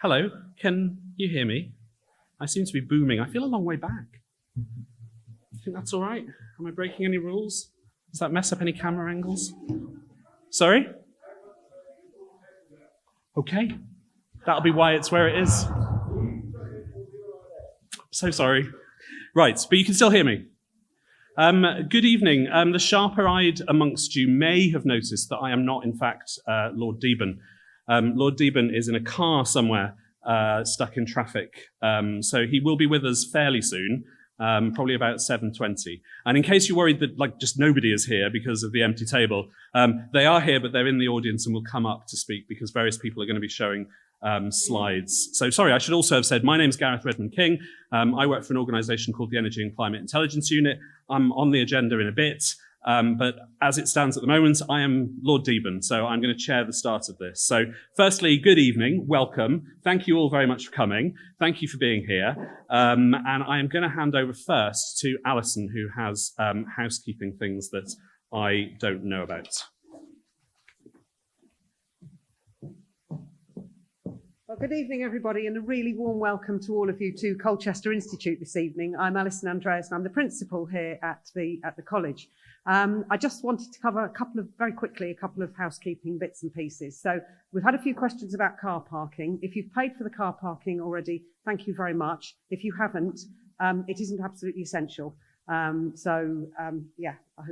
Hello, can you hear me? I seem to be booming. I feel a long way back. You think that's all right? Am I breaking any rules? Does that mess up any camera angles? Sorry? Okay, that'll be why it's where it is. So sorry. Right, but you can still hear me. Good evening. The sharper-eyed amongst you may have noticed that I am not, in fact, Lord Deben. Lord Deben is in a car somewhere, stuck in traffic. So he will be with us fairly soon, probably about 7:20. And in case you're worried that just nobody is here because of the empty table, they are here, but they're in the audience and will come up to speak because various people are going to be showing slides. So sorry, I should also have said, my name's Gareth Redmond King. I work for an organisation called the Energy and Climate Intelligence Unit. I'm on the agenda in a bit, but as it stands at the moment, I am Lord Deben, so I'm going to chair the start of this. So firstly, good evening, welcome. Thank you all very much for coming. Thank you for being here. And I am going to hand over first to Alison, who has housekeeping things that I don't know about. Well, good evening, everybody, and a really warm welcome to all of you to Colchester Institute this evening. I'm Alison Andreas, and I'm the principal here at the college. I just wanted to cover very quickly, a couple of housekeeping bits and pieces. So we've had a few questions about car parking. If you've paid for the car parking already, thank you very much. If you haven't, it isn't absolutely essential. Yeah, I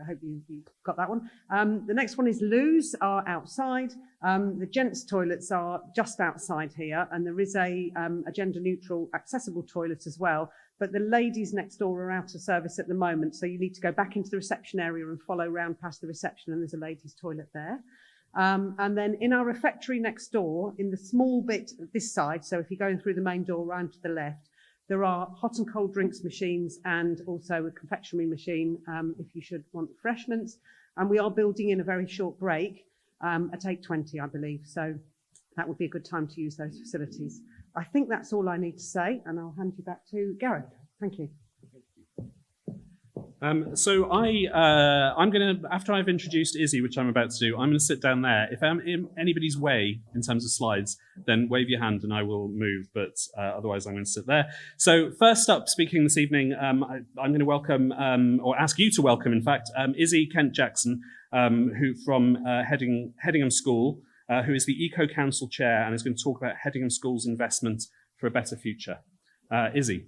hope you got that one. The next one is loos are outside. The gents' toilets are just outside here, and there is a gender-neutral accessible toilet as well. But the ladies next door are out of service at the moment, so you need to go back into the reception area and follow round past the reception, and there's a ladies' toilet there. And then in our refectory next door, in the small bit this side, so if you're going through the main door round to the left, there are hot and cold drinks machines and also a confectionery machine if you should want refreshments. And we are building in a very short break at 8:20, I believe. So that would be a good time to use those facilities. I think that's all I need to say, and I'll hand you back to Gareth. Thank you. So I'm going to, after I've introduced Izzy, which I'm about to do, I'm going to sit down there. If I'm in anybody's way in terms of slides, then wave your hand and I will move, but otherwise I'm going to sit there. So first up, speaking this evening, I'm going to welcome, or ask you to welcome, in fact, Izzy Kent-Jackson, who from Hedingham School, who is the Eco Council Chair and is going to talk about Hedingham School's investment for a better future. Izzy.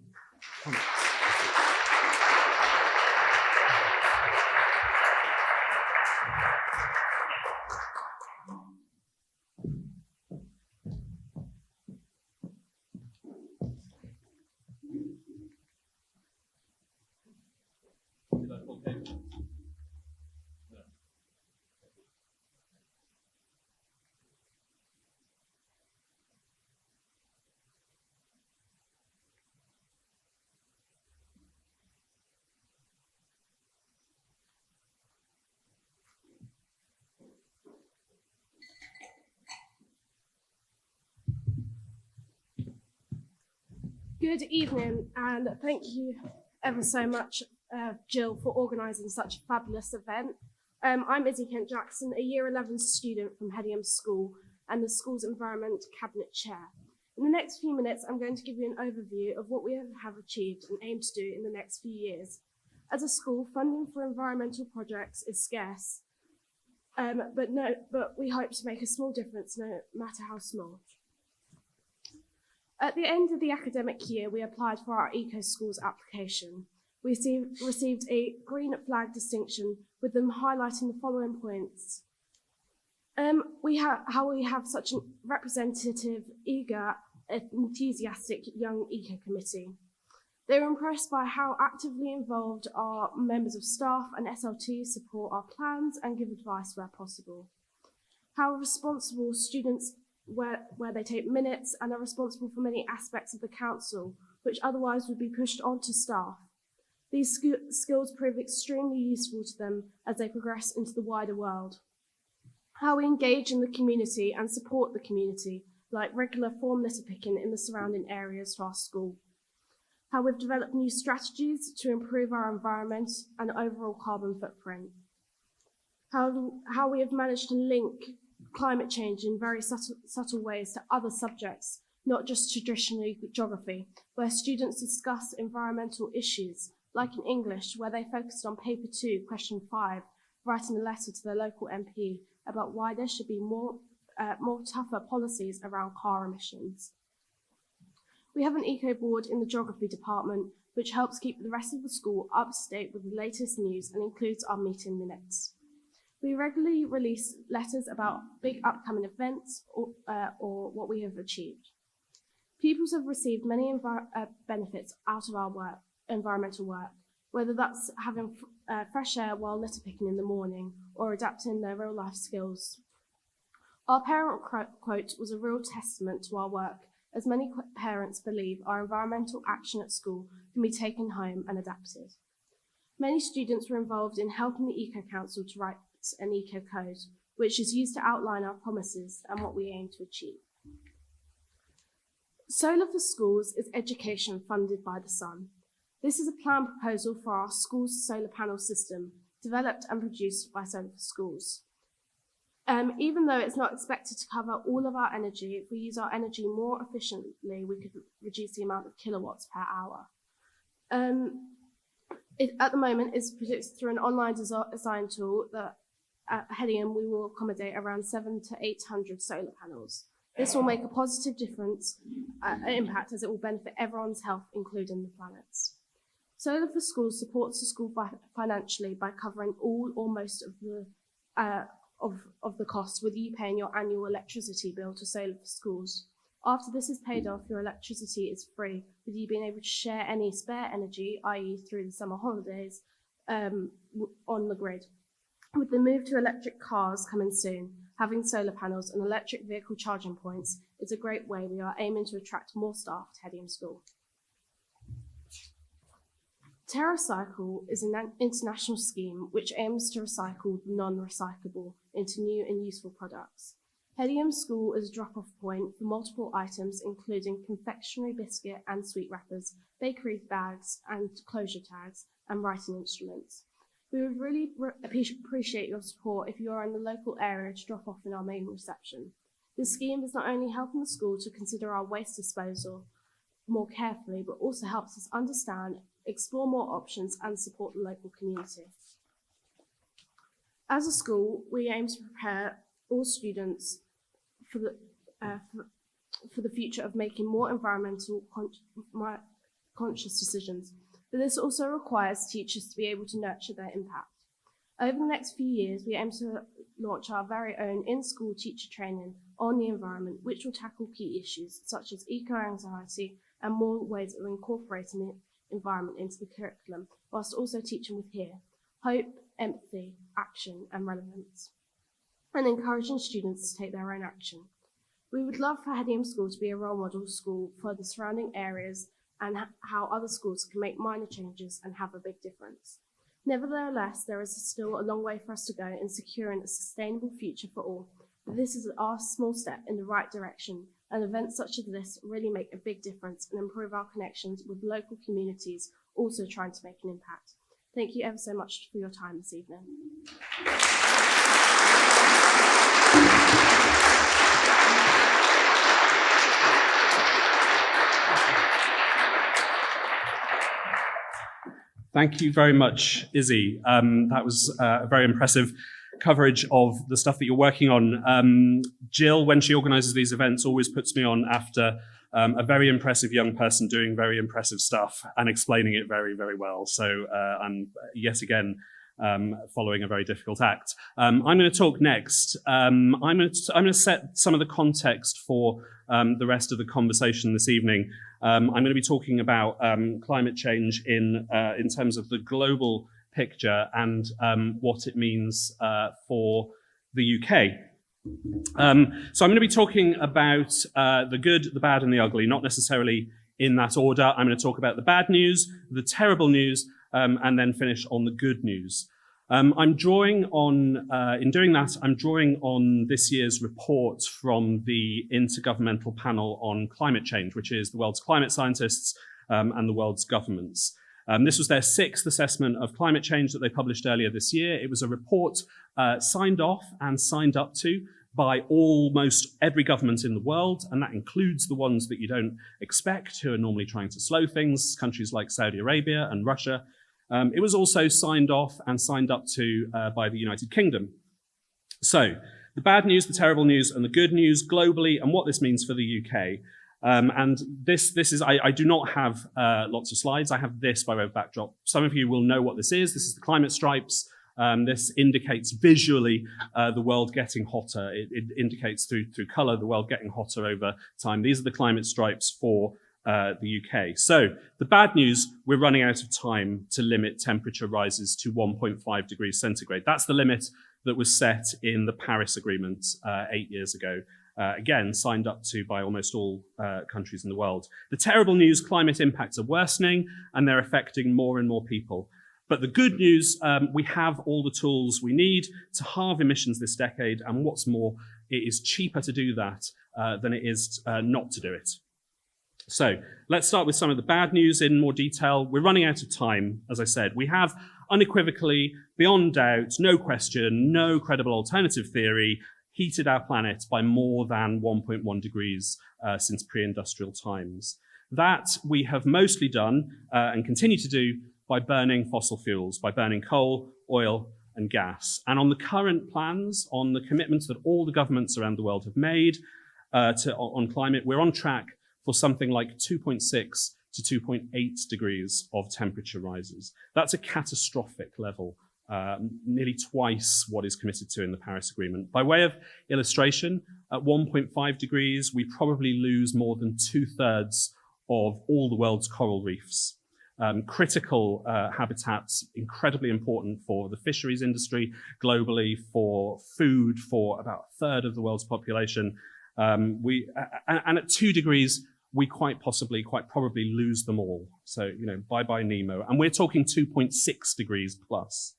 Good evening, and thank you ever so much, Jill, for organising such a fabulous event. I'm Izzy Kent-Jackson, a Year 11 student from Hedingham School and the school's Environment Cabinet Chair. In the next few minutes, I'm going to give you an overview of what we have achieved and aim to do in the next few years. As a school, funding for environmental projects is scarce, but we hope to make a small difference, no matter how small. At the end of the academic year, we applied for our Eco Schools application. We received a green flag distinction, with them highlighting the following points. How we have such a representative, eager, enthusiastic young Eco Committee. They were impressed by how actively involved our members of staff and SLT support our plans and give advice where possible. How responsible students where they take minutes and are responsible for many aspects of the council, which otherwise would be pushed onto staff. These skills prove extremely useful to them as they progress into the wider world. How we engage in the community and support the community, like regular form litter picking in the surrounding areas to our school. How we've developed new strategies to improve our environment and overall carbon footprint. How we have managed to link climate change in very subtle ways to other subjects not just traditionally geography, where students discuss environmental issues, like in English, where they focused on paper 2, question 5, writing a letter to their local MP about why there should be more tougher policies around car emissions. We have an eco board in the geography department, which helps keep the rest of the school up to date with the latest news and includes our meeting minutes. We regularly release letters about big upcoming events or what we have achieved. Pupils have received many benefits out of our work, environmental work, whether that's having fresh air while litter picking in the morning or adapting their real life skills. Our parent quote was a real testament to our work, as many parents believe our environmental action at school can be taken home and adapted. Many students were involved in helping the Eco Council to write an eco code, which is used to outline our promises and what we aim to achieve. Solar for Schools is education funded by the Sun. This is a planned proposal for our school's solar panel system, developed and produced by Solar for Schools. Even though it's not expected to cover all of our energy, if we use our energy more efficiently, we could reduce the amount of kilowatts per hour. At the moment, it's produced through an online design tool that at Hedium we will accommodate around 700 to 800 solar panels. This will make a positive impact, as it will benefit everyone's health, including the planet's. Solar for Schools supports the school financially by covering all or most of the costs, with you paying your annual electricity bill to Solar for Schools. After this is paid off, your electricity is free, with you being able to share any spare energy, i.e. through the summer holidays, on the grid. With the move to electric cars coming soon, having solar panels and electric vehicle charging points is a great way we are aiming to attract more staff to Hedium School. TerraCycle is an international scheme which aims to recycle the non-recyclable into new and useful products. Hedium School is a drop-off point for multiple items, including confectionery biscuit and sweet wrappers, bakery bags and closure tags, and writing instruments. We would really appreciate your support if you are in the local area to drop off in our main reception. This scheme is not only helping the school to consider our waste disposal more carefully, but also helps us understand, explore more options and support the local community. As a school, we aim to prepare all students for the future of making more environmental conscious decisions, but this also requires teachers to be able to nurture their impact. Over the next few years, we aim to launch our very own in-school teacher training on the environment, which will tackle key issues such as eco-anxiety and more ways of incorporating the environment into the curriculum, whilst also teaching with hope, empathy, action and relevance, and encouraging students to take their own action. We would love for Hedium School to be a role model school for the surrounding areas and how other schools can make minor changes and have a big difference. Nevertheless, there is still a long way for us to go in securing a sustainable future for all, but this is our small step in the right direction, and events such as this really make a big difference and improve our connections with local communities also trying to make an impact. Thank you ever so much for your time this evening. Thank you very much, Izzy. That was a very impressive coverage of the stuff that you're working on. Jill, when she organises these events, always puts me on after a very impressive young person doing very impressive stuff and explaining it very, very well. So I'm yet again following a very difficult act. I'm going to talk next. I'm going to set some of the context for the rest of the conversation this evening. I'm going to be talking about climate change in terms of the global picture and what it means for the UK. So I'm going to be talking about the good, the bad and the ugly, not necessarily in that order. I'm going to talk about the bad news, the terrible news, and then finish on the good news. I'm drawing on, in doing that, I'm drawing on this year's report from the Intergovernmental Panel on Climate Change, which is the world's climate scientists and the world's governments. This was their 6th assessment of climate change that they published earlier this year. It was a report signed off and signed up to by almost every government in the world, and that includes the ones that you don't expect, who are normally trying to slow things, countries like Saudi Arabia and Russia. It was also signed off and signed up to by the United Kingdom. So, the bad news, the terrible news, and the good news globally, and what this means for the UK. And this is, I do not have lots of slides. I have this by way of backdrop. Some of you will know what this is. This is the climate stripes. This indicates visually the world getting hotter. It indicates through colour the world getting hotter over time. These are the climate stripes for the UK. So the bad news, we're running out of time to limit temperature rises to 1.5 degrees centigrade. That's the limit that was set in the Paris Agreement 8 years ago. Again, signed up to by almost all countries in the world. The terrible news, climate impacts are worsening and they're affecting more and more people. But the good news, we have all the tools we need to halve emissions this decade, and what's more, it is cheaper to do that than it is not to do it. So let's start with some of the bad news in more detail. We're running out of time, as I said. We have unequivocally, beyond doubt, no question, no credible alternative theory, heated our planet by more than 1.1 degrees since pre-industrial times. That we have mostly done and continue to do by burning fossil fuels, by burning coal, oil, and gas. And on the current plans, on the commitments that all the governments around the world have made on climate, we're on track for something like 2.6 to 2.8 degrees of temperature rises. That's a catastrophic level, nearly twice what is committed to in the Paris Agreement. By way of illustration, at 1.5 degrees, we probably lose more than 2/3 of all the world's coral reefs. Critical habitats, incredibly important for the fisheries industry globally, for food, for about 1/3 of the world's population. And at 2 degrees, we quite probably lose them all. So, bye-bye Nemo. And we're talking 2.6 degrees plus.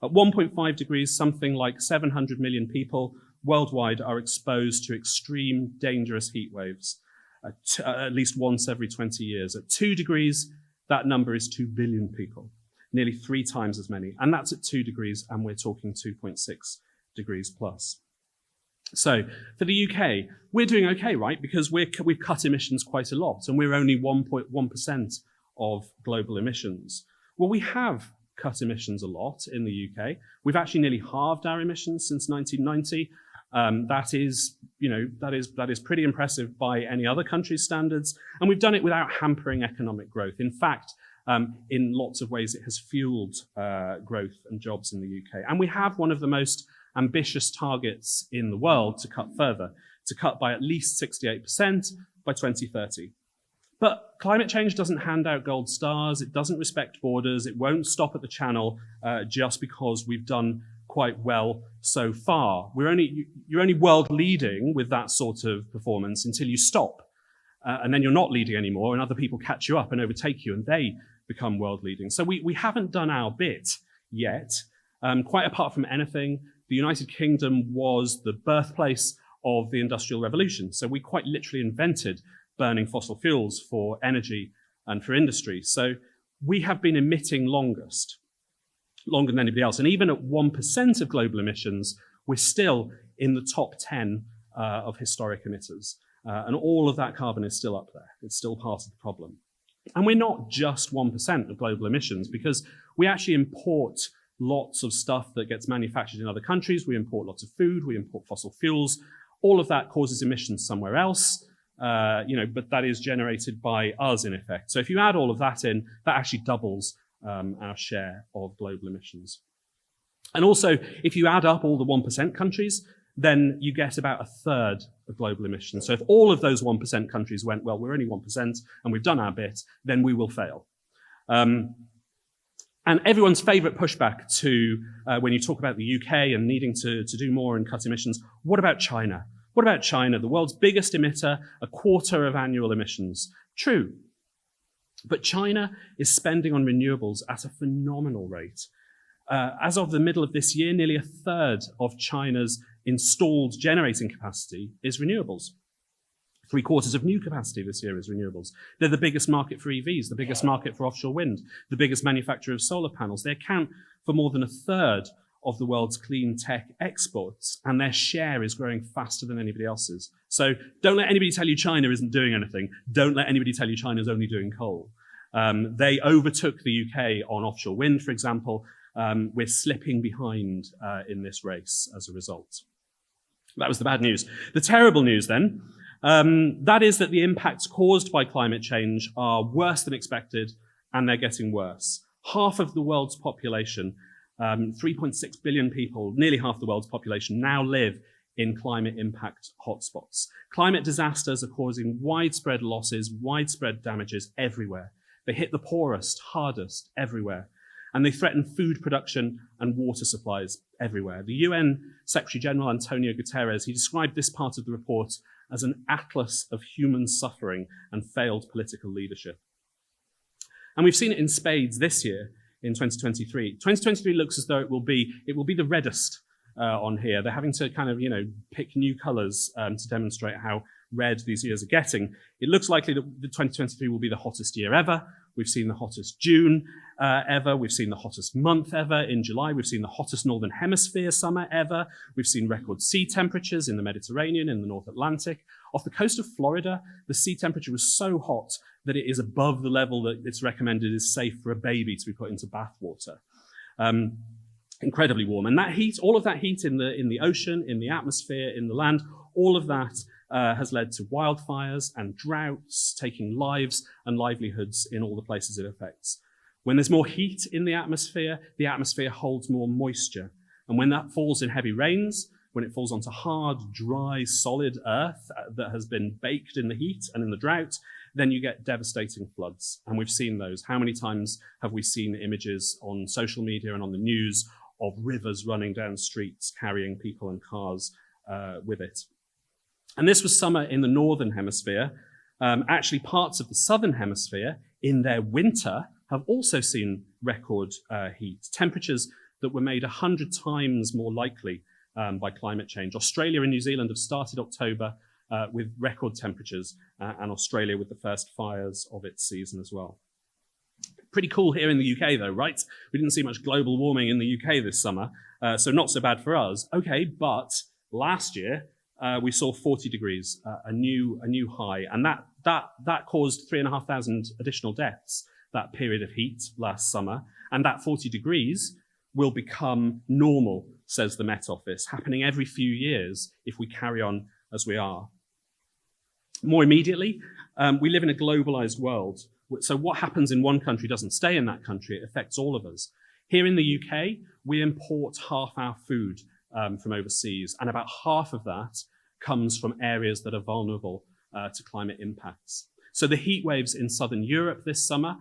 At 1.5 degrees, something like 700 million people worldwide are exposed to extreme, dangerous heat waves, at least once every 20 years. At 2 degrees, that number is 2 billion people, nearly 3 times as many. And that's at 2 degrees, and we're talking 2.6 degrees plus. So for the UK, we're doing okay, right? Because we've cut emissions quite a lot, and we're only 1.1% of global emissions. Well, we have cut emissions a lot in the UK. We've actually nearly halved our emissions since 1990. That is pretty impressive by any other country's standards, and we've done it without hampering economic growth. In fact, in lots of ways, it has fueled growth and jobs in the UK. And we have one of the most ambitious targets in the world to cut further, to cut by at least 68% by 2030. But climate change doesn't hand out gold stars, it doesn't respect borders, it won't stop at the channel just because we've done quite well so far. You're only world leading with that sort of performance until you stop. And then you're not leading anymore, and other people catch you up and overtake you, and they become world leading. So we haven't done our bit yet. Quite apart from anything, the United Kingdom was the birthplace of the Industrial Revolution. So we quite literally invented burning fossil fuels for energy and for industry. So we have been emitting longer than anybody else. And even at 1% of global emissions, we're still in the top 10 of historic emitters. And all of that carbon is still up there. It's still part of the problem. And we're not just 1% of global emissions, because we actually import lots of stuff that gets manufactured in other countries. We import lots of food, we import fossil fuels. All of that causes emissions somewhere else, but that is generated by us in effect. So if you add all of that in, that actually doubles our share of global emissions. And also, if you add up all the 1% countries, then you get about 1/3 of global emissions. So if all of those 1% countries went, well, we're only 1% and we've done our bit, then we will fail. And everyone's favourite pushback to when you talk about the UK and needing to do more and cut emissions, what about China? What about China, the world's biggest emitter, 1/4 of annual emissions? True. But China is spending on renewables at a phenomenal rate. As of the middle of this year, nearly 1/3 of China's installed generating capacity is renewables. 3/4 of new capacity this year is renewables. They're the biggest market for EVs, the biggest market for offshore wind, the biggest manufacturer of solar panels. They account for more than 1/3 of the world's clean tech exports, and their share is growing faster than anybody else's. So don't let anybody tell you China isn't doing anything. Don't let anybody tell you China's only doing coal. They overtook the UK on offshore wind, for example. We're slipping behind in this race as a result. That was the bad news. The terrible news then, that is that the impacts caused by climate change are worse than expected, and they're getting worse. Half of the world's population, 3.6 billion people, nearly half the world's population, now live in climate impact hotspots. Climate disasters are causing widespread losses, widespread damages everywhere. They hit the poorest, hardest everywhere. And they threaten food production and water supplies everywhere. The UN Secretary General Antonio Guterres, he described this part of the report as an atlas of human suffering and failed political leadership. And we've seen it in spades this year in 2023. 2023 looks as though it will be the reddest on here. They're having to kind of, pick new colors to demonstrate how red these years are getting. It looks likely that 2023 will be the hottest year ever. We've seen the hottest June ever. We've seen the hottest month ever in July. We've seen the hottest Northern Hemisphere summer ever. We've seen record sea temperatures in the Mediterranean, in the North Atlantic. Off the coast of Florida, the sea temperature was so hot that it is above the level that it's recommended is safe for a baby to be put into bath water. Incredibly warm. And that heat, all of that heat in the ocean, in the atmosphere, in the land, all of that has led to wildfires and droughts, taking lives and livelihoods in all the places it affects. When there's more heat in the atmosphere holds more moisture. And when that falls in heavy rains, when it falls onto hard, dry, solid earth that has been baked in the heat and in the drought, then you get devastating floods. And we've seen those. How many times have we seen images on social media and on the news of rivers running down streets, carrying people and cars with it? And this was summer in the Northern Hemisphere. Actually, parts of the Southern Hemisphere in their winter have also seen record heat, temperatures that were made 100 times more likely by climate change. Australia and New Zealand have started October with record temperatures, and Australia with the first fires of its season as well. Pretty cool here in the UK though, right? We didn't see much global warming in the UK this summer, so not so bad for us. Okay, but last year we saw 40 degrees, a new high, and that caused 3,500 additional deaths, that period of heat last summer, and that 40 degrees will become normal, says the Met Office, happening every few years if we carry on as we are. More immediately, we live in a globalized world. So what happens in one country doesn't stay in that country. It affects all of us. Here in the UK, we import half our food from overseas, and about half of that comes from areas that are vulnerable to climate impacts. So the heat waves in southern Europe this summer,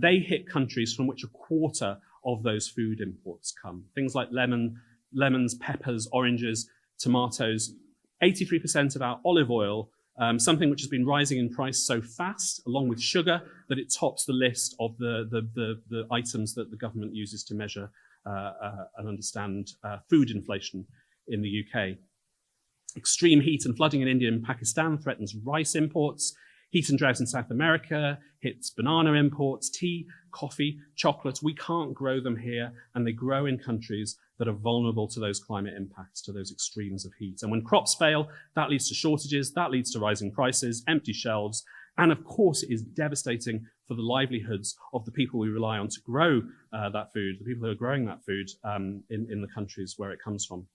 they hit countries from which a quarter of those food imports come. Things like lemons, peppers, oranges, tomatoes. 83% of our olive oil, something which has been rising in price so fast, along with sugar, that it tops the list of the items that the government uses to measure and understand food inflation in the UK. Extreme heat and flooding in India and Pakistan threatens rice imports. Heat and drought in South America hits banana imports, tea, coffee, chocolate. We can't grow them here, and they grow in countries that are vulnerable to those climate impacts, to those extremes of heat. And when crops fail, that leads to shortages, that leads to rising prices, empty shelves, and of course it is devastating for the livelihoods of the people we rely on to grow that food, the people who are growing that food in the countries where it comes from.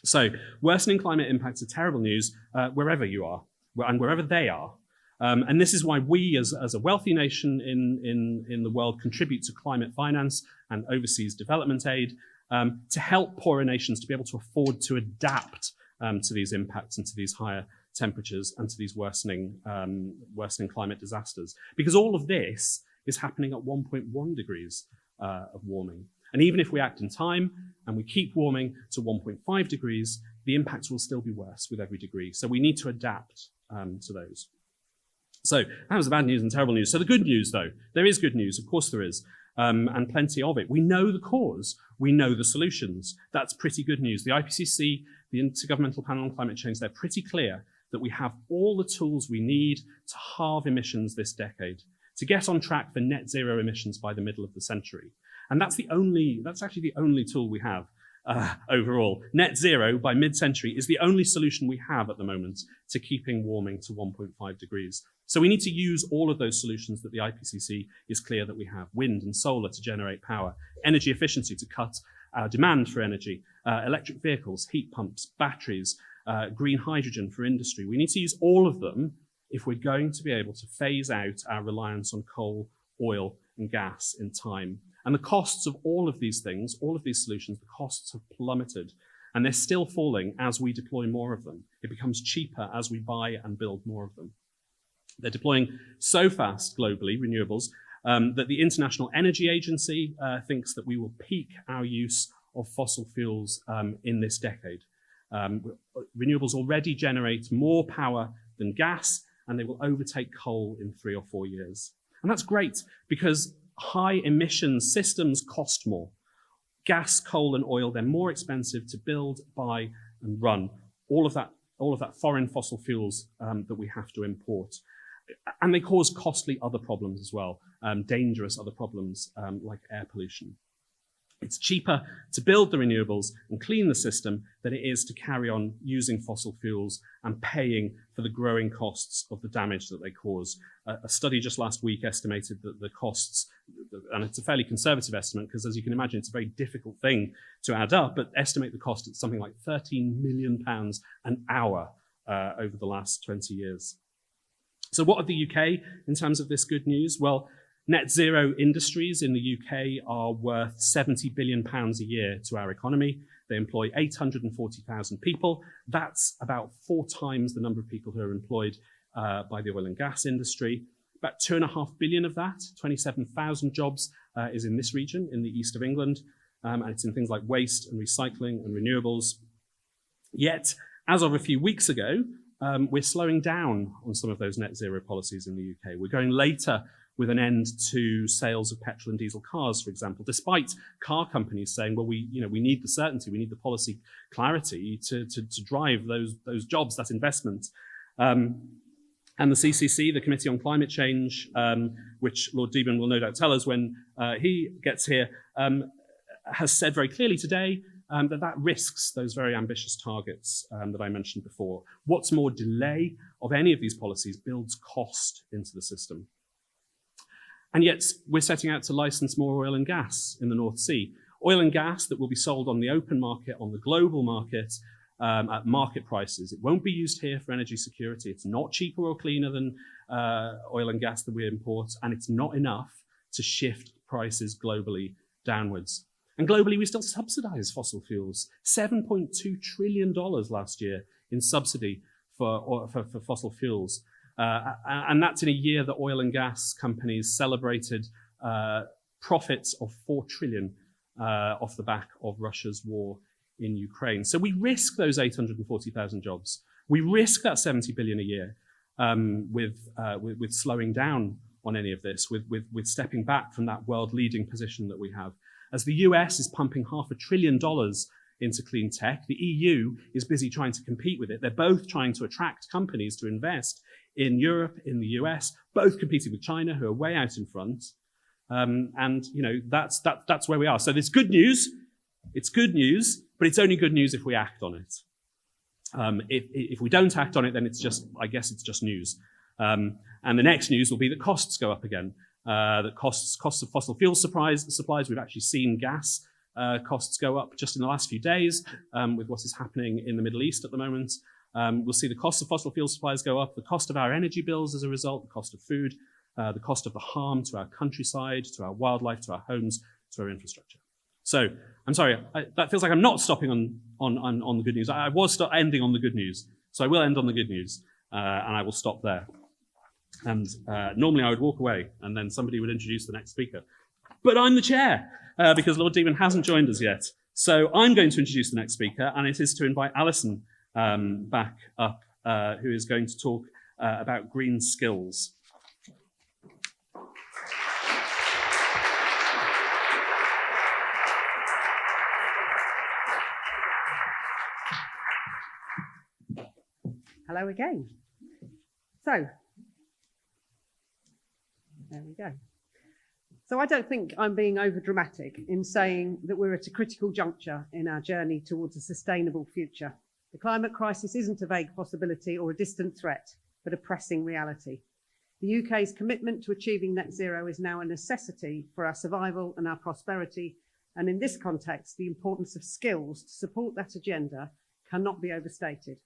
So worsening climate impacts are terrible news wherever you are, and wherever they are. And this is why we, as a wealthy nation in the world, contribute to climate finance and overseas development aid to help poorer nations to be able to afford to adapt to these impacts and to these higher temperatures and to these worsening climate disasters. Because all of this is happening at 1.1 degrees of warming. And even if we act in time and we keep warming to 1.5 degrees, the impacts will still be worse with every degree. So we need to adapt to those. So that was the bad news and terrible news. So the good news, though, there is good news. Of course there is, and plenty of it. We know the cause. We know the solutions. That's pretty good news. The IPCC, the Intergovernmental Panel on Climate Change, they're pretty clear that we have all the tools we need to halve emissions this decade, to get on track for net zero emissions by the middle of the century. And that's actually the only tool we have. overall. Net zero by mid-century is the only solution we have at the moment to keeping warming to 1.5 degrees. So we need to use all of those solutions that the IPCC is clear that we have. Wind and solar to generate power, energy efficiency to cut our demand for energy, electric vehicles, heat pumps, batteries, green hydrogen for industry. We need to use all of them if we're going to be able to phase out our reliance on coal, oil, and gas in time. And the costs of all of these things, all of these solutions, the costs have plummeted, and they're still falling as we deploy more of them. It becomes cheaper as we buy and build more of them. They're deploying so fast globally, renewables, that the International Energy Agency thinks that we will peak our use of fossil fuels in this decade. Renewables already generate more power than gas, and they will overtake coal in 3 or 4 years. And that's great because high emission systems cost more. Gas, coal, and oil, they're more expensive to build, buy, and run. All of that foreign fossil fuels that we have to import. And they cause costly other problems as well, dangerous other problems like air pollution. It's cheaper to build the renewables and clean the system than it is to carry on using fossil fuels and paying for the growing costs of the damage that they cause. A study just last week estimated that the costs, and it's a fairly conservative estimate because as you can imagine, it's a very difficult thing to add up, but estimate the cost at something like £13 million an hour over the last 20 years. So what of the UK in terms of this good news? Well, net zero industries in the UK are worth £70 billion a year to our economy. They employ 840,000 people. That's about 4 times the number of people who are employed by the oil and gas industry. About 2.5 billion of that, 27,000 jobs, is in this region, in the east of England. And it's in things like waste and recycling and renewables. Yet, as of a few weeks ago, we're slowing down on some of those net zero policies in the UK. We're going later with an end to sales of petrol and diesel cars, for example, despite car companies saying, well, we need the certainty, we need the policy clarity to drive those jobs, that investment. And the CCC, the Committee on Climate Change, which Lord Deben will no doubt tell us when he gets here, has said very clearly today that risks those very ambitious targets that I mentioned before. What's more, delay of any of these policies builds cost into the system. And yet we're setting out to license more oil and gas in the North Sea. Oil and gas that will be sold on the open market, on the global market, at market prices. It won't be used here for energy security. It's not cheaper or cleaner than oil and gas that we import, and it's not enough to shift prices globally downwards. And globally, we still subsidize fossil fuels. $7.2 trillion last year in subsidy for fossil fuels. And that's in a year that oil and gas companies celebrated profits of $4 trillion off the back of Russia's war in Ukraine. So we risk those 840,000 jobs. We risk that 70 billion a year with slowing down on any of this, with stepping back from that world-leading position that we have. As the US is pumping $500 billion into clean tech, the EU is busy trying to compete with it. They're both trying to attract companies to invest in Europe, in the US, both competing with China, who are way out in front. And that's where we are. So there's good news. It's good news, but it's only good news if we act on it. If we don't act on it, then I guess it's just news. And the next news will be that costs go up again. That costs of fossil fuel supplies. We've actually seen gas costs go up just in the last few days with what is happening in the Middle East at the moment. We'll see the cost of fossil fuel supplies go up, the cost of our energy bills as a result, the cost of food, the cost of the harm to our countryside, to our wildlife, to our homes, to our infrastructure. So, I'm sorry, that feels like I'm not stopping on the good news. I was ending on the good news, so I will end on the good news, and I will stop there. And normally I would walk away, and then somebody would introduce the next speaker. But I'm the chair, because Lord Deben hasn't joined us yet. So I'm going to introduce the next speaker, and it is to invite Alison back up, who is going to talk about green skills. Hello again. So, there we go. So I don't think I'm being over-dramatic in saying that we're at a critical juncture in our journey towards a sustainable future. The climate crisis isn't a vague possibility or a distant threat, but a pressing reality. The UK's commitment to achieving net zero is now a necessity for our survival and our prosperity, and in this context, the importance of skills to support that agenda cannot be overstated.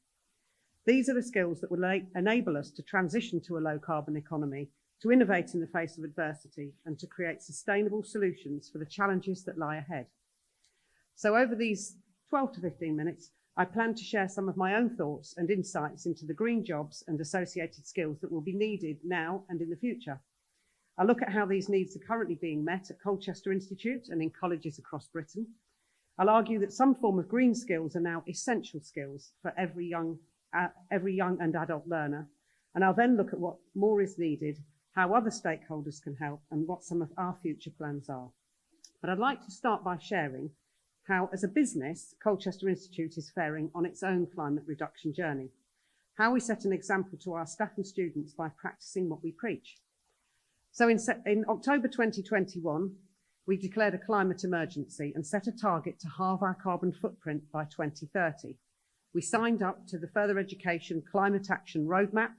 These are the skills that will enable us to transition to a low-carbon economy, to innovate in the face of adversity, and to create sustainable solutions for the challenges that lie ahead. So over these 12 to 15 minutes, I plan to share some of my own thoughts and insights into the green jobs and associated skills that will be needed now and in the future. I'll look at how these needs are currently being met at Colchester Institute and in colleges across Britain. I'll argue that some form of green skills are now essential skills for every young and adult learner. And I'll then look at what more is needed, how other stakeholders can help, and what some of our future plans are. But I'd like to start by sharing how, as a business, Colchester Institute is faring on its own climate reduction journey, how we set an example to our staff and students by practicing what we preach. So in October 2021, we declared a climate emergency and set a target to halve our carbon footprint by 2030. We signed up to the Further Education Climate Action Roadmap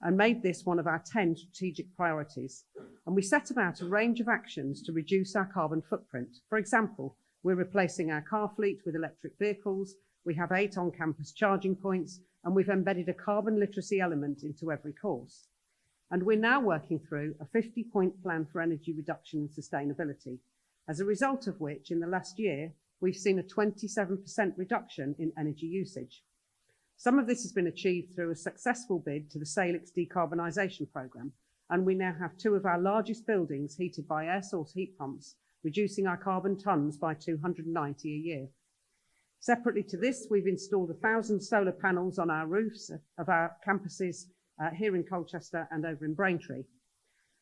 and made this one of our 10 strategic priorities. And we set about a range of actions to reduce our carbon footprint. For example, we're replacing our car fleet with electric vehicles, we have 8 on-campus charging points, and we've embedded a carbon literacy element into every course. And we're now working through a 50-point plan for energy reduction and sustainability, as a result of which, in the last year, we've seen a 27% reduction in energy usage. Some of this has been achieved through a successful bid to the Salix decarbonisation programme, and we now have 2 of our largest buildings heated by air source heat pumps, reducing our carbon tonnes by 290 a year. Separately to this, we've installed 1,000 solar panels on our roofs of our campuses here in Colchester and over in Braintree.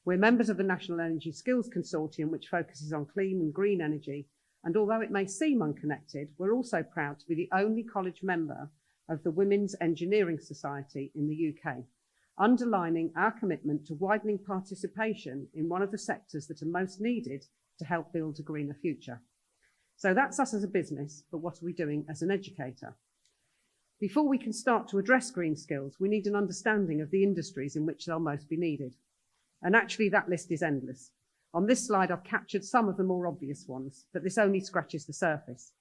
We're members of the National Energy Skills Consortium, which focuses on clean and green energy, and although it may seem unconnected, we're also proud to be the only college member of the Women's Engineering Society in the UK, underlining our commitment to widening participation in one of the sectors that are most needed to help build a greener future. So that's us as a business, but what are we doing as an educator? Before we can start to address green skills, we need an understanding of the industries in which they'll most be needed. And actually that list is endless. On this slide, I've captured some of the more obvious ones, but this only scratches the surface.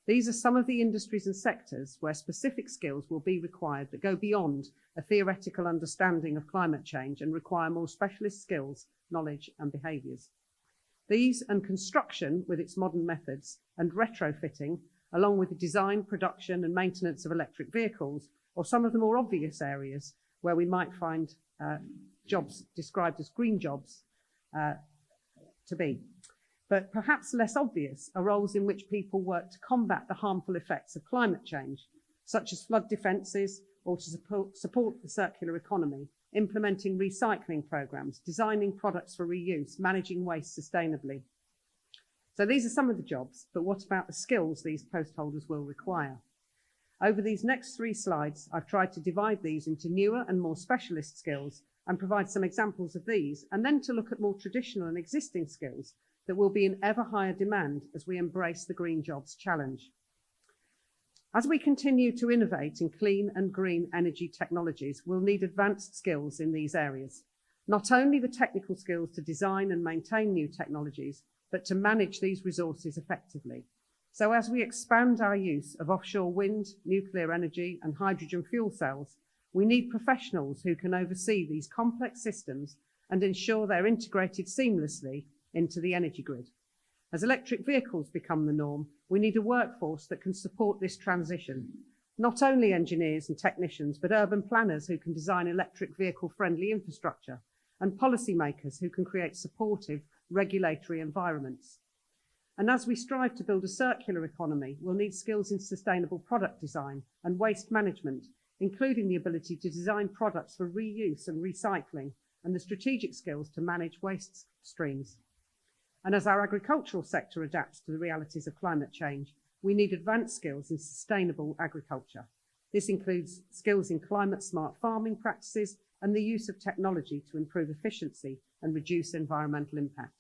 These are some of the industries and sectors where specific skills will be required that go beyond a theoretical understanding of climate change and require more specialist skills, knowledge and behaviours. These and construction with its modern methods and retrofitting, along with the design, production and maintenance of electric vehicles, or some of the more obvious areas where we might find jobs described as green jobs to be. But perhaps less obvious are roles in which people work to combat the harmful effects of climate change, such as flood defences or to support the circular economy, implementing recycling programmes, designing products for reuse, managing waste sustainably. So these are some of the jobs, but what about the skills these post holders will require? Over these next 3 slides, I've tried to divide these into newer and more specialist skills and provide some examples of these, and then to look at more traditional and existing skills that will be in ever higher demand as we embrace the green jobs challenge. As we continue to innovate in clean and green energy technologies, we'll need advanced skills in these areas. Not only the technical skills to design and maintain new technologies, but to manage these resources effectively. So as we expand our use of offshore wind, nuclear energy and hydrogen fuel cells, we need professionals who can oversee these complex systems and ensure they're integrated seamlessly into the energy grid. As electric vehicles become the norm, we need a workforce that can support this transition. Not only engineers and technicians, but urban planners who can design electric vehicle-friendly infrastructure, and policymakers who can create supportive regulatory environments. And as we strive to build a circular economy, we'll need skills in sustainable product design and waste management, including the ability to design products for reuse and recycling, and the strategic skills to manage waste streams. And as our agricultural sector adapts to the realities of climate change, we need advanced skills in sustainable agriculture. This includes skills in climate-smart farming practices and the use of technology to improve efficiency and reduce environmental impact.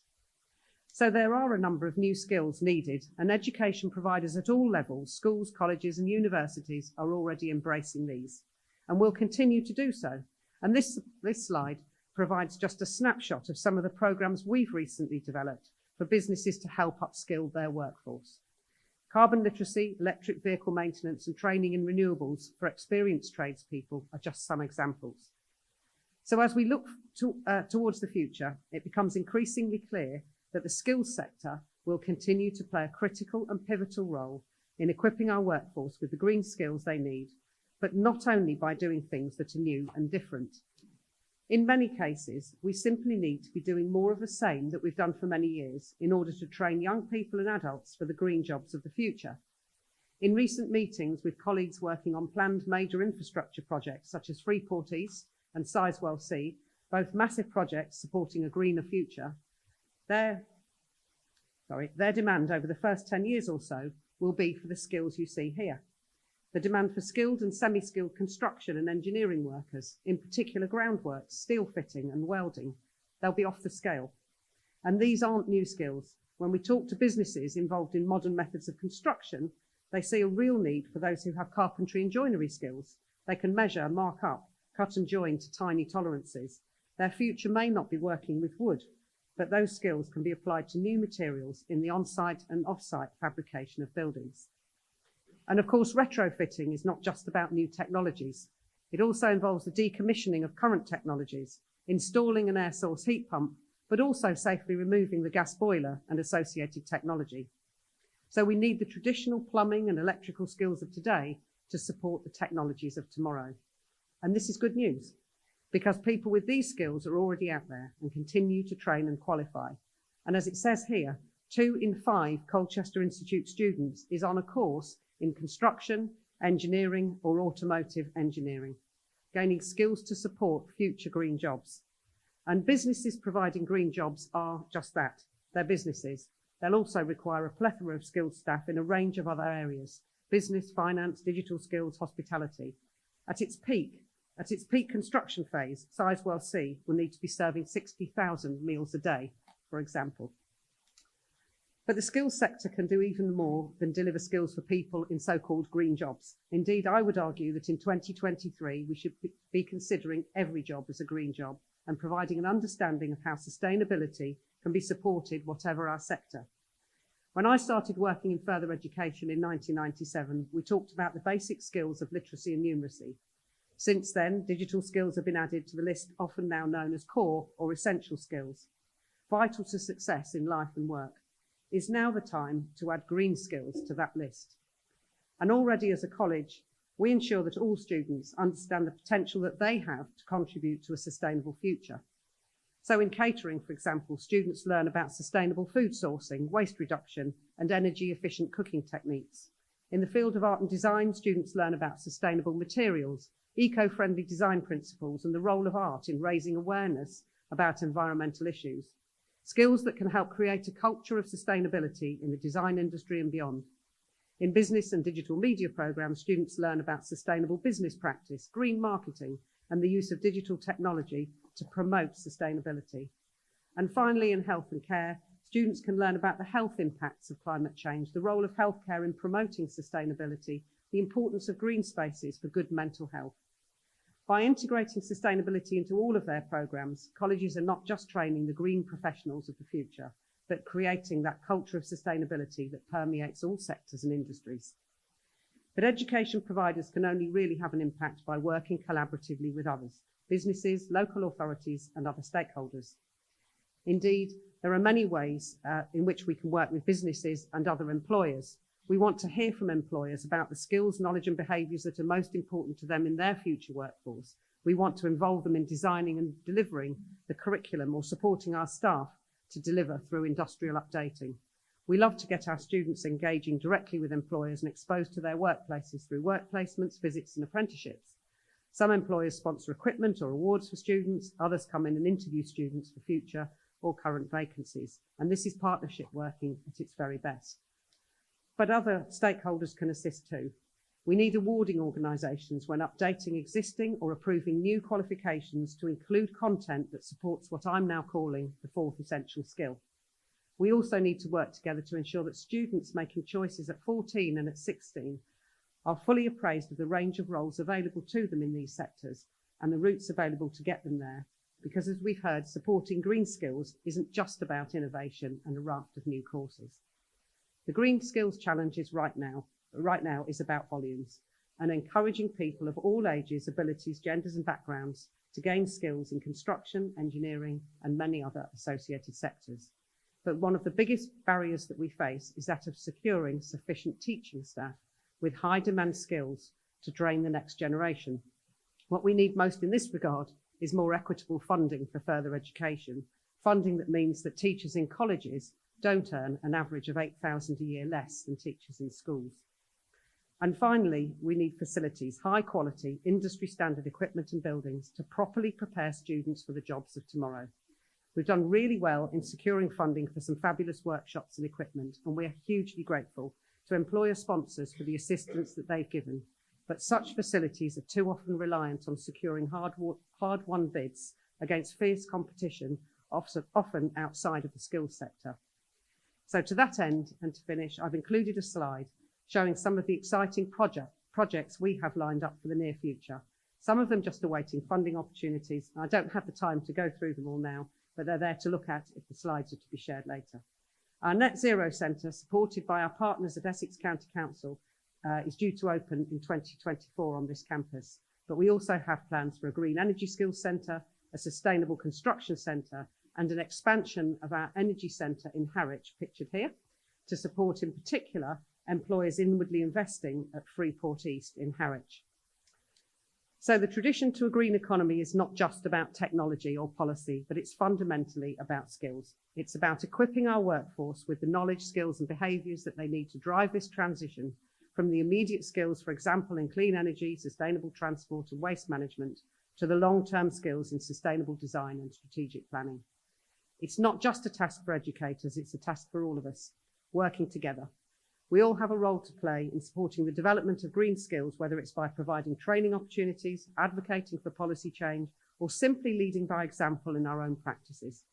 So there are a number of new skills needed, and education providers at all levels, schools, colleges and universities, are already embracing these and will continue to do so. And this slide provides just a snapshot of some of the programs we've recently developed for businesses to help upskill their workforce. Carbon literacy, electric vehicle maintenance and training in renewables for experienced tradespeople are just some examples. So as we look towards the future, it becomes increasingly clear that the skills sector will continue to play a critical and pivotal role in equipping our workforce with the green skills they need, but not only by doing things that are new and different. In many cases, we simply need to be doing more of the same that we've done for many years in order to train young people and adults for the green jobs of the future. In recent meetings with colleagues working on planned major infrastructure projects such as Freeport East and Sizewell C, both massive projects supporting a greener future, their demand over the first 10 years or so will be for the skills you see here. The demand for skilled and semi-skilled construction and engineering workers, in particular groundworks, steel fitting and welding, they'll be off the scale. And these aren't new skills. When we talk to businesses involved in modern methods of construction, they see a real need for those who have carpentry and joinery skills. They can measure, mark up, cut and join to tiny tolerances. Their future may not be working with wood, but those skills can be applied to new materials in the on-site and off-site fabrication of buildings. And of course, retrofitting is not just about new technologies. It also involves the decommissioning of current technologies, installing an air source heat pump, but also safely removing the gas boiler and associated technology. So we need the traditional plumbing and electrical skills of today to support the technologies of tomorrow. And this is good news, because people with these skills are already out there and continue to train and qualify. And as it says here, 2 in 5 Colchester Institute students is on a course in construction, engineering or automotive engineering, gaining skills to support future green jobs. And businesses providing green jobs are just that, they're businesses. They'll also require a plethora of skilled staff in a range of other areas: business, finance, digital skills, hospitality. At its peak construction phase, Sizewell C will need to be serving 60,000 meals a day, for example. But the skills sector can do even more than deliver skills for people in so-called green jobs. Indeed, I would argue that in 2023, we should be considering every job as a green job and providing an understanding of how sustainability can be supported, whatever our sector. When I started working in further education in 1997, we talked about the basic skills of literacy and numeracy. Since then, digital skills have been added to the list, often now known as core or essential skills, vital to success in life and work. Is now the time to add green skills to that list. And already as a college, we ensure that all students understand the potential that they have to contribute to a sustainable future. So in catering, for example, students learn about sustainable food sourcing, waste reduction, and energy efficient cooking techniques. In the field of art and design, students learn about sustainable materials, eco-friendly design principles, and the role of art in raising awareness about environmental issues. Skills that can help create a culture of sustainability in the design industry and beyond. In business and digital media programs, students learn about sustainable business practice, green marketing, and the use of digital technology to promote sustainability. And finally, in health and care, students can learn about the health impacts of climate change, the role of healthcare in promoting sustainability, the importance of green spaces for good mental health. By integrating sustainability into all of their programs, colleges are not just training the green professionals of the future, but creating that culture of sustainability that permeates all sectors and industries. But education providers can only really have an impact by working collaboratively with others, businesses, local authorities, and other stakeholders. Indeed, there are many ways in which we can work with businesses and other employers. We want to hear from employers about the skills, knowledge and behaviours that are most important to them in their future workforce. We want to involve them in designing and delivering the curriculum or supporting our staff to deliver through industrial updating. We love to get our students engaging directly with employers and exposed to their workplaces through work placements, visits and apprenticeships. Some employers sponsor equipment or awards for students, others come in and interview students for future or current vacancies. And this is partnership working at its very best. But other stakeholders can assist too. We need awarding organisations when updating existing or approving new qualifications to include content that supports what I'm now calling the fourth essential skill. We also need to work together to ensure that students making choices at 14 and at 16 are fully appraised of the range of roles available to them in these sectors and the routes available to get them there. Because as we've heard, supporting green skills isn't just about innovation and a raft of new courses. The green skills challenge is right now is about volumes and encouraging people of all ages, abilities, genders and backgrounds to gain skills in construction, engineering and many other associated sectors. But one of the biggest barriers that we face is that of securing sufficient teaching staff with high demand skills to train the next generation. What we need most in this regard is more equitable funding for further education, funding that means that teachers in colleges don't earn an average of £8,000 a year less than teachers in schools. And finally, we need facilities, high quality, industry standard equipment and buildings to properly prepare students for the jobs of tomorrow. We've done really well in securing funding for some fabulous workshops and equipment, and we are hugely grateful to employer sponsors for the assistance that they've given. But such facilities are too often reliant on securing hard-won bids against fierce competition, often outside of the skills sector. So to that end, and to finish, I've included a slide showing some of the exciting projects we have lined up for the near future. Some of them just awaiting funding opportunities. I don't have the time to go through them all now, but they're there to look at if the slides are to be shared later. Our Net Zero Centre, supported by our partners at Essex County Council, is due to open in 2024 on this campus. But we also have plans for a Green Energy Skills Centre, a Sustainable Construction Centre, and an expansion of our Energy Centre in Harwich, pictured here, to support in particular employers inwardly investing at Freeport East in Harwich. So the tradition to a green economy is not just about technology or policy, but it's fundamentally about skills. It's about equipping our workforce with the knowledge, skills and behaviours that they need to drive this transition from the immediate skills, for example, in clean energy, sustainable transport and waste management, to the long-term skills in sustainable design and strategic planning. It's not just a task for educators, it's a task for all of us, working together. We all have a role to play in supporting the development of green skills, whether it's by providing training opportunities, advocating for policy change, or simply leading by example in our own practices.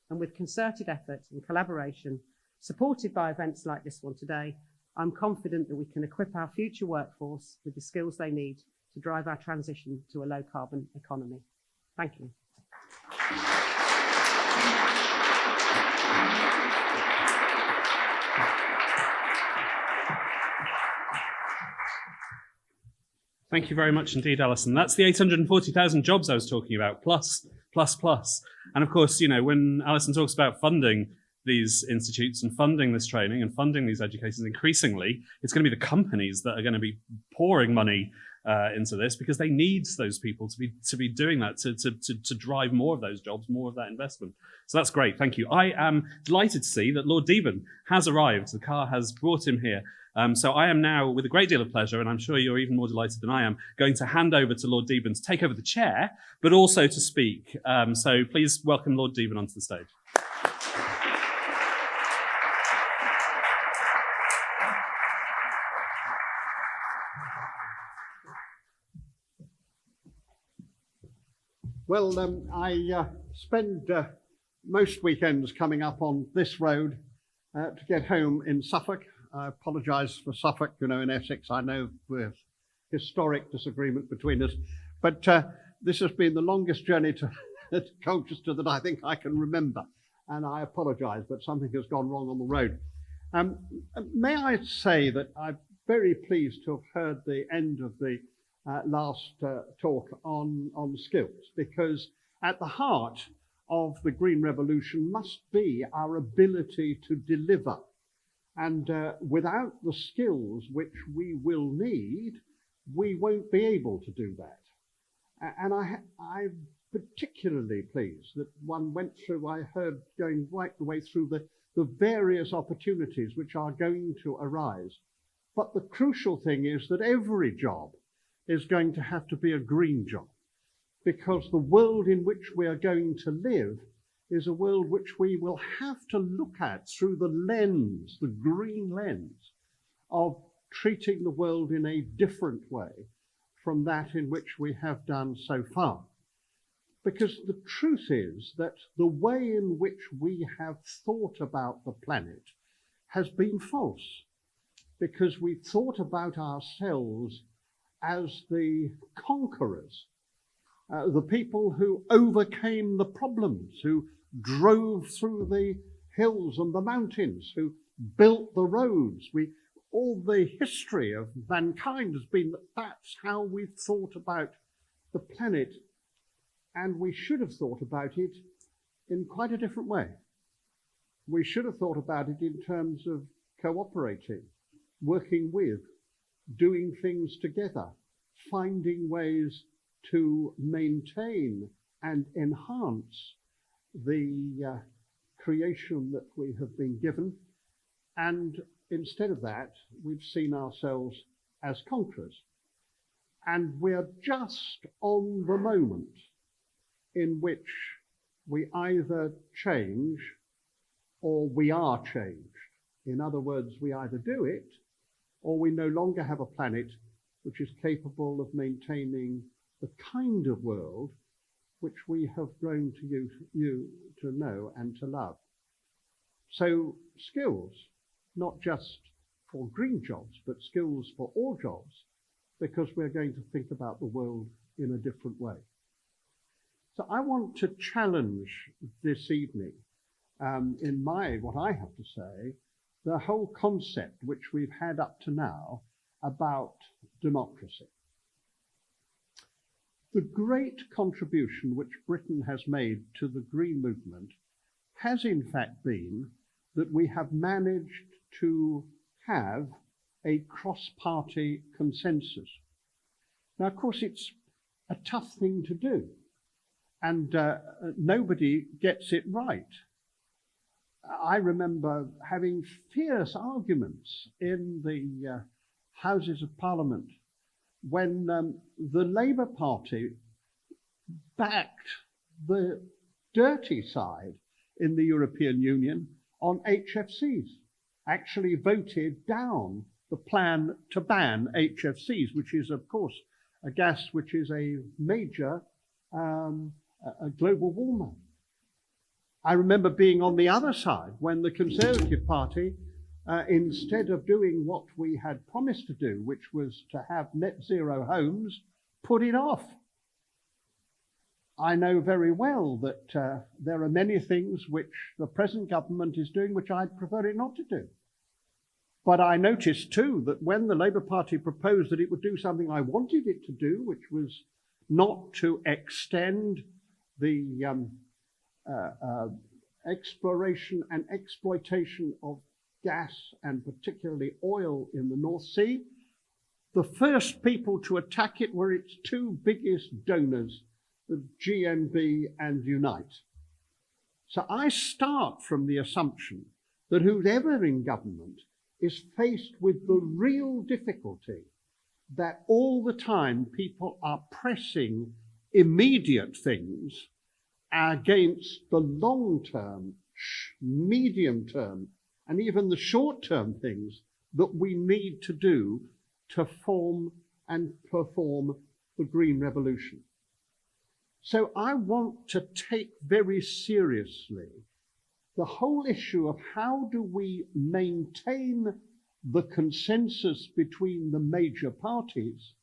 And with concerted effort and collaboration, supported by events like this one today, I'm confident that we can equip our future workforce with the skills they need to drive our transition to a low-carbon economy. Thank you. Thank you very much indeed, Alison. That's the 840,000 jobs I was talking about, plus. And of course, you know, when Alison talks about funding these institutes and funding this training and funding these educations, increasingly, it's going to be the companies that are going to be pouring money into this because they need those people to be doing that, to drive more of those jobs, more of that investment. So that's great. Thank you. I am delighted to see that Lord Deben has arrived. The car has brought him here. So I am now, with a great deal of pleasure, and I'm sure you're even more delighted than I am, going to hand over to Lord Deben to take over the chair, but also to speak. So please welcome Lord Deben onto the stage. Well, I spend most weekends coming up on this road to get home in Suffolk. I apologise for Suffolk, you know, in Essex. I know there's historic disagreement between us, but this has been the longest journey to Colchester that I think I can remember, and I apologise, but something has gone wrong on the road. May I say that I'm very pleased to have heard the end of the last talk on skills, because at the heart of the Green Revolution must be our ability to deliver. And without the skills which we will need, we won't be able to do that. And I'm particularly pleased that one went through, I heard going right the way through the various opportunities which are going to arise. But the crucial thing is that every job is going to have to be a green job, because the world in which we are going to live is a world which we will have to look at through the lens, the green lens, of treating the world in a different way from that in which we have done so far. Because the truth is that the way in which we have thought about the planet has been false, because we've thought about ourselves as the conquerors, the people who overcame the problems, who drove through the hills and the mountains, who built the roads. All the history of mankind has been that that's how we've thought about the planet, and we should have thought about it in quite a different way. We should have thought about it in terms of cooperating, working with, doing things together, finding ways to maintain and enhance the creation that we have been given. And instead of that, we've seen ourselves as conquerors. And we're just on the moment in which we either change or we are changed. In other words, we either do it or we no longer have a planet which is capable of maintaining the kind of world which we have grown to know and to love. So skills, not just for green jobs, but skills for all jobs, because we're going to think about the world in a different way. So I want to challenge this evening, in what I have to say, the whole concept which we've had up to now about democracy. The great contribution which Britain has made to the Green movement has in fact been that we have managed to have a cross-party consensus. Now, of course, it's a tough thing to do, and nobody gets it right. I remember having fierce arguments in the Houses of Parliament when the Labour Party backed the dirty side in the European Union on HFCs, actually voted down the plan to ban HFCs, which is, of course, a gas which is a major a global warmer. I remember being on the other side when the Conservative Party, instead of doing what we had promised to do, which was to have net zero homes, put it off. I know very well that there are many things which the present government is doing which I'd prefer it not to do. But I noticed too that when the Labour Party proposed that it would do something I wanted it to do, which was not to extend the exploration and exploitation of gas and particularly oil in the North Sea, the first people to attack it were its two biggest donors, the GMB and Unite. So I start from the assumption that whoever in government is faced with the real difficulty that all the time people are pressing immediate things against the long-term, medium-term, and even the short-term things that we need to do to form and perform the Green Revolution. So I want to take very seriously the whole issue of how do we maintain the consensus between the major parties,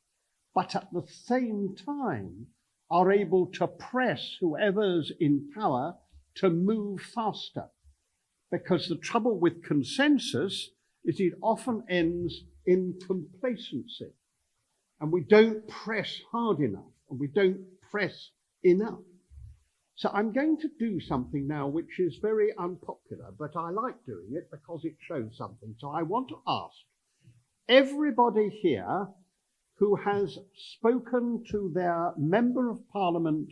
but at the same time are able to press whoever's in power to move faster. Because the trouble with consensus is it often ends in complacency. And we don't press hard enough, and we don't press enough. So I'm going to do something now which is very unpopular, but I like doing it because it shows something. So I want to ask everybody here who has spoken to their Member of Parliament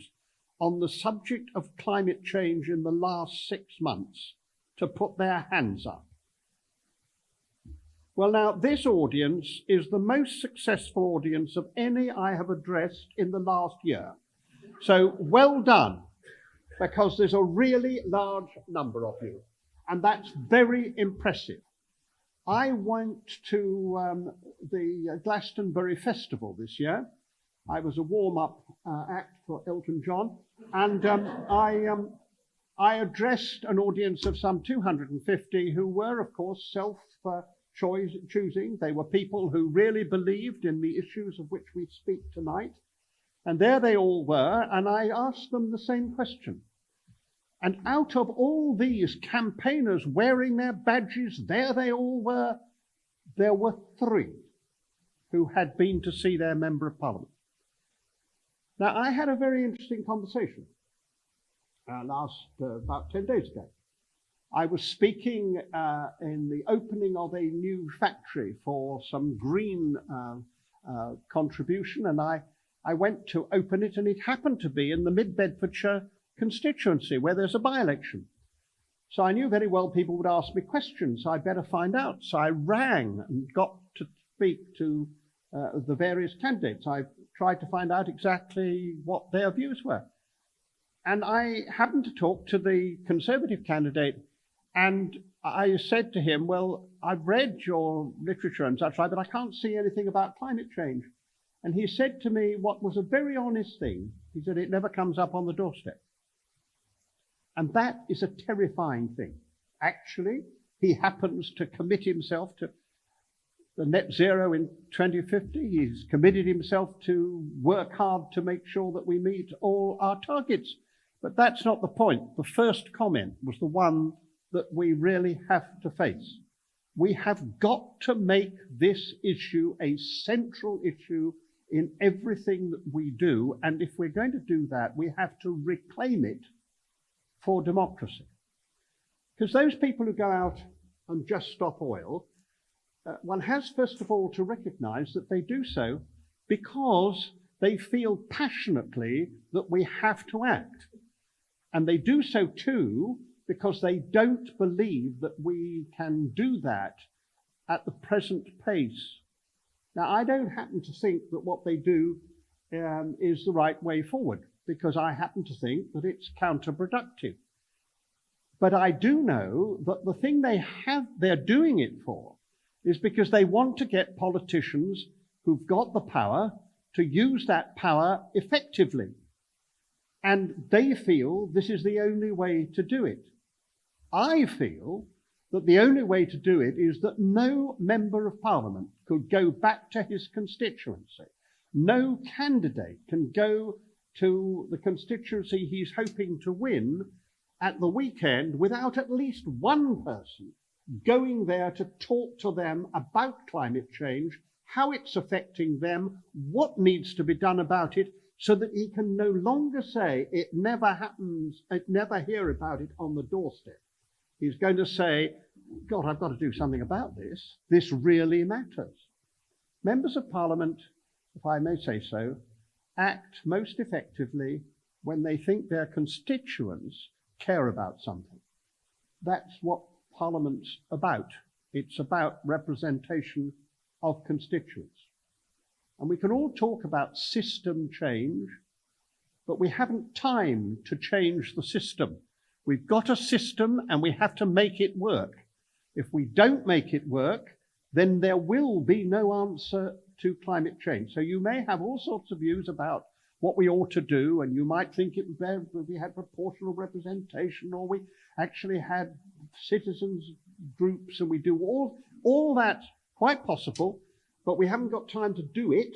on the subject of climate change in the last 6 months to put their hands up. Well, now, this audience is the most successful audience of any I have addressed in the last year. So well done, because there's a really large number of you, and that's very impressive. I went to the Glastonbury Festival this year, I was a warm-up act for Elton John, and I addressed an audience of some 250 who were, of course, self-choosing. They were people who really believed in the issues of which we speak tonight. And there they all were, and I asked them the same question. And out of all these campaigners wearing their badges, there they all were, there were 3 who had been to see their Member of Parliament. Now, I had a very interesting conversation about 10 days ago. I was speaking in the opening of a new factory for some green contribution, and I went to open it, and it happened to be in the Mid-Bedfordshire constituency where there's a by-election. So I knew very well people would ask me questions, so I'd better find out. So I rang and got to speak to the various candidates. I tried to find out exactly what their views were. And I happened to talk to the Conservative candidate, and I said to him, well, I've read your literature and such, but I can't see anything about climate change. And he said to me what was a very honest thing. He said, it never comes up on the doorstep. And that is a terrifying thing. Actually, he happens to commit himself to the net zero in 2050. He's committed himself to work hard to make sure that we meet all our targets. But that's not the point. The first comment was the one that we really have to face. We have got to make this issue a central issue in everything that we do. And if we're going to do that, we have to reclaim it for democracy. Because those people who go out and just stop oil, one has first of all to recognize that they do so because they feel passionately that we have to act. And they do so too because they don't believe that we can do that at the present pace. Now, I don't happen to think that what they do is the right way forward, because I happen to think that it's counterproductive. But I do know that the thing they're doing it for is because they want to get politicians who've got the power to use that power effectively. And they feel this is the only way to do it. I feel that the only way to do it is that no Member of Parliament could go back to his constituency. No candidate can go to the constituency he's hoping to win at the weekend without at least one person going there to talk to them about climate change, how it's affecting them, what needs to be done about it, so that he can no longer say it never happens, never hear about it on the doorstep. He's going to say, God, I've got to do something about this. This really matters. Members of Parliament, if I may say so, act most effectively when they think their constituents care about something. That's what Parliament's about. It's about representation of constituents. And we can all talk about system change, but we haven't time to change the system. We've got a system and we have to make it work. If we don't make it work, then there will be no answer to climate change. So you may have all sorts of views about what we ought to do, and you might think it was better if we had proportional representation, or we actually had citizens groups, and we do all that, quite possible, but we haven't got time to do it.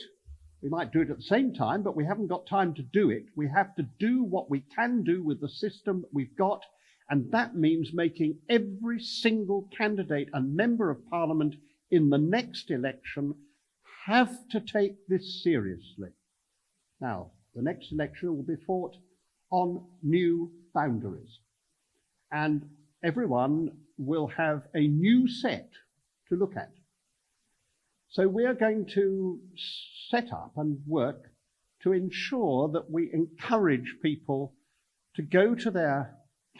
We might do it at the same time, but we haven't got time to do it. We have to do what we can do with the system that we've got, and that means making every single candidate and Member of Parliament in the next election have to take this seriously. Now, the next election will be fought on new boundaries, and everyone will have a new set to look at. So we are going to set up and work to ensure that we encourage people to go to their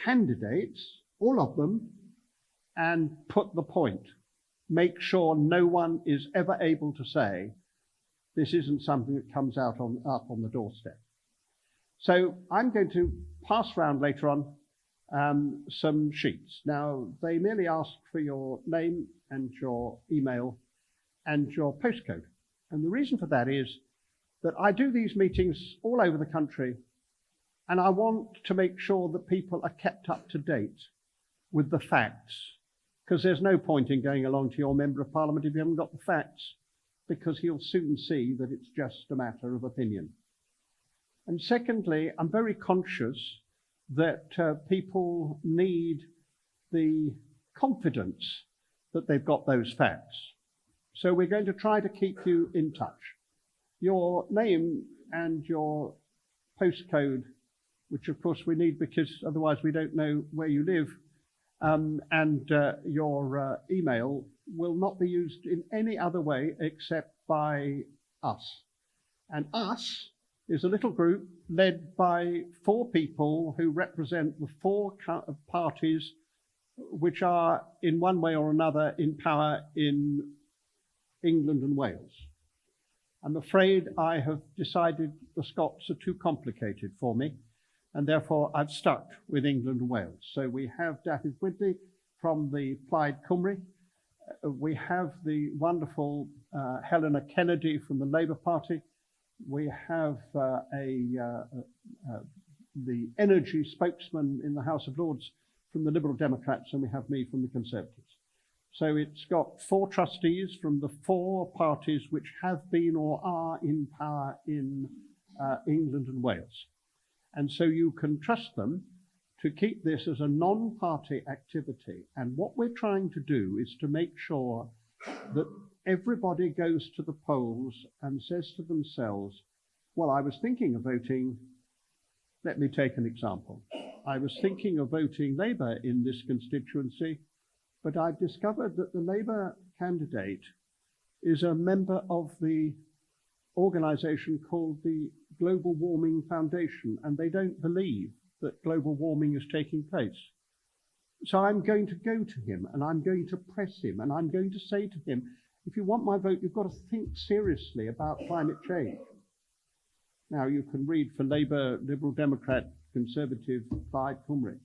candidates, all of them, and put the point. Make sure no one is ever able to say, this isn't something that comes out up on the doorstep. So I'm going to pass around later on some sheets. Now, they merely ask for your name and your email and your postcode. And the reason for that is that I do these meetings all over the country, and I want to make sure that people are kept up to date with the facts, because there's no point in going along to your Member of Parliament if you haven't got the facts, because he'll soon see that it's just a matter of opinion. And secondly, I'm very conscious that people need the confidence that they've got those facts. So we're going to try to keep you in touch. Your name and your postcode, which of course we need because otherwise we don't know where you live, and your email will not be used in any other way except by us. And us is a little group led by 4 people who represent the 4 parties which are in one way or another in power in England and Wales. I'm afraid I have decided the Scots are too complicated for me, and therefore I've stuck with England and Wales. So we have Dafydd Gwyndy from the Plaid Cymru. We have the wonderful Helena Kennedy from the Labour Party. We have the energy spokesman in the House of Lords from the Liberal Democrats, and we have me from the Conservatives. So it's got 4 trustees from the 4 parties which have been or are in power in England and Wales. And so you can trust them to keep this as a non-party activity. And what we're trying to do is to make sure that everybody goes to the polls and says to themselves, well, I was thinking of voting, let me take an example. I was thinking of voting Labour in this constituency, but I've discovered that the Labour candidate is a member of the organisation called the Global Warming Foundation, and they don't believe that global warming is taking place. So I'm going to go to him and I'm going to press him and I'm going to say to him, if you want my vote, you've got to think seriously about climate change. Now you can read for Labour, Liberal Democrat, Conservative, Plaid Cymru.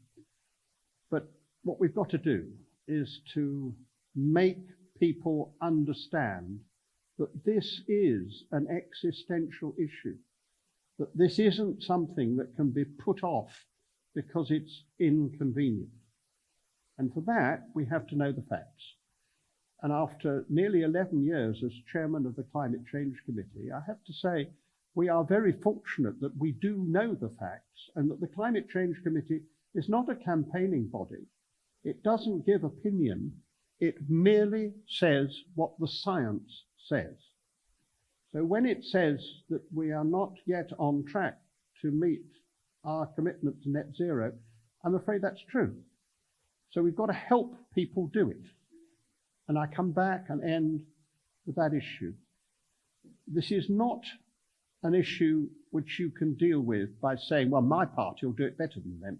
But what we've got to do is to make people understand that this is an existential issue, that this isn't something that can be put off because it's inconvenient. And for that, we have to know the facts. And after nearly 11 years as chairman of the Climate Change Committee, I have to say we are very fortunate that we do know the facts and that the Climate Change Committee is not a campaigning body. It doesn't give opinion. It merely says what the science says. So when it says that we are not yet on track to meet our commitment to net zero, I'm afraid that's true. So we've got to help people do it. And I come back and end with that issue. This is not an issue which you can deal with by saying, well, my party will do it better than them.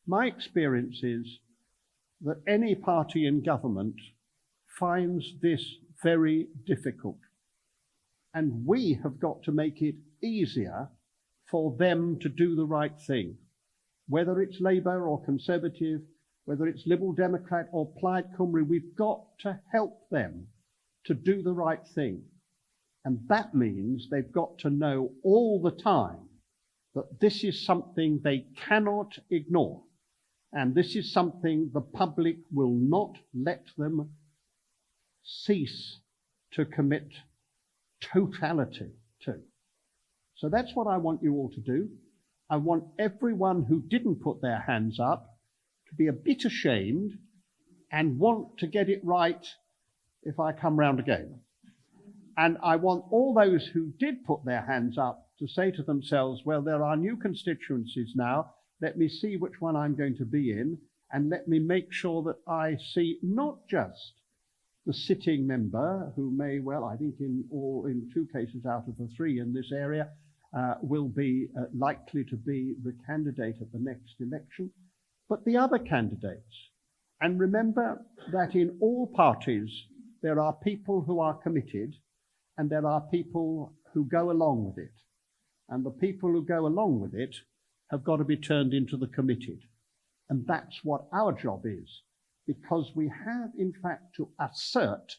My experience is that any party in government finds this very difficult. And we have got to make it easier for them to do the right thing. Whether it's Labour or Conservative, whether it's Liberal Democrat or Plaid Cymru, we've got to help them to do the right thing. And that means they've got to know all the time that this is something they cannot ignore. And this is something the public will not let them cease to commit totality to. So that's what I want you all to do. I want everyone who didn't put their hands up to be a bit ashamed and want to get it right if I come round again. And I want all those who did put their hands up to say to themselves, well, there are new constituencies now. Let me see which one I'm going to be in, and let me make sure that I see not just the sitting member, who may well, I think in 2 cases out of the 3 in this area, will be likely to be the candidate at the next election, but the other candidates. And remember that in all parties, there are people who are committed and there are people who go along with it. And the people who go along with it have got to be turned into the committed. And that's what our job is, because we have, in fact, to assert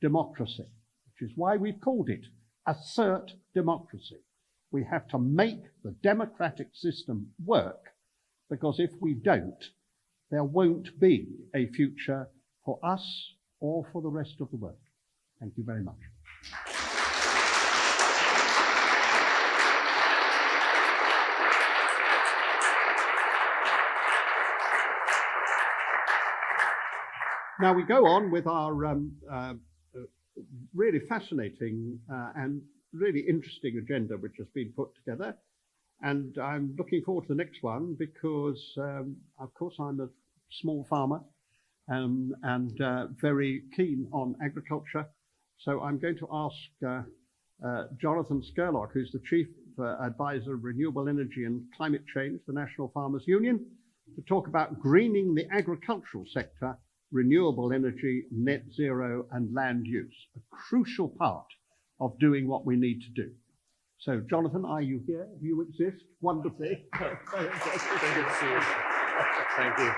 democracy, which is why we've called it assert democracy. We have to make the democratic system work, because if we don't, there won't be a future for us or for the rest of the world. Thank you very much. Now we go on with our really fascinating and really interesting agenda which has been put together. And I'm looking forward to the next one because, of course, I'm a small farmer and very keen on agriculture. So I'm going to ask Jonathan Scurlock, who's the Chief Advisor of Renewable Energy and Climate Change, the National Farmers Union, to talk about greening the agricultural sector, renewable energy, net zero, and land use, a crucial part of doing what we need to do. So, Jonathan, are you here? You exist? Wonderfully. Thank you.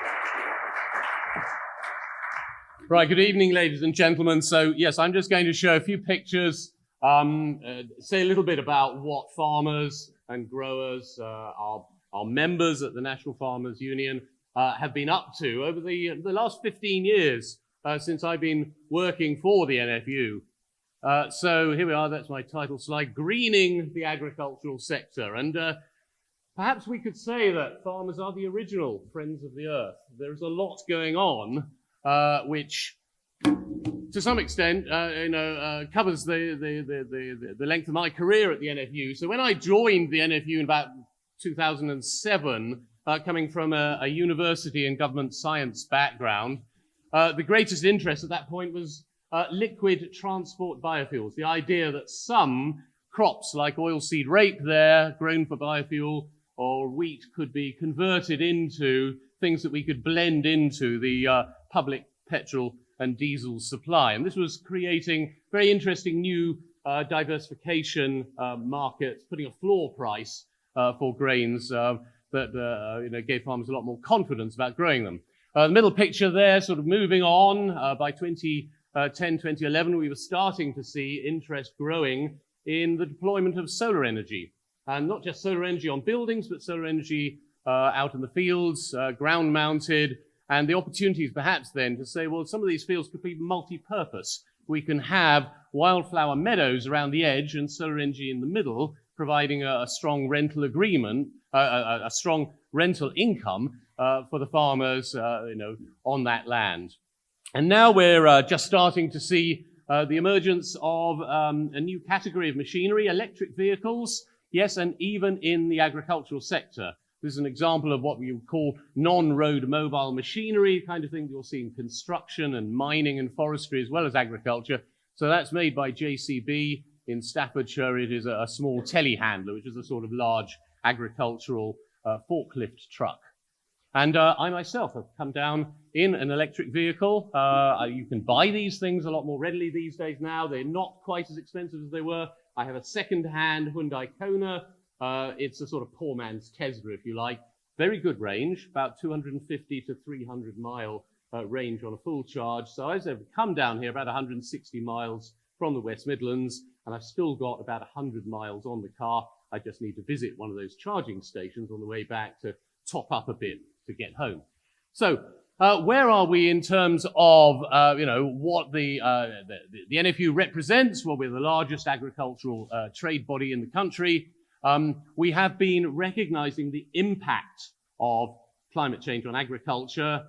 Right, good evening, ladies and gentlemen. So, yes, I'm just going to show a few pictures, say a little bit about what farmers and growers, our members at the National Farmers Union, have been up to over the last 15 years since I've been working for the NFU. So here we are, that's my title slide, Greening the Agricultural Sector. And perhaps we could say that farmers are the original friends of the earth. There's a lot going on which, to some extent, covers the length of my career at the NFU. So when I joined the NFU in about 2007, coming from a university and government science background, the greatest interest at that point was liquid transport biofuels. The idea that some crops like oilseed rape there, grown for biofuel, or wheat could be converted into things that we could blend into the public petrol and diesel supply. And this was creating very interesting new diversification markets, putting a floor price for grains that gave farmers a lot more confidence about growing them. The middle picture there, sort of moving on, by 2010, 2011, we were starting to see interest growing in the deployment of solar energy. And not just solar energy on buildings, but solar energy out in the fields, ground mounted, and the opportunities perhaps then to say, well, some of these fields could be multi-purpose. We can have wildflower meadows around the edge and solar energy in the middle, providing a strong rental agreement, a strong rental income for the farmers on that land. And now we're just starting to see the emergence of a new category of machinery, electric vehicles, yes, and even in the agricultural sector. This is an example of what we would call non-road mobile machinery, kind of thing you'll see in construction and mining and forestry as well as agriculture. So that's made by JCB in Staffordshire. It is a small telehandler, which is a sort of large agricultural forklift truck. And I myself have come down in an electric vehicle. You can buy these things a lot more readily these days now. They're not quite as expensive as they were. I have a second-hand Hyundai Kona. It's a sort of poor man's Tesla, if you like. Very good range, about 250 to 300 mile range on a full charge. So I've come down here about 160 miles from the West Midlands, and I've still got about 100 miles on the car. I just need to visit one of those charging stations on the way back to top up a bit to get home. So where are we in terms of what the NFU represents? Well, we're the largest agricultural trade body in the country. We have been recognizing the impact of climate change on agriculture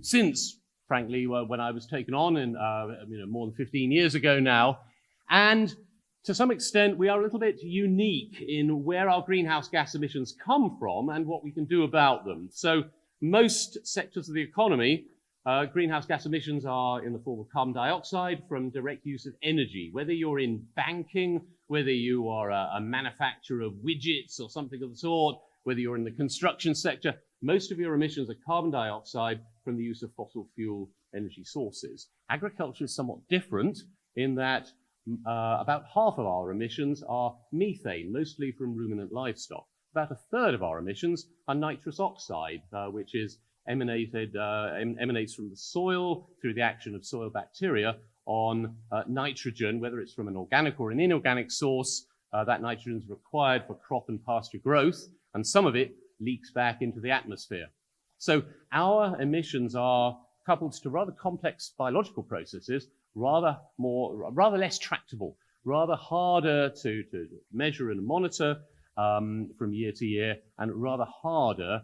since, frankly, when I was taken on in more than 15 years ago now. And to some extent, we are a little bit unique in where our greenhouse gas emissions come from and what we can do about them. So most sectors of the economy, greenhouse gas emissions are in the form of carbon dioxide from direct use of energy. Whether you're in banking, whether you are a manufacturer of widgets or something of the sort, whether you're in the construction sector, most of your emissions are carbon dioxide from the use of fossil fuel energy sources. Agriculture is somewhat different in that about half of our emissions are methane, mostly from ruminant livestock. About a third of our emissions are nitrous oxide, which is emanates from the soil through the action of soil bacteria on nitrogen, whether it's from an organic or an inorganic source. That nitrogen is required for crop and pasture growth, and some of it leaks back into the atmosphere. So our emissions are coupled to rather complex biological processes, rather less tractable, rather harder to measure and monitor from year to year, and rather harder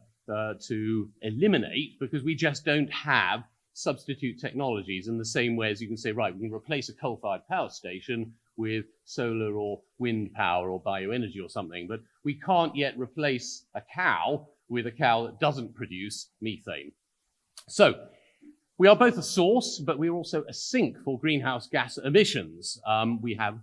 to eliminate because we just don't have substitute technologies in the same way as you can say, right, we can replace a coal-fired power station with solar or wind power or bioenergy or something, but we can't yet replace a cow with a cow that doesn't produce methane. So we are both a source, but we're also a sink for greenhouse gas emissions. We have,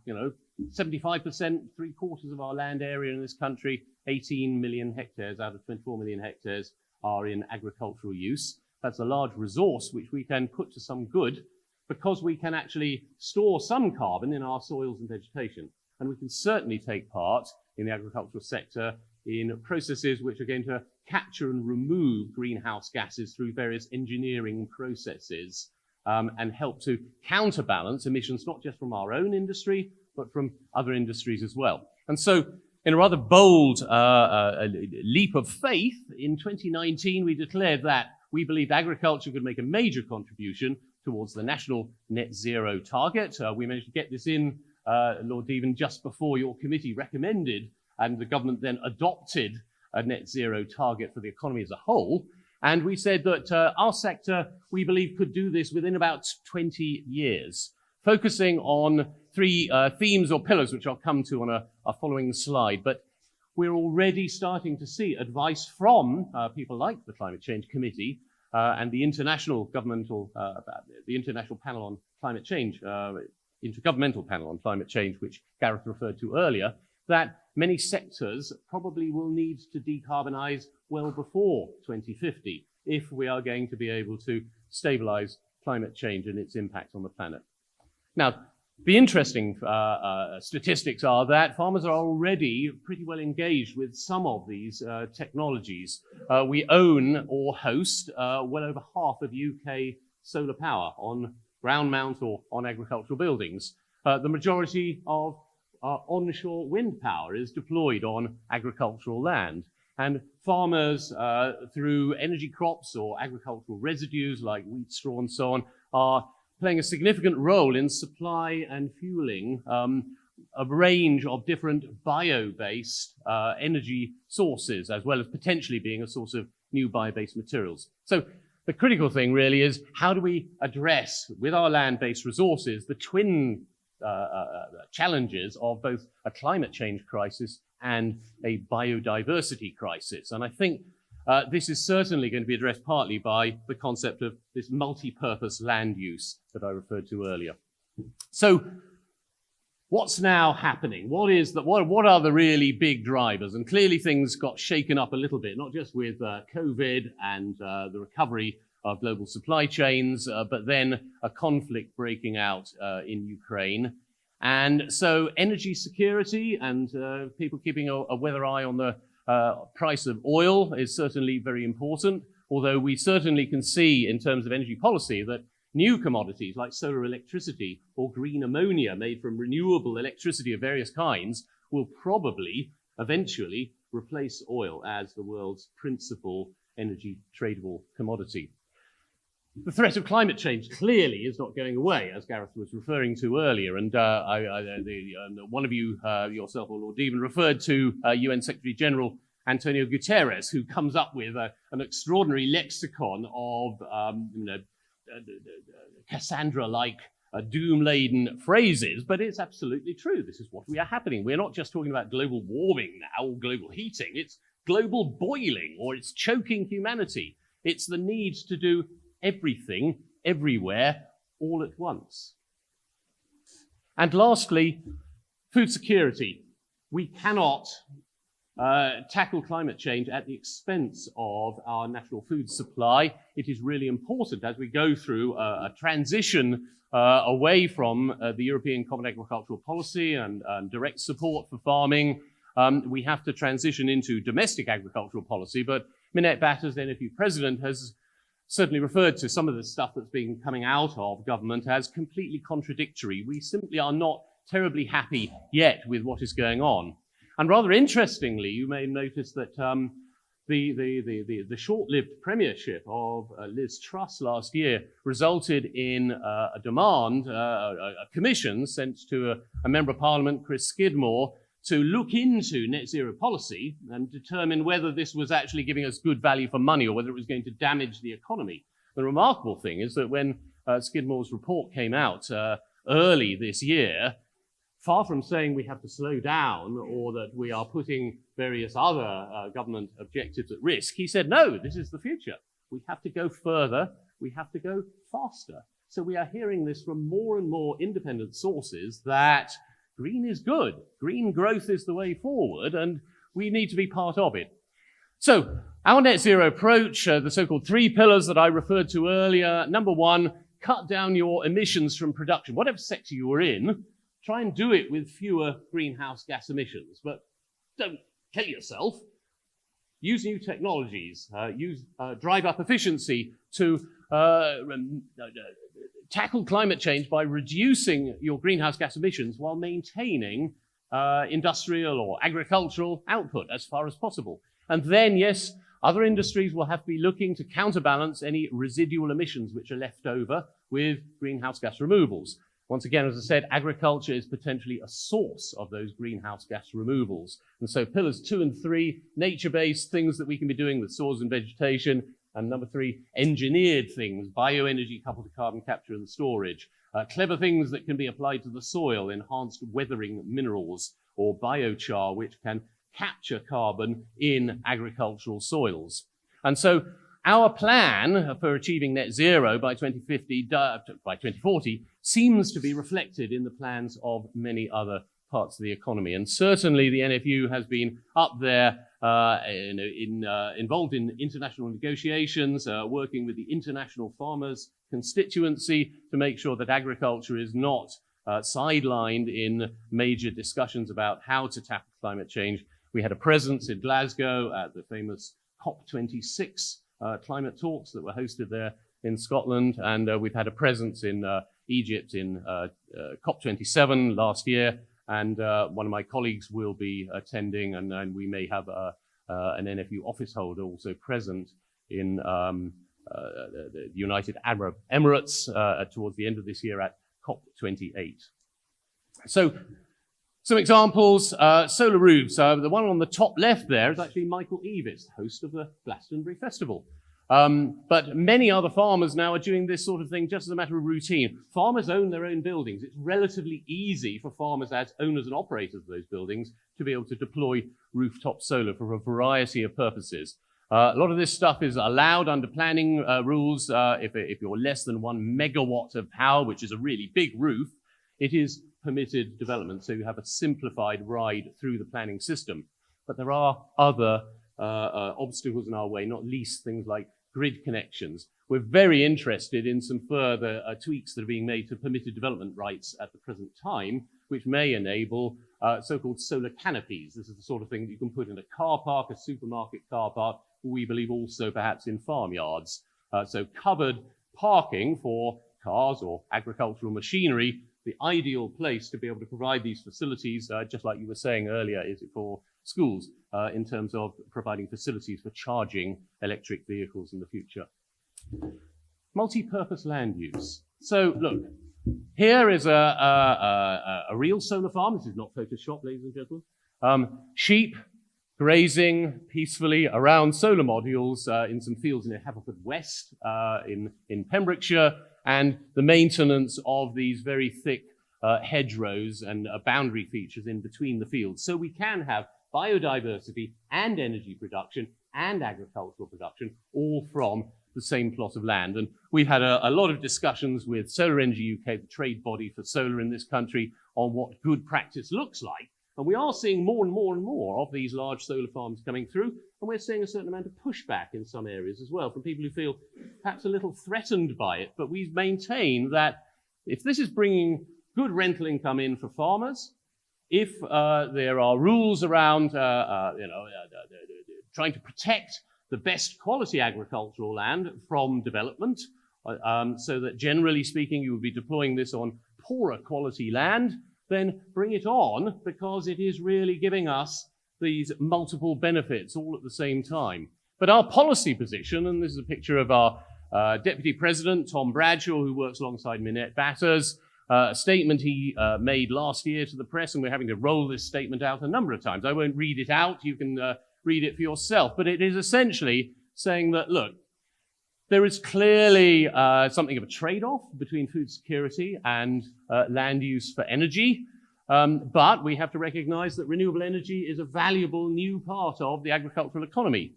75%, 3/4 of our land area in this country, 18 million hectares out of 24 million hectares are in agricultural use. That's a large resource which we can put to some good because we can actually store some carbon in our soils and vegetation. And we can certainly take part in the agricultural sector in processes which are going to capture and remove greenhouse gases through various engineering processes and help to counterbalance emissions, not just from our own industry, but from other industries as well. And so in a rather bold leap of faith, in 2019, we declared that we believed agriculture could make a major contribution towards the national net zero target. We managed to get this in, Lord Deben, just before your committee recommended, and the government then adopted a net zero target for the economy as a whole. And we said that our sector, we believe, could do this within about 20 years, focusing on three themes or pillars, which I'll come to on a following slide. But we're already starting to see advice from people like the Climate Change Committee and the International Panel on Climate Change, Intergovernmental Panel on Climate Change, which Gareth referred to earlier, that many sectors probably will need to decarbonize well before 2050 if we are going to be able to stabilize climate change and its impact on the planet. Now, the interesting statistics are that farmers are already pretty well engaged with some of these technologies. We own or host well over half of UK solar power on ground mount or on agricultural buildings. The majority of onshore wind power is deployed on agricultural land. And farmers, through energy crops or agricultural residues like wheat, straw, and so on, are playing a significant role in supply and fueling a range of different bio-based energy sources, as well as potentially being a source of new bio-based materials. So the critical thing really is, how do we address, with our land-based resources, the twin challenges of both a climate change crisis and a biodiversity crisis? And I think this is certainly going to be addressed partly by the concept of this multi-purpose land use that I referred to earlier. So what's now happening? What are the really big drivers? And clearly things got shaken up a little bit, not just with COVID and the recovery of global supply chains, but then a conflict breaking out in Ukraine. And so energy security and people keeping a weather eye on the price of oil is certainly very important, although we certainly can see in terms of energy policy that new commodities like solar electricity or green ammonia made from renewable electricity of various kinds will probably eventually replace oil as the world's principal energy tradable commodity. The threat of climate change clearly is not going away, as Gareth was referring to earlier. And one of you, yourself or Lord Deben, referred to UN Secretary General Antonio Guterres, who comes up with an extraordinary lexicon of Cassandra-like doom-laden phrases. But it's absolutely true. This is what we are happening. We're not just talking about global warming now or global heating. It's global boiling, or it's choking humanity. It's the need to do everything, everywhere, all at once. And lastly, food security. We cannot tackle climate change at the expense of our national food supply. It is really important as we go through a transition away from the European Common Agricultural Policy and direct support for farming. We have to transition into domestic agricultural policy, but Minette Batters, then NFU President, has certainly referred to some of the stuff that's been coming out of government as completely contradictory. We simply are not terribly happy yet with what is going on. And rather interestingly, you may notice that the short-lived premiership of Liz Truss last year resulted in a demand, a commission sent to a Member of Parliament, Chris Skidmore, to look into net zero policy and determine whether this was actually giving us good value for money or whether it was going to damage the economy. The remarkable thing is that when Skidmore's report came out early this year, far from saying we have to slow down or that we are putting various other government objectives at risk, he said, no, this is the future. We have to go further. We have to go faster. So we are hearing this from more and more independent sources that green is good. Green growth is the way forward, and we need to be part of it. So our net zero approach, the so-called 3 pillars that I referred to earlier. Number 1, cut down your emissions from production. Whatever sector you are in, try and do it with fewer greenhouse gas emissions. But don't kill yourself. Use new technologies. Drive up efficiency to tackle climate change by reducing your greenhouse gas emissions while maintaining industrial or agricultural output as far as possible. And then, yes, other industries will have to be looking to counterbalance any residual emissions which are left over with greenhouse gas removals. Once again, as I said, agriculture is potentially a source of those greenhouse gas removals. And so pillars 2 and 3, nature-based things that we can be doing with soils and vegetation. And number 3, engineered things, bioenergy coupled to carbon capture and storage. Clever things that can be applied to the soil, enhanced weathering minerals, or biochar, which can capture carbon in agricultural soils. And so our plan for achieving net zero by 2040 seems to be reflected in the plans of many other parts of the economy. And certainly the NFU has been up there involved in international negotiations, working with the International Farmers Constituency to make sure that agriculture is not sidelined in major discussions about how to tackle climate change. We had a presence in Glasgow at the famous COP26 climate talks that were hosted there in Scotland, and we've had a presence in Egypt in COP27 last year, and one of my colleagues will be attending, and we may have an NFU office holder also present in the United Arab Emirates towards the end of this year at COP28. So, some examples, solar roofs. The one on the top left there is actually Michael Eavis, host of the Glastonbury Festival. But many other farmers now are doing this sort of thing just as a matter of routine. Farmers own their own buildings. It's relatively easy for farmers as owners and operators of those buildings to be able to deploy rooftop solar for a variety of purposes. A lot of this stuff is allowed under planning rules. If you're less than 1 megawatt of power, which is a really big roof, it is permitted development, so you have a simplified ride through the planning system. But there are other obstacles in our way, not least things like grid connections. We're very interested in some further tweaks that are being made to permitted development rights at the present time, which may enable so-called solar canopies. This is the sort of thing that you can put in a car park, a supermarket car park, we believe also perhaps in farmyards. So covered parking for cars or agricultural machinery, the ideal place to be able to provide these facilities, just like you were saying earlier, is it for schools in terms of providing facilities for charging electric vehicles in the future. Multi-purpose land use. So look, here is a real solar farm. This is not Photoshop, ladies and gentlemen. Sheep grazing peacefully around solar modules in some fields near Haverfordwest in Pembrokeshire, and the maintenance of these very thick hedgerows and boundary features in between the fields. So we can have biodiversity and energy production and agricultural production all from the same plot of land. And we've had a lot of discussions with Solar Energy UK, the trade body for solar in this country, on what good practice looks like. And we are seeing more and more and more of these large solar farms coming through, and we're seeing a certain amount of pushback in some areas as well from people who feel perhaps a little threatened by it. But we maintain that if this is bringing good rental income in for farmers, if there are rules around trying to protect the best quality agricultural land from development, so that generally speaking, you would be deploying this on poorer quality land, then bring it on, because it is really giving us these multiple benefits all at the same time. But our policy position, and this is a picture of our Deputy President, Tom Bradshaw, who works alongside Minette Batters, a statement he made last year to the press, and we're having to roll this statement out a number of times. I won't read it out. You can read it for yourself. But it is essentially saying that, look, there is clearly something of a trade-off between food security and land use for energy. But we have to recognize that renewable energy is a valuable new part of the agricultural economy.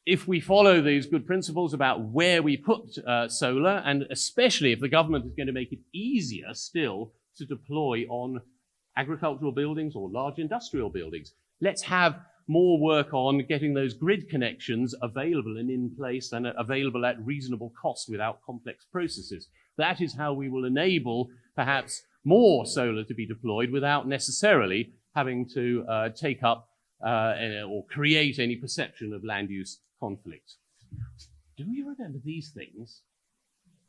If we follow these good principles about where we put solar, and especially if the government is going to make it easier still to deploy on agricultural buildings or large industrial buildings, let's have more work on getting those grid connections available and in place and available at reasonable cost without complex processes. That is how we will enable perhaps more solar to be deployed without necessarily having to take up or create any perception of land use conflict. Do you remember these things?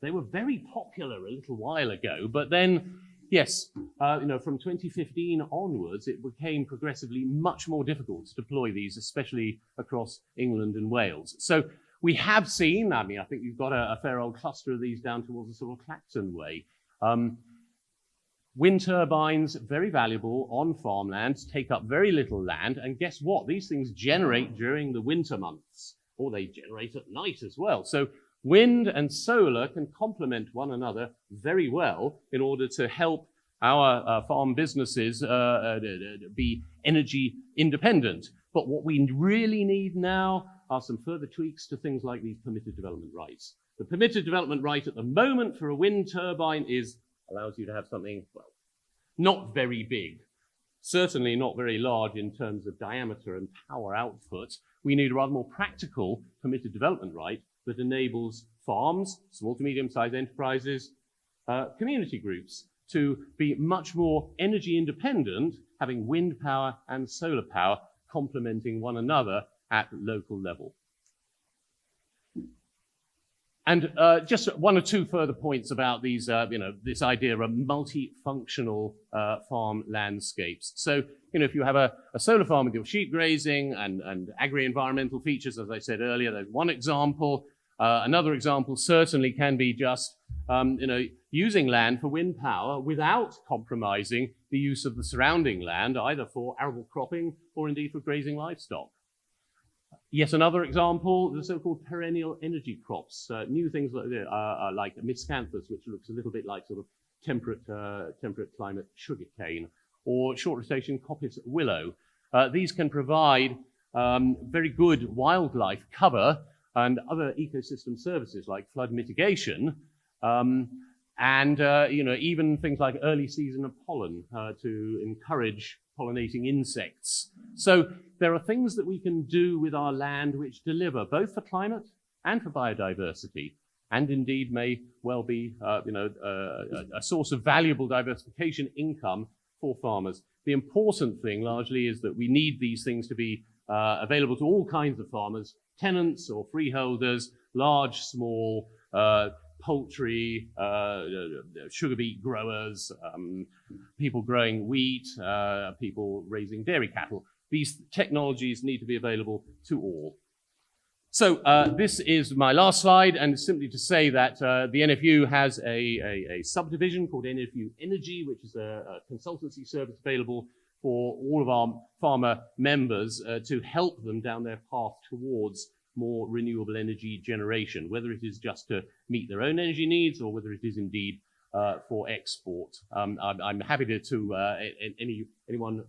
They were very popular a little while ago, but then, yes, from 2015 onwards, it became progressively much more difficult to deploy these, especially across England and Wales. So we have seen, I think you've got a fair old cluster of these down towards the sort of Clacton way. Wind turbines, very valuable on farmlands, take up very little land, and guess what? These things generate during the winter months, or they generate at night as well. So wind and solar can complement one another very well in order to help our farm businesses be energy independent. But what we really need now are some further tweaks to things like these permitted development rights. The permitted development right at the moment for a wind turbine allows you to have something, well, not very big, certainly not very large in terms of diameter and power output. We need a rather more practical permitted development right that enables farms, small to medium-sized enterprises, community groups to be much more energy independent, having wind power and solar power complementing one another at local level. And just one or two further points about these, this idea of multifunctional farm landscapes. So, if you have a solar farm with your sheep grazing and agri-environmental features, as I said earlier, there's one example. Another example certainly can be just, using land for wind power without compromising the use of the surrounding land, either for arable cropping or indeed for grazing livestock. Yet another example, the so-called perennial energy crops, new things like miscanthus, which looks a little bit like sort of temperate climate sugarcane, or short rotation coppice willow. These can provide very good wildlife cover and other ecosystem services like flood mitigation, and even things like early season of pollen to encourage pollinating insects. So there are things that we can do with our land which deliver both for climate and for biodiversity, and indeed may well be a source of valuable diversification income for farmers. The important thing largely is that we need these things to be available to all kinds of farmers, tenants or freeholders, large, small, poultry, sugar beet growers, people growing wheat, people raising dairy cattle. These technologies need to be available to all. So this is my last slide, and simply to say that the NFU has a subdivision called NFU Energy, which is a consultancy service available for all of our farmer members to help them down their path towards more renewable energy generation, whether it is just to meet their own energy needs or whether it is indeed for export. I'm happy to anyone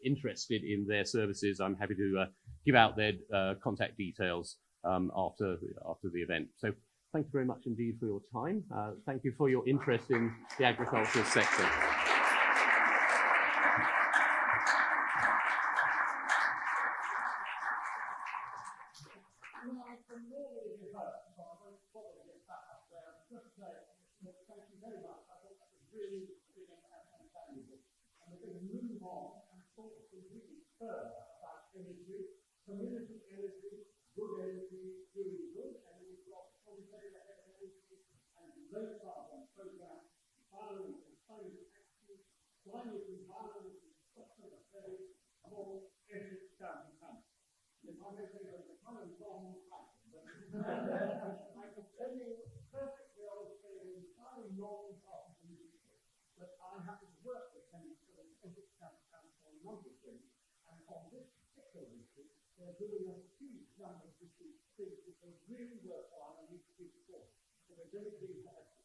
interested in their services, I'm happy to give out their contact details after the event. So thank you very much indeed for your time. Thank you for your interest in the agricultural sector. Community energy, good energy. They're doing a huge number of different things which are really worthwhile and need to be supported. So we're very pleased to have you.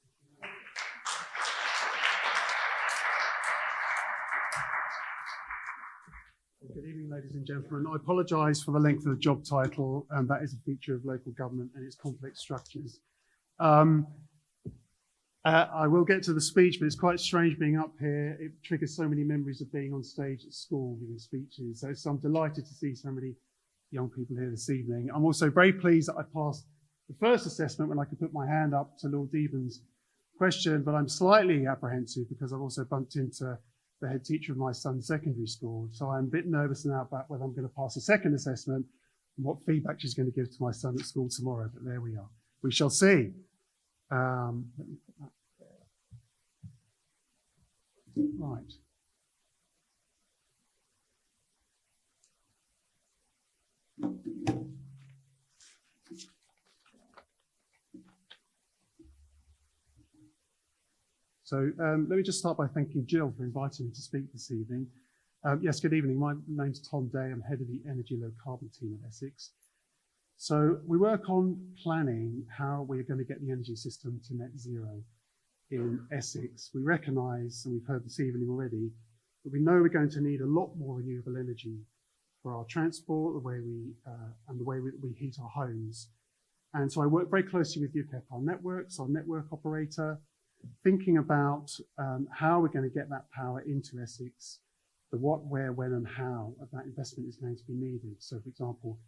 Good evening, ladies and gentlemen. I apologise for the length of the job title, and that is a feature of local government and its complex structures. I will get to the speech, but it's quite strange being up here. It triggers so many memories of being on stage at school giving speeches. So I'm delighted to see so many young people here this evening. I'm also very pleased that I passed the first assessment when I could put my hand up to Lord Deben's question, but I'm slightly apprehensive because I've also bumped into the head teacher of my son's secondary school. So I'm a bit nervous now about whether I'm going to pass a second assessment and what feedback she's going to give to my son at school tomorrow, but there we are. We shall see. Let me put that there. Right. So let me just start by thanking Jill for inviting me to speak this evening. Yes, good evening. My name's Tom Day. I'm head of the Energy Low Carbon team at Essex. So we work on planning how we're going to get the energy system to net zero in Essex. We recognise, and we've heard this evening already, that we know we're going to need a lot more renewable energy for our transport, the way we heat our homes. And so I work very closely with UKEP, our networks, our network operator, thinking about how we're going to get that power into Essex, the what, where, when and how of that investment is going to be needed. So for example,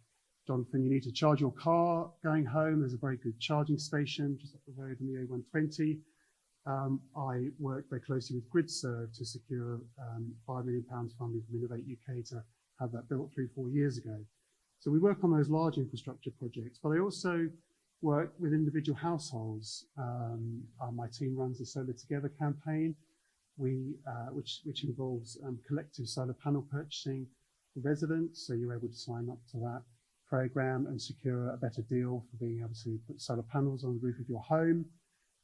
Jonathan, you need to charge your car going home. There's a very good charging station just up the road on the A120. I work very closely with GridServe to secure £5 million funding from Innovate UK to have that built 3-4 years ago. So we work on those large infrastructure projects, but I also work with individual households. My team runs the Solar Together campaign, which involves collective solar panel purchasing for residents. So you're able to sign up to that program and secure a better deal for being able to put solar panels on the roof of your home.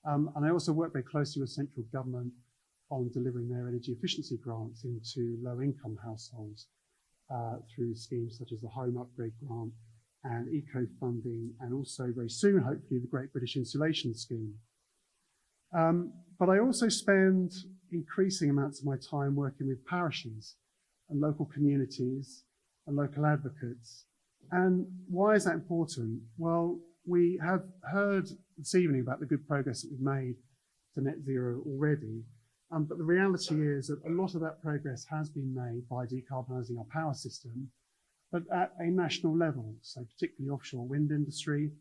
And I also work very closely with central government on delivering their energy efficiency grants into low-income households through schemes such as the Home Upgrade Grant and eco funding, and also very soon, hopefully, the Great British Insulation Scheme. But I also spend increasing amounts of my time working with parishes and local communities and local advocates. And why is that important? Well, we have heard this evening about the good progress that we've made to net zero already. But the reality is that a lot of that progress has been made by decarbonising our power system, but at a national level, so particularly offshore wind industry.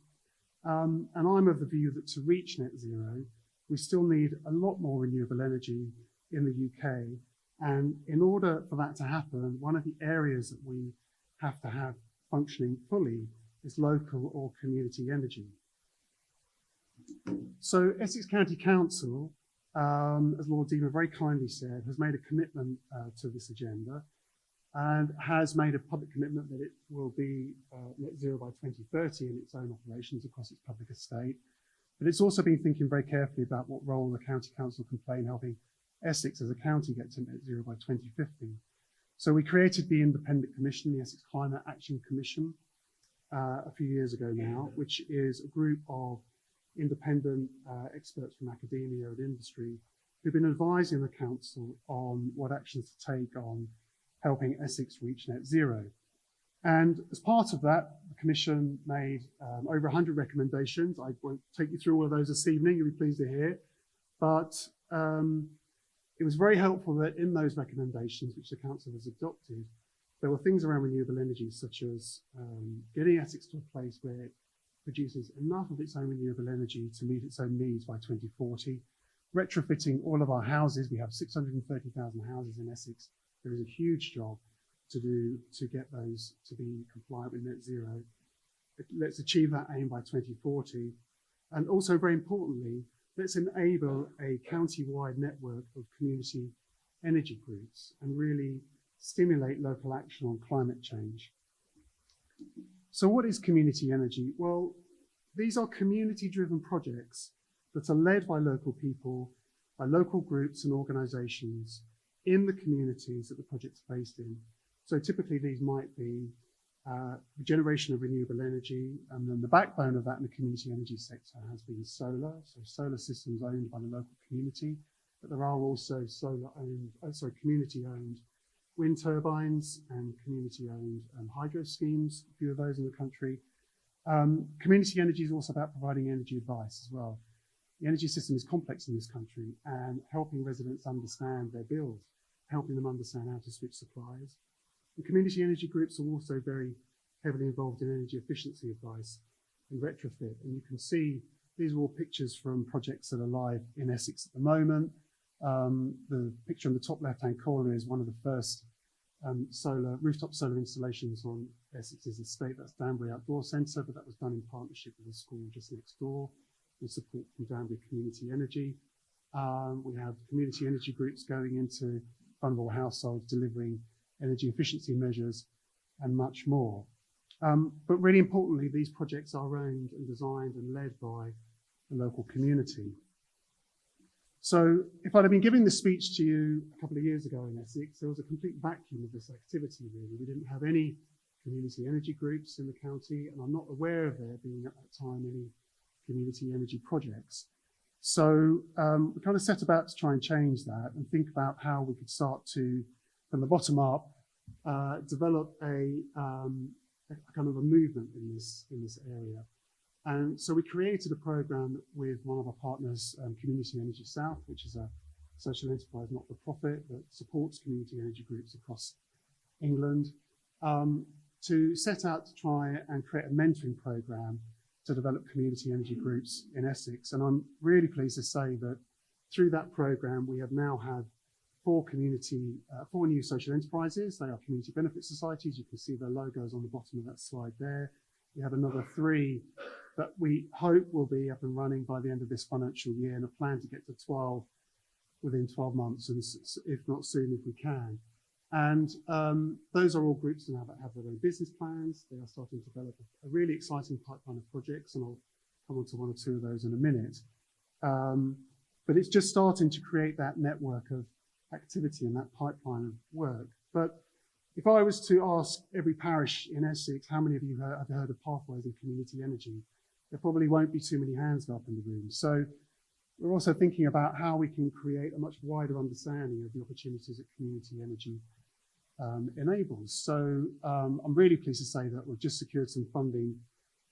And I'm of the view that to reach net zero, we still need a lot more renewable energy in the UK. And in order for that to happen, one of the areas that we have to have functioning fully is local or community energy. So Essex County Council, as Lord Deben very kindly said, has made a commitment to this agenda and has made a public commitment that it will be net zero by 2030 in its own operations across its public estate. But it's also been thinking very carefully about what role the County Council can play in helping Essex as a county get to net zero by 2050. So we created the independent commission, the Essex Climate Action Commission, a few years ago now, which is a group of independent experts from academia and industry who've been advising the council on what actions to take on helping Essex reach net zero. And as part of that, the commission made over 100 recommendations. I won't take you through all of those this evening, you'll be pleased to hear. But it was very helpful that in those recommendations, which the council has adopted, there were things around renewable energy, such as getting Essex to a place where it produces enough of its own renewable energy to meet its own needs by 2040, retrofitting all of our houses. We have 630,000 houses in Essex. There is a huge job to do to get those to be compliant with net zero. Let's achieve that aim by 2040. And also, very importantly, let's enable a county-wide network of community energy groups and really stimulate local action on climate change. So what is community energy? Well, these are community-driven projects that are led by local people, by local groups and organisations in the communities that the project's based in. So typically these might be generation of renewable energy, and then the backbone of that in the community energy sector has been solar. So solar systems owned by the local community, but there are also community-owned wind turbines and community-owned hydro schemes, a few of those in the country. Community energy is also about providing energy advice as well. The energy system is complex in this country, and helping residents understand their bills, helping them understand how to switch suppliers. The community energy groups are also very heavily involved in energy efficiency advice and retrofit. And you can see these are all pictures from projects that are live in Essex at the moment. The picture on the top left-hand corner is one of the first rooftop solar installations on Essex's estate. That's Danbury Outdoor Centre, but that was done in partnership with a school just next door with support from Danbury Community Energy. We have community energy groups going into vulnerable households, delivering energy efficiency measures, and much more. But really importantly, these projects are owned and designed and led by the local community. So if I'd have been giving this speech to you a couple of years ago in Essex, there was a complete vacuum of this activity, really. We didn't have any community energy groups in the county, and I'm not aware of there being at that time any community energy projects. So we kind of set about to try and change that and think about how we could start to, from the bottom up, develop a kind of a movement in this area. And so we created a program with one of our partners, Community Energy South, which is a social enterprise not-for-profit that supports community energy groups across England, to set out to try and create a mentoring program to develop community energy groups in Essex. And I'm really pleased to say that through that program, we have now had four new social enterprises. They are community benefit societies. You can see their logos on the bottom of that slide there. We have another 3 that we hope will be up and running by the end of this financial year, and a plan to get to 12 within 12 months, and if not soon, if we can. And those are all groups now that have their own business plans. They are starting to develop a really exciting pipeline of projects, and I'll come on to 1 or 2 of those in a minute. But it's just starting to create that network of activity and that pipeline of work. But if I was to ask every parish in Essex, how many of you have heard of Pathways and Community Energy, there probably won't be too many hands up in the room. So we're also thinking about how we can create a much wider understanding of the opportunities that community energy enables. So I'm really pleased to say that we've just secured some funding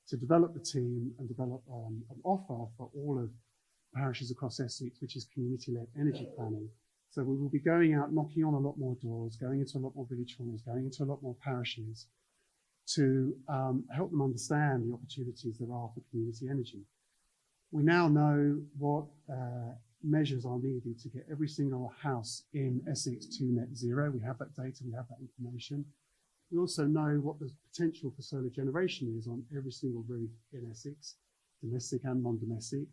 to develop the team and develop an offer for all of parishes across Essex, which is community-led energy planning. So we will be going out, knocking on a lot more doors, going into a lot more village halls, going into a lot more parishes to help them understand the opportunities there are for community energy. We now know what measures are needed to get every single house in Essex to net zero. We have that data, we have that information. We also know what the potential for solar generation is on every single roof in Essex, domestic and non-domestic.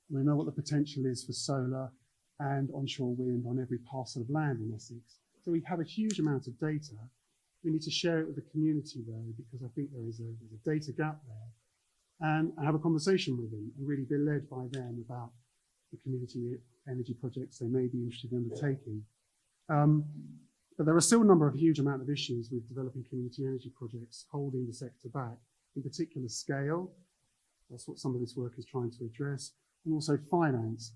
We know what the potential is for solar and onshore wind on every parcel of land in Essex. So we have a huge amount of data. We need to share it with the community though, because I think there's a data gap there, and have a conversation with them and really be led by them about the community energy projects they may be interested in undertaking. But there are still a huge amount of issues with developing community energy projects holding the sector back, in particular scale. That's what some of this work is trying to address, and also finance.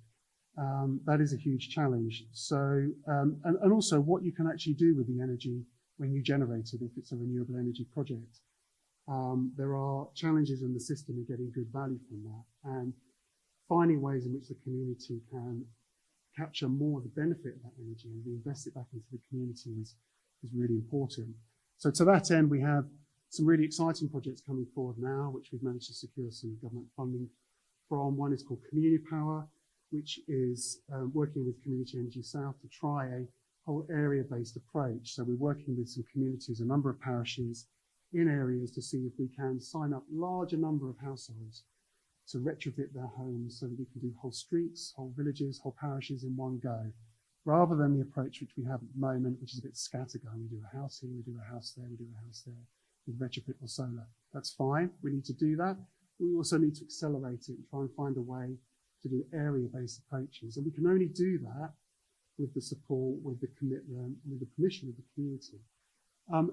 That is a huge challenge. So, and also what you can actually do with the energy when you generate it, if it's a renewable energy project. There are challenges in the system of getting good value from that, and finding ways in which the community can capture more of the benefit of that energy and reinvest it back into the community is really important. So to that end, we have some really exciting projects coming forward now, which we've managed to secure some government funding from. One is called Community Power, which is working with Community Energy South to try a whole area-based approach. So we're working with some communities, a number of parishes in areas to see if we can sign up larger number of households to retrofit their homes so that we can do whole streets, whole villages, whole parishes in one go, rather than the approach which we have at the moment, which is a bit scattergun. We do a house here, we do a house there, we do a house there, with retrofit or solar. That's fine, we need to do that. We also need to accelerate it and try and find a way to do area-based approaches. And we can only do that with the support, with the commitment, with the permission of the community.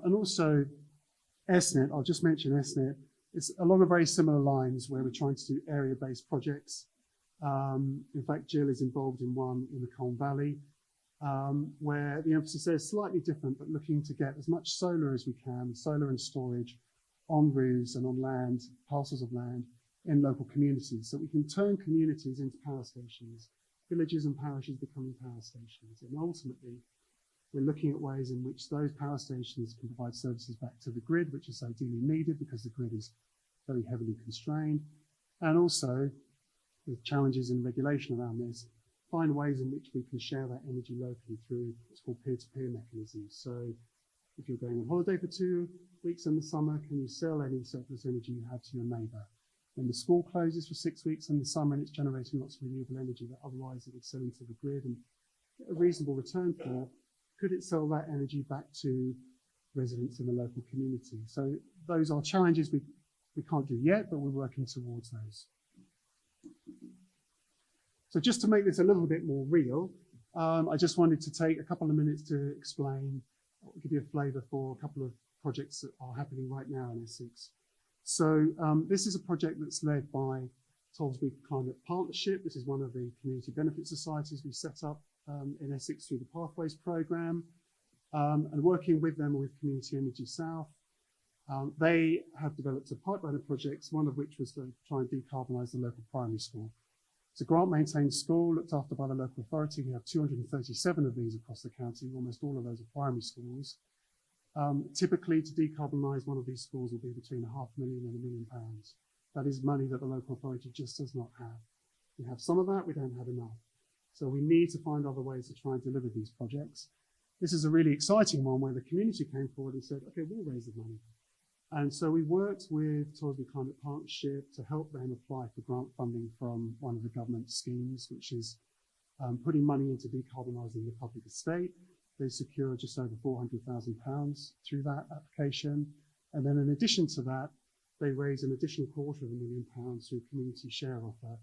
And also, ESNet, I'll just mention ESNet. It's along a very similar lines where we're trying to do area-based projects. In fact, Jill is involved in one in the Colne Valley, where the emphasis there is slightly different, but looking to get as much solar as we can, solar and storage on roofs and on land, parcels of land in local communities, so we can turn communities into power stations, villages and parishes becoming power stations. And ultimately, we're looking at ways in which those power stations can provide services back to the grid, which is so dearly needed because the grid is very heavily constrained. And also, with challenges in regulation around this, find ways in which we can share that energy locally through what's called peer-to-peer mechanisms. So if you're going on holiday for 2 weeks in the summer, can you sell any surplus energy you have to your neighbour? When the school closes for 6 weeks in the summer and it's generating lots of renewable energy that otherwise it would sell into the grid and get a reasonable return for, could it sell that energy back to residents in the local community? So those are challenges we can't do yet, but we're working towards those. So just to make this a little bit more real, I just wanted to take a couple of minutes to explain, give you a flavour for a couple of projects that are happening right now in Essex. So this is a project that's led by Tollesby Climate Partnership. This is one of the community benefit societies we set up in Essex through the Pathways programme, and working with them with Community Energy South. They have developed a pipeline of projects, one of which was to try and decarbonise the local primary school. It's a grant-maintained school looked after by the local authority. We have 237 of these across the county. Almost all of those are primary schools. Typically, to decarbonise one of these schools will be between £500,000 and £1 million. That is money that the local authority just does not have. We have some of that, we don't have enough. So we need to find other ways to try and deliver these projects. This is a really exciting one where the community came forward and said, okay, we'll raise the money. And so we worked with Tollesby Climate Partnership to help them apply for grant funding from one of the government schemes, which is putting money into decarbonising the public estate. They secured just over £400,000 through that application. And then in addition to that, they raised an additional £250,000 through community share offer.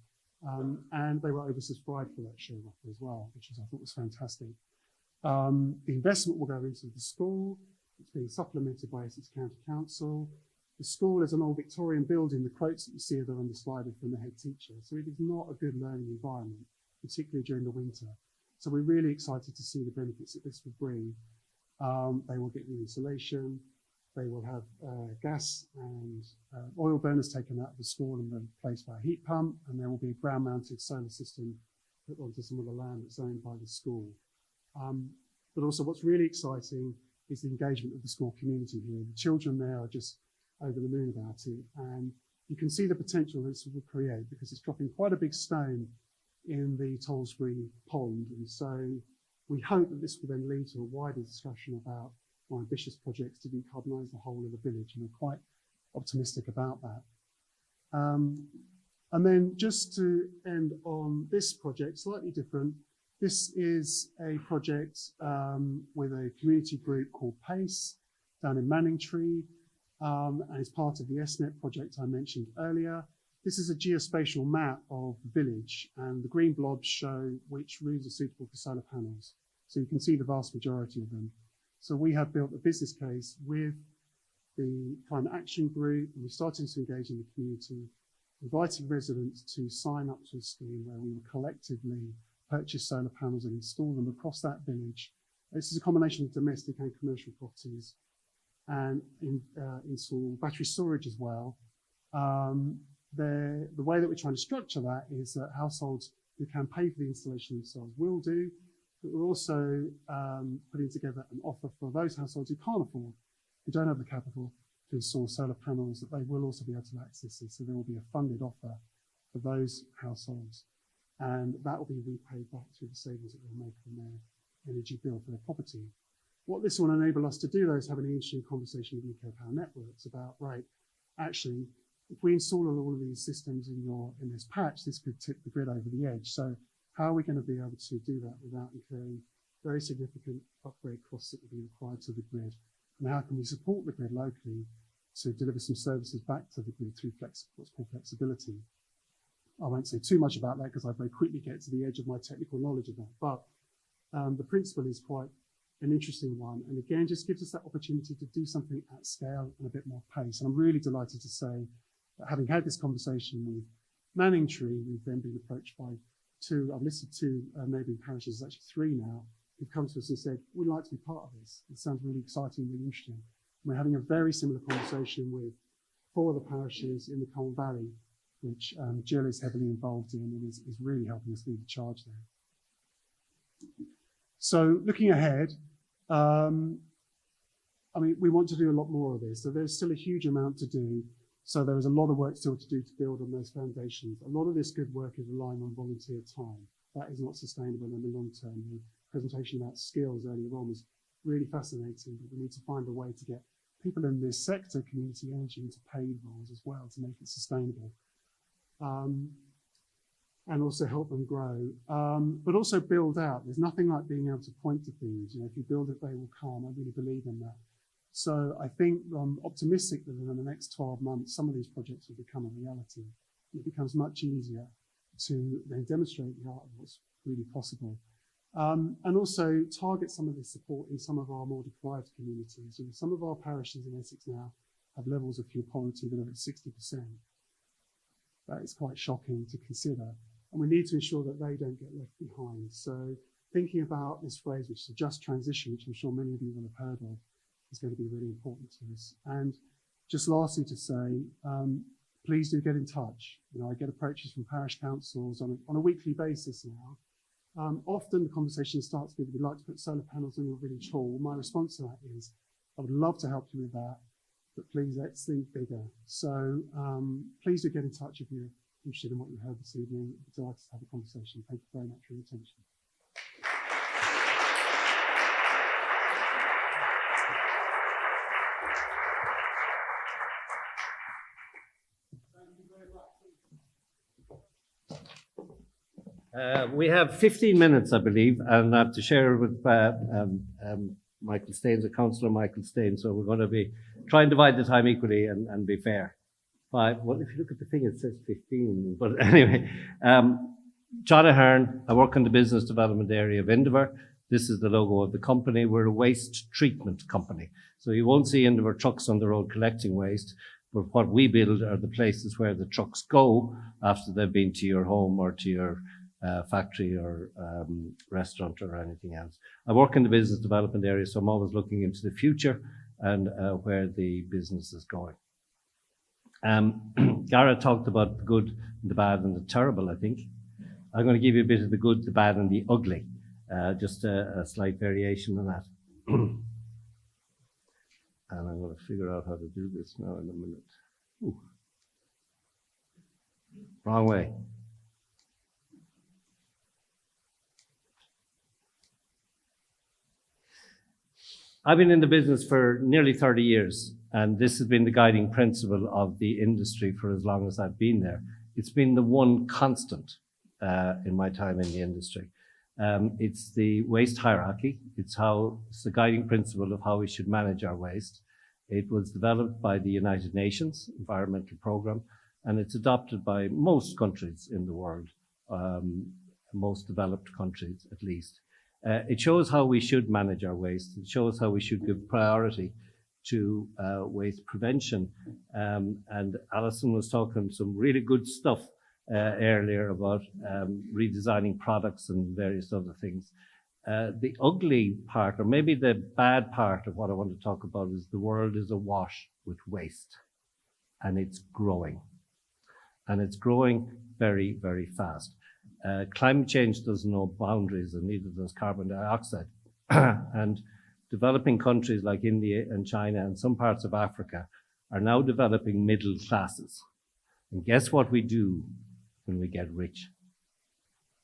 And they were oversubscribed for that share offer as well, which I thought was fantastic. The investment will go into the school. It's being supplemented by Essex County Council. The school is an old Victorian building. The quotes that you see there on the slide are from the head teacher. So it is not a good learning environment, particularly during the winter. So we're really excited to see the benefits that this will bring. They will get new insulation. They will have gas and oil burners taken out of the school and replaced by a heat pump. And there will be a ground-mounted solar system put onto some of the land that's owned by the school. But also what's really exciting is the engagement of the school community here. The children there are just over the moon about it. And you can see the potential this will create because it's dropping quite a big stone in the Tollesby pond. And so we hope that this will then lead to a wider discussion about more ambitious projects to decarbonise the whole of the village. And we're quite optimistic about that. And then just to end on this project, slightly different. This is a project with a community group called PACE down in Manningtree, and it's part of the ESNet project I mentioned earlier. This is a geospatial map of the village, and the green blobs show which roofs are suitable for solar panels. So you can see the vast majority of them. So we have built a business case with the Climate Action Group, and we started to engage in the community, inviting residents to sign up to a scheme where we will collectively purchase solar panels and install them across that village. This is a combination of domestic and commercial properties, and install battery storage as well. The way that we're trying to structure that is that households who can pay for the installation themselves will do, but we're also putting together an offer for those households who can't afford, who don't have the capital to install solar panels, that they will also be able to access this. So there will be a funded offer for those households. And that will be repaid back through the savings that they'll make from their energy bill for their property. What this will enable us to do, though, is have an interesting conversation with UK Power Networks about, right, actually, if we install all of these systems in this patch, this could tip the grid over the edge. So how are we going to be able to do that without incurring very significant upgrade costs that will be required to the grid? And how can we support the grid locally to deliver some services back to the grid through what's called flexibility? I won't say too much about that because I very quickly get to the edge of my technical knowledge of that. But the principle is quite an interesting one. And again, just gives us that opportunity to do something at scale and a bit more pace. And I'm really delighted to say that having had this conversation with Manningtree, we've then been approached by two, I've listed two neighbouring parishes, actually three now, who've come to us and said, we'd like to be part of this. It sounds really exciting, really interesting. We're having a very similar conversation with 4 of the parishes in the Colne Valley, which Jill is heavily involved in and is really helping us lead the charge there. So looking ahead, I mean, we want to do a lot more of this. So there's still a huge amount to do. So there is a lot of work still to do to build on those foundations. A lot of this good work is relying on volunteer time. That is not sustainable in the long term. The presentation about skills earlier on was really fascinating, but we need to find a way to get people in this sector, community energy, into paid roles as well to make it sustainable. And also help them grow, but also build out. There's nothing like being able to point to things. You know, if you build it, they will come. I really believe in that. So I think I'm optimistic that in the next 12 months, some of these projects will become a reality. It becomes much easier to then demonstrate the art of what's really possible. And also target some of the support in some of our more deprived communities. You know, some of our parishes in Essex now have levels of fuel poverty that are at 60%. That is quite shocking to consider. And we need to ensure that they don't get left behind. So thinking about this phrase, which is a just transition, which I'm sure many of you will have heard of, is going to be really important to us. And just lastly to say, please do get in touch. You know, I get approaches from parish councils on a weekly basis now. Often the conversation starts with, we'd like to put solar panels on your village hall. My response to that is, I would love to help you with that, but please let's think bigger. So please do get in touch if you're interested in what you heard this evening. I'd be delighted to have a conversation. Thank you very much for your attention. We have 15 minutes, I believe, and I have to share with Michael Staines, the Councillor Michael Staines, so we're going to be try and divide the time equally and be fair. Well, if you look at the thing, it says 15, but anyway. John Ahern, I work in the business development area of Indover. This is the logo of the company. We're a waste treatment company. So you won't see Indover trucks on the road collecting waste, but what we build are the places where the trucks go after they've been to your home or to your factory or restaurant or anything else. I work in the business development area, so I'm always looking into the future and where the business is going. Gareth talked about the good, the bad and the terrible, I think. I'm going to give you a bit of the good, the bad and the ugly, just a slight variation on that. And I'm going to figure out how to do this now in a minute. Ooh. Wrong way. I've been in the business for nearly 30 years, and this has been the guiding principle of the industry for as long as I've been there. It's been the one constant in my time in the industry. It's the waste hierarchy. It's the guiding principle of how we should manage our waste. It was developed by the United Nations Environmental Programme, and it's adopted by most countries in the world, most developed countries at least. It shows how we should manage our waste. It shows how we should give priority to waste prevention. And Alison was talking some really good stuff earlier about redesigning products and various other things. The ugly part, or maybe the bad part of what I want to talk about, is the world is awash with waste, and it's growing. And it's growing very, very fast. Climate change doesn't know boundaries, and neither does carbon dioxide. And developing countries like India and China and some parts of Africa are now developing middle classes. And guess what we do when we get rich?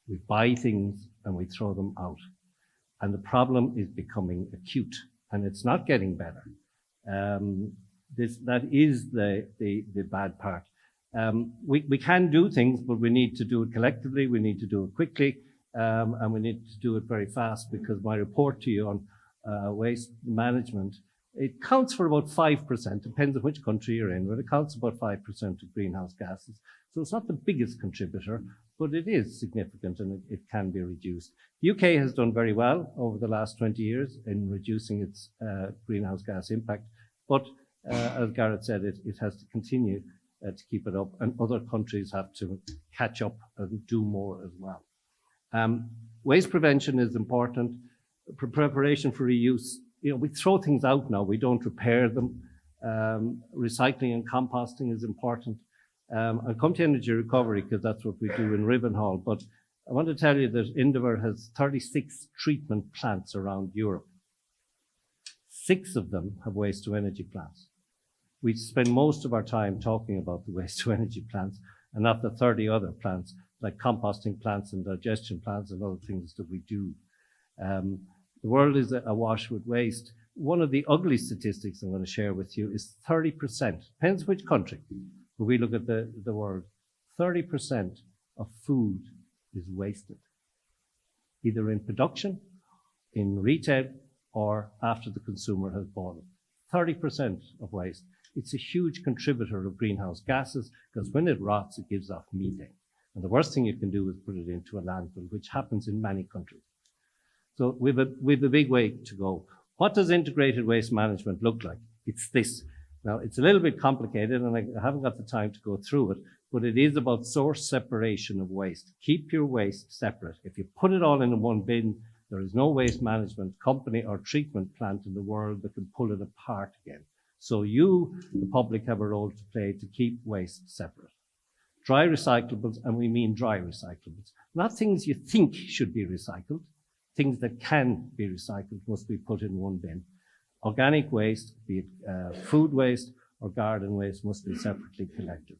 We buy things and we throw them out. And the problem is becoming acute, and it's not getting better. That is the bad part. We can do things, but we need to do it collectively, we need to do it quickly, and we need to do it very fast, because my report to you on waste management, it counts for about 5%, depends on which country you're in, but it counts about 5% of greenhouse gases. So it's not the biggest contributor, but it is significant and it can be reduced. The UK has done very well over the last 20 years in reducing its greenhouse gas impact, but as Gareth said, it has to continue to keep it up, and other countries have to catch up and do more as well. Waste prevention is important. Preparation for reuse. We throw things out now, we don't repair them. Recycling and composting is important. I'll come to energy recovery because that's what we do in Rivenhall, but I want to tell you that Indever has 36 treatment plants around Europe. 6 of them have waste to energy plants. We spend most of our time talking about the waste to energy plants and not the 30 other plants, like composting plants and digestion plants and other things that we do. The world is awash with waste. One of the ugly statistics I'm going to share with you is 30%, depends which country, but we look at the world, 30% of food is wasted, either in production, in retail, or after the consumer has bought it. 30% of waste. It's a huge contributor of greenhouse gases because when it rots, it gives off methane. And the worst thing you can do is put it into a landfill, which happens in many countries. So we've a big way to go. What does integrated waste management look like? It's this. Now, it's a little bit complicated, and I haven't got the time to go through it, but it is about source separation of waste. Keep your waste separate. If you put it all in one bin, there is no waste management company or treatment plant in the world that can pull it apart again. So you, the public, have a role to play to keep waste separate. Dry recyclables, and we mean dry recyclables, not things you think should be recycled. Things that can be recycled must be put in one bin. Organic waste, be it food waste or garden waste, must be separately collected.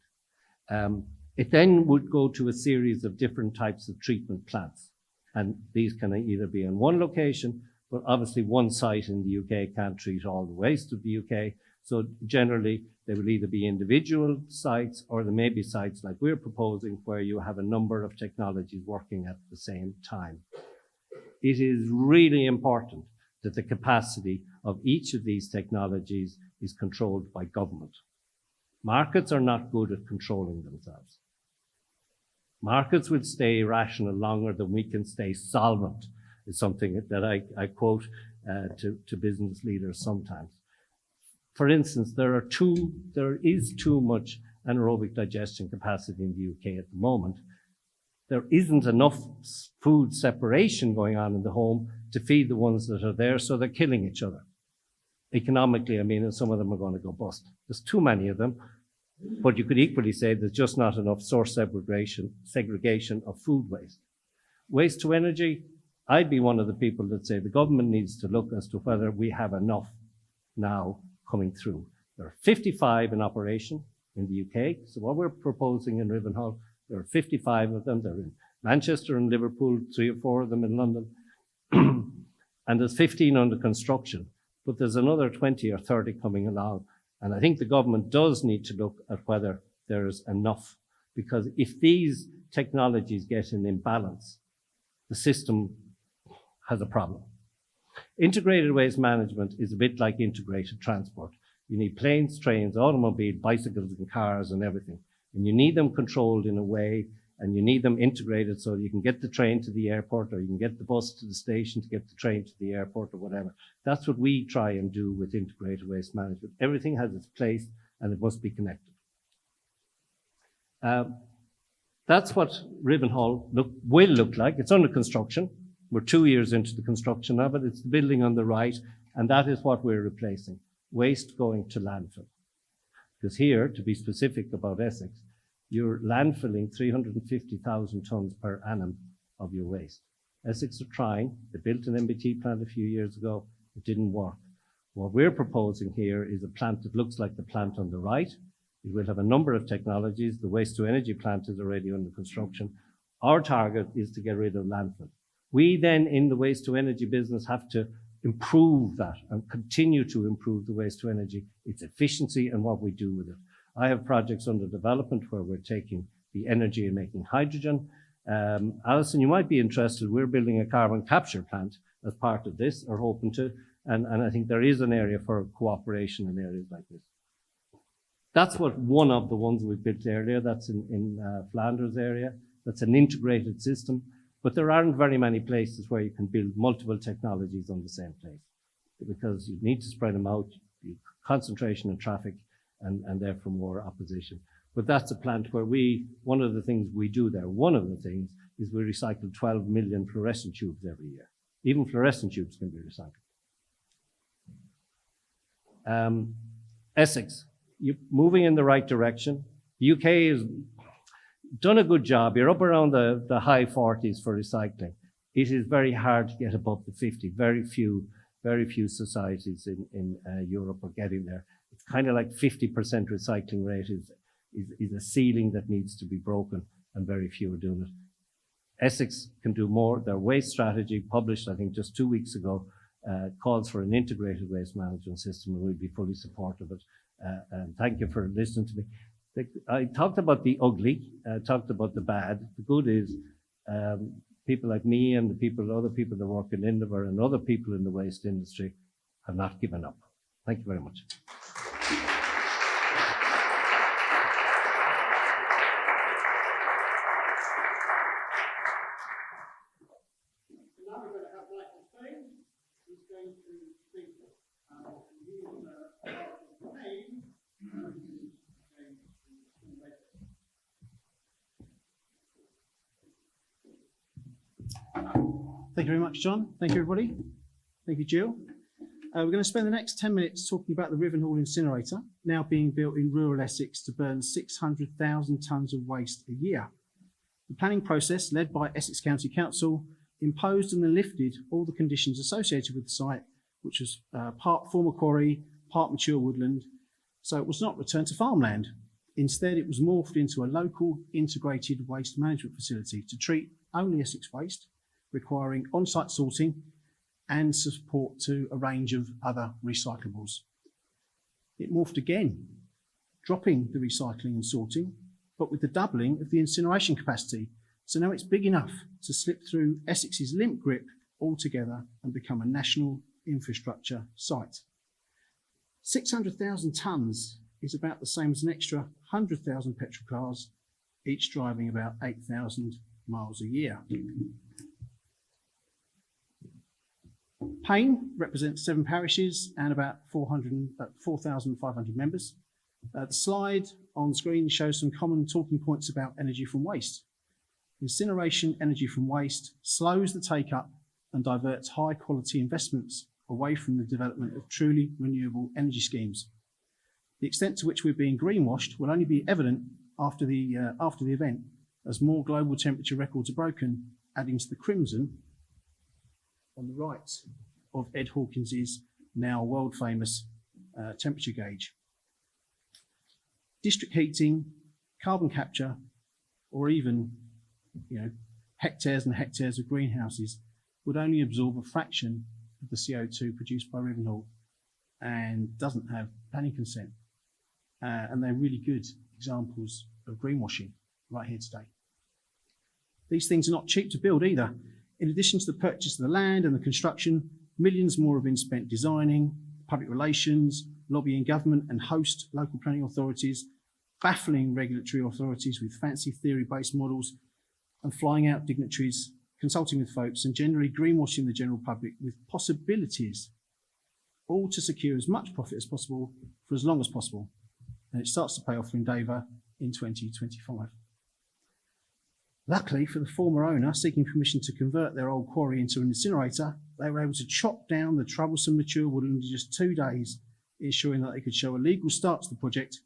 It then would go to a series of different types of treatment plants. And these can either be in one location, but obviously one site in the UK can't treat all the waste of the UK. So generally, they will either be individual sites or there may be sites like we're proposing where you have a number of technologies working at the same time. It is really important that the capacity of each of these technologies is controlled by government. Markets are not good at controlling themselves. Markets will stay rational longer than we can stay solvent, is something that I quote to business leaders sometimes. For instance, there is too much anaerobic digestion capacity in the UK at the moment. There isn't enough food separation going on in the home to feed the ones that are there, so they're killing each other. Economically, I mean, and some of them are going to go bust. There's too many of them, but you could equally say there's just not enough source segregation of food waste. Waste to energy, I'd be one of the people that say the government needs to look as to whether we have enough now coming through. There are 55 in operation in the UK, so what we're proposing in Rivenhall, there are 55 of them. They're in Manchester and Liverpool, 3 or 4 of them in London. And there's 15 under construction, but there's another 20 or 30 coming along. And I think the government does need to look at whether there's enough, because if these technologies get in imbalance, the system has a problem. Integrated waste management is a bit like integrated transport. You need planes, trains, automobiles, bicycles and cars and everything. And you need them controlled in a way, and you need them integrated so you can get the train to the airport, or you can get the bus to the station to get the train to the airport or whatever. That's what we try and do with integrated waste management. Everything has its place and it must be connected. That's what Rivenhall will look like. It's under construction. We're 2 years into the construction of it. It's the building on the right, and that is what we're replacing. Waste going to landfill. Because here, to be specific about Essex, you're landfilling 350,000 tonnes per annum of your waste. Essex are trying. They built an MBT plant a few years ago. It didn't work. What we're proposing here is a plant that looks like the plant on the right. It will have a number of technologies. The waste to energy plant is already under construction. Our target is to get rid of landfill. We then, in the waste to energy business, have to improve that and continue to improve the waste to energy, its efficiency and what we do with it. I have projects under development where we're taking the energy and making hydrogen. Alison, you might be interested. We're building a carbon capture plant as part of this, or hoping to, and I think there is an area for cooperation in areas like this. That's what one of the ones we built earlier, that's in Flanders area. that's an integrated system, but there aren't very many places where you can build multiple technologies on the same place, because you need to spread them out, concentration of traffic, and therefore more opposition. But that's a plant where one of the things we do there, is we recycle 12 million fluorescent tubes every year. Even fluorescent tubes can be recycled. Essex, you're moving in the right direction. The UK has done a good job. You're up around the high 40s for recycling. It is very hard to get above the 50. Very few societies in Europe are getting there. It's kind of like 50% recycling rate is a ceiling that needs to be broken, and very few are doing it. Essex can do more. Their waste strategy, published I think just 2 weeks ago, calls for an integrated waste management system, and we'll be fully supportive of it. And thank you for listening to me. I talked about the ugly, talked about the bad. The good is people like me and other people that work in Indover and other people in the waste industry have not given up. Thank you very much. Now we're going to have Michael Spain, who's going to speak about the name. Thank you very much, John. Thank you, everybody. Thank you, Jill. We're going to spend the next 10 minutes talking about the Rivenhall incinerator, now being built in rural Essex to burn 600,000 tonnes of waste a year. The planning process, led by Essex County Council, imposed and then lifted all the conditions associated with the site, which was part former quarry, part mature woodland, so it was not returned to farmland. Instead, it was morphed into a local integrated waste management facility to treat only Essex waste, requiring on-site sorting and support to a range of other recyclables. It morphed again, dropping the recycling and sorting, but with the doubling of the incineration capacity. So now it's big enough to slip through Essex's limp grip altogether and become a national infrastructure site. 600,000 tonnes is about the same as an extra 100,000 petrol cars, each driving about 8,000 miles a year. Payne represents 7 parishes and about 4,500 members. The slide on the screen shows some common talking points about energy from waste. Incineration energy from waste slows the take-up and diverts high-quality investments away from the development of truly renewable energy schemes. The extent to which we're being greenwashed will only be evident after the event, as more global temperature records are broken, adding to the crimson on the right of Ed Hawkins's now world-famous temperature gauge. District heating, carbon capture, or even hectares and hectares of greenhouses would only absorb a fraction of the CO2 produced by Rivenhall and doesn't have planning consent. And they're really good examples of greenwashing right here today. These things are not cheap to build either. In addition to the purchase of the land and the construction, millions more have been spent designing, public relations, lobbying government and host local planning authorities, baffling regulatory authorities with fancy theory-based models, and flying out dignitaries, consulting with folks, and generally greenwashing the general public with possibilities, all to secure as much profit as possible for as long as possible. And it starts to pay off for Endeavour in 2025. Luckily for the former owner seeking permission to convert their old quarry into an incinerator, they were able to chop down the troublesome mature woodland in just 2 days, ensuring that they could show a legal start to the project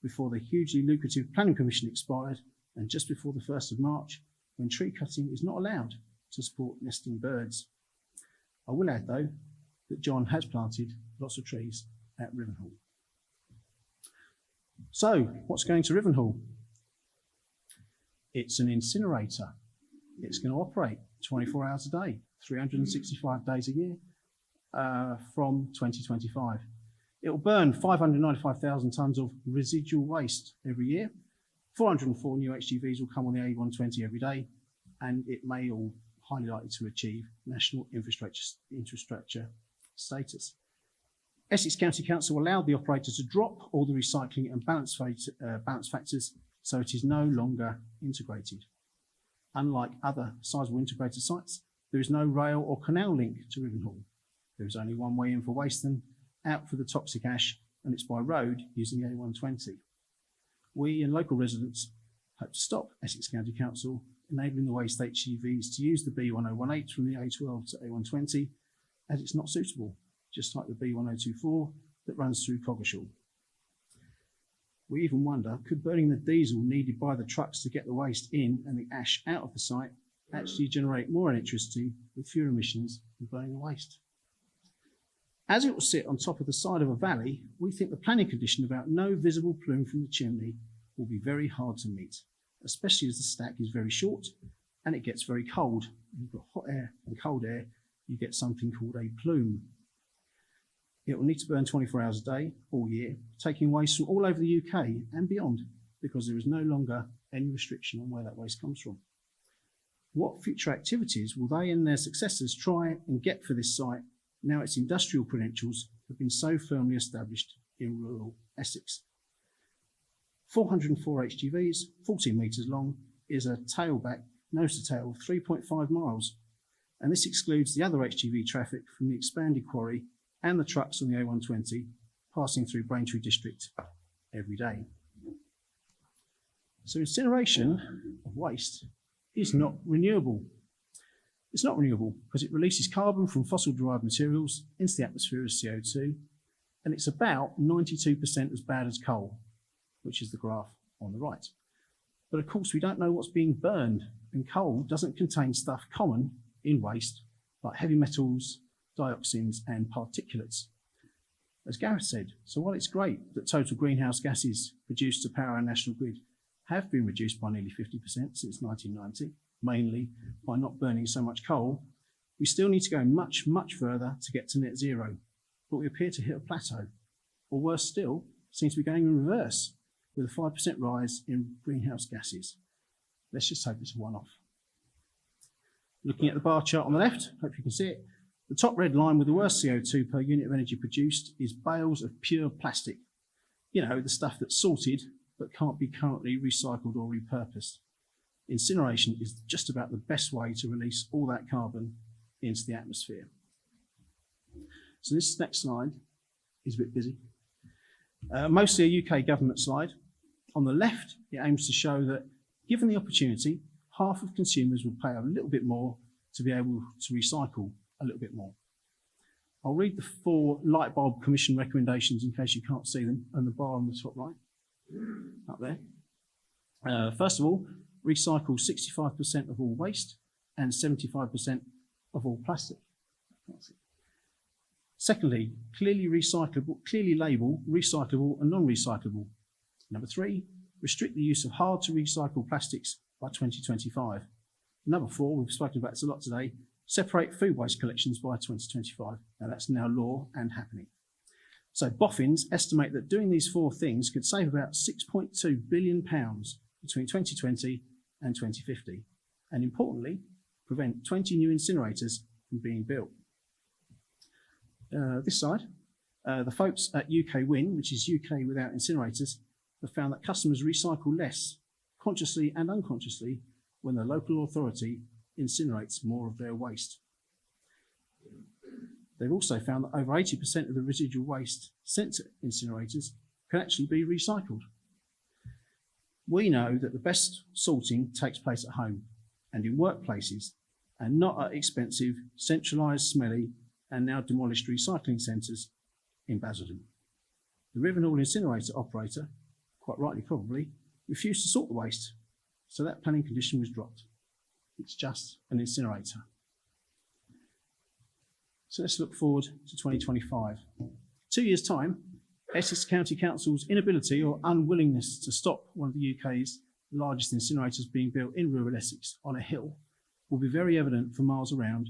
before the hugely lucrative planning permission expired and just before the 1st of March, when tree cutting is not allowed to support nesting birds. I will add, though, that John has planted lots of trees at Rivenhall. So, what's going to Rivenhall? It's an incinerator. It's going to operate 24 hours a day, 365 days a year from 2025. It will burn 595,000 tonnes of residual waste every year. 404 new HGVs will come on the A120 every day, and it may all highly likely to achieve national infrastructure status. Essex County Council allowed the operator to drop all the recycling and balance factors, so it is no longer integrated. Unlike other sizable integrated sites, there is no rail or canal link to Rivenhall. There is only one way in for waste and out for the toxic ash, and it's by road using the A120. We and local residents hope to stop Essex County Council enabling the waste HGVs to use the B1018 from the A12 to A120, as it's not suitable, just like the B1024 that runs through Coggeshall. We even wonder, could burning the diesel needed by the trucks to get the waste in and the ash out of the site actually generate more electricity with fewer emissions than burning the waste? As it will sit on top of the side of a valley, we think the planning condition about no visible plume from the chimney will be very hard to meet, especially as the stack is very short and it gets very cold. When you've got hot air and cold air, you get something called a plume. It will need to burn 24 hours a day, all year, taking waste from all over the UK and beyond, because there is no longer any restriction on where that waste comes from. What future activities will they and their successors try and get for this site now its industrial credentials have been so firmly established in rural Essex? 404 HGVs, 14 metres long, is a tailback, nose to tail of 3.5 miles. And this excludes the other HGV traffic from the expanded quarry and the trucks on the A120 passing through Braintree District every day. So incineration of waste is not renewable. It's not renewable because it releases carbon from fossil-derived materials into the atmosphere as CO2, and it's about 92% as bad as coal, which is the graph on the right. But of course, we don't know what's being burned, and coal doesn't contain stuff common in waste like heavy metals, dioxins, and particulates. As Gareth said, so while it's great that total greenhouse gases produced to power our national grid have been reduced by nearly 50% since 1990, mainly by not burning so much coal, we still need to go much, much further to get to net zero. But we appear to hit a plateau, or worse still, seem to be going in reverse with a 5% rise in greenhouse gases. Let's just hope it's a one-off. Looking at the bar chart on the left, hope you can see it, the top red line with the worst CO2 per unit of energy produced is bales of pure plastic. You know, the stuff that's sorted but can't be currently recycled or repurposed. Incineration is just about the best way to release all that carbon into the atmosphere. So this next slide is a bit busy. Mostly a UK government slide. On the left, it aims to show that given the opportunity, half of consumers will pay a little bit more to be able to recycle a little bit more. I'll read the 4 light bulb commission recommendations in case you can't see them, and the bar on the top right, up there. First of all, recycle 65% of all waste and 75% of all plastic. Secondly, clearly label recyclable and non-recyclable. Number 3, restrict the use of hard to recycle plastics by 2025. Number 4, we've spoken about this a lot today, separate food waste collections by 2025. Now that's now law and happening. So boffins estimate that doing these 4 things could save about £6.2 billion between 2020 and 2050. And importantly, prevent 20 new incinerators from being built. This side, the folks at UK Win, which is UK without incinerators, have found that customers recycle less, consciously and unconsciously, when the local authority incinerates more of their waste. They've also found that over 80% of the residual waste sent to incinerators can actually be recycled. We know that the best sorting takes place at home and in workplaces, and not at expensive, centralised, smelly, and now demolished recycling centres in Basildon. The Rivenhall incinerator operator, quite rightly probably, refused to sort the waste, so that planning condition was dropped. It's just an incinerator. So let's look forward to 2025. 2 years' time, Essex County Council's inability or unwillingness to stop one of the UK's largest incinerators being built in rural Essex on a hill will be very evident for miles around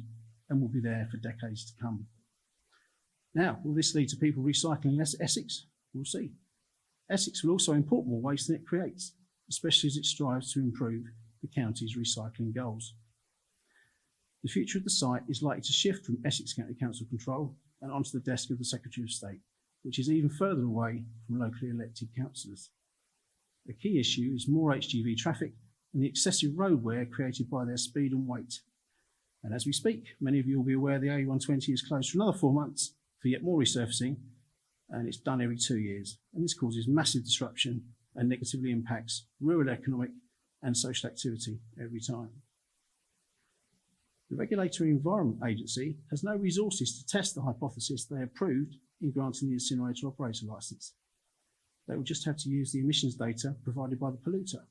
and will be there for decades to come. Now, will this lead to people recycling less Essex? We'll see. Essex will also import more waste than it creates, especially as it strives to improve the county's recycling goals. The future of the site is likely to shift from Essex County Council control and onto the desk of the Secretary of State, which is even further away from locally elected councillors. The key issue is more HGV traffic and the excessive road wear created by their speed and weight. And as we speak, many of you will be aware the A120 is closed for another 4 months for yet more resurfacing, and it's done every 2 years. And this causes massive disruption and negatively impacts rural economic and social activity every time. The Regulatory Environment Agency has no resources to test the hypothesis they approved in granting the incinerator operator licence. They will just have to use the emissions data provided by the polluter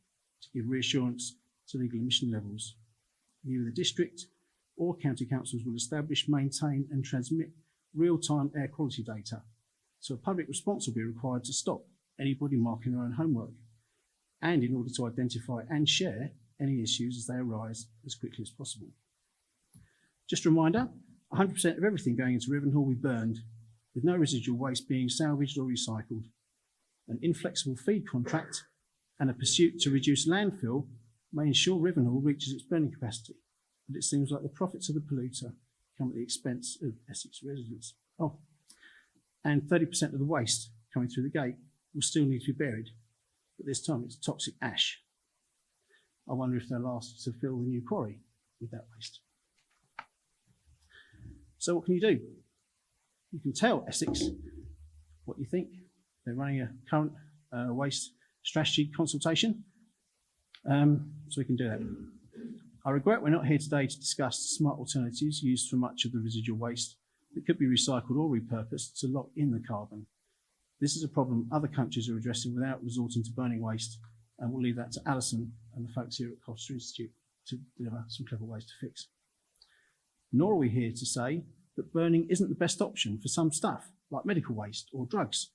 to give reassurance to legal emission levels. Either the district or county councils will establish, maintain and transmit real-time air quality data, so a public response will be required to stop anybody marking their own homework, and in order to identify and share any issues as they arise as quickly as possible. Just a reminder, 100% of everything going into Rivenhall will be burned, with no residual waste being salvaged or recycled. An inflexible feed contract and a pursuit to reduce landfill may ensure Rivenhall reaches its burning capacity, but it seems like the profits of the polluter come at the expense of Essex residents. Oh, and 30% of the waste coming through the gate will still need to be buried, but this time it's toxic ash. I wonder if they'll ask to fill the new quarry with that waste. So what can you do? You can tell Essex what you think. They're running a current waste strategy consultation, so we can do that. I regret we're not here today to discuss smart alternatives used for much of the residual waste that could be recycled or repurposed to lock in the carbon. This is a problem other countries are addressing without resorting to burning waste, and we'll leave that to Alison and the folks here at Colchester Institute to deliver some clever ways to fix. Nor are we here to say that burning isn't the best option for some stuff, like medical waste or drugs.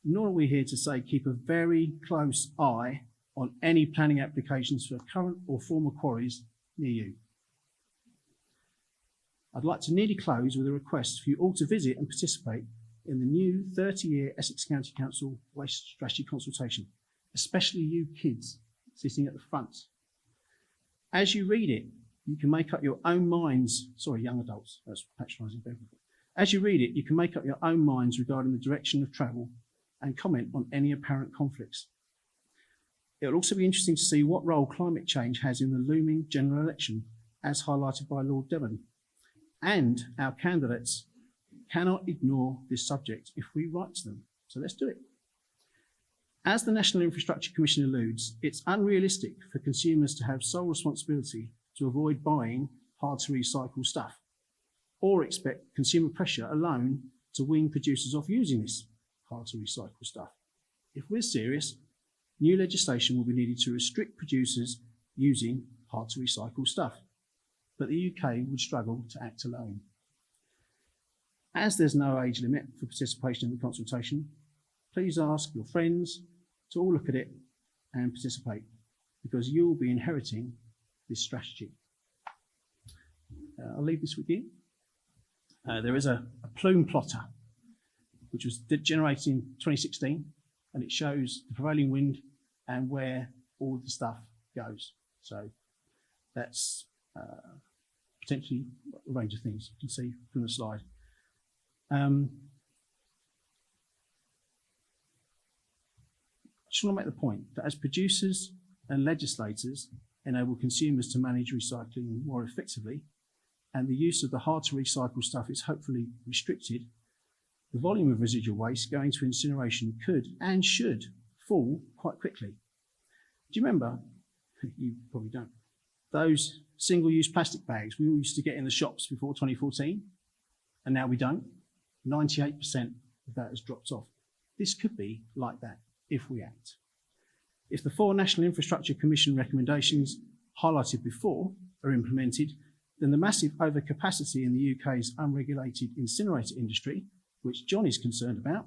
Nor are we here to say keep a very close eye on any planning applications for current or former quarries near you. I'd like to nearly close with a request for you all to visit and participate in the new 30-year Essex County Council Waste Strategy Consultation, especially you kids sitting at the front. As you read it, you can make up your own minds, sorry, young adults, that's patronising. As you read it, you can make up your own minds regarding the direction of travel and comment on any apparent conflicts. It will also be interesting to see what role climate change has in the looming general election, as highlighted by Lord Deben. And our candidates cannot ignore this subject if we write to them. So let's do it. As the National Infrastructure Commission alludes, it's unrealistic for consumers to have sole responsibility to avoid buying hard to recycle stuff, or expect consumer pressure alone to wean producers off using this hard to recycle stuff. If we're serious, new legislation will be needed to restrict producers using hard to recycle stuff, but the UK would struggle to act alone. As there's no age limit for participation in the consultation, please ask your friends to all look at it and participate, because you'll be inheriting this strategy. I'll leave this with you. There is a plume plotter, which was generated in 2016, and it shows the prevailing wind and where all the stuff goes. So that's potentially a range of things you can see from the slide. I just want to make the point that as producers and legislators enable consumers to manage recycling more effectively, and the use of the hard to recycle stuff is hopefully restricted, the volume of residual waste going to incineration could and should fall quite quickly. Do you remember, you probably don't, those single-use plastic bags we all used to get in the shops before 2014, and now we don't? 98% of that has dropped off. This could be like that if we act. If the 4 National Infrastructure Commission recommendations highlighted before are implemented, then the massive overcapacity in the UK's unregulated incinerator industry, which John is concerned about,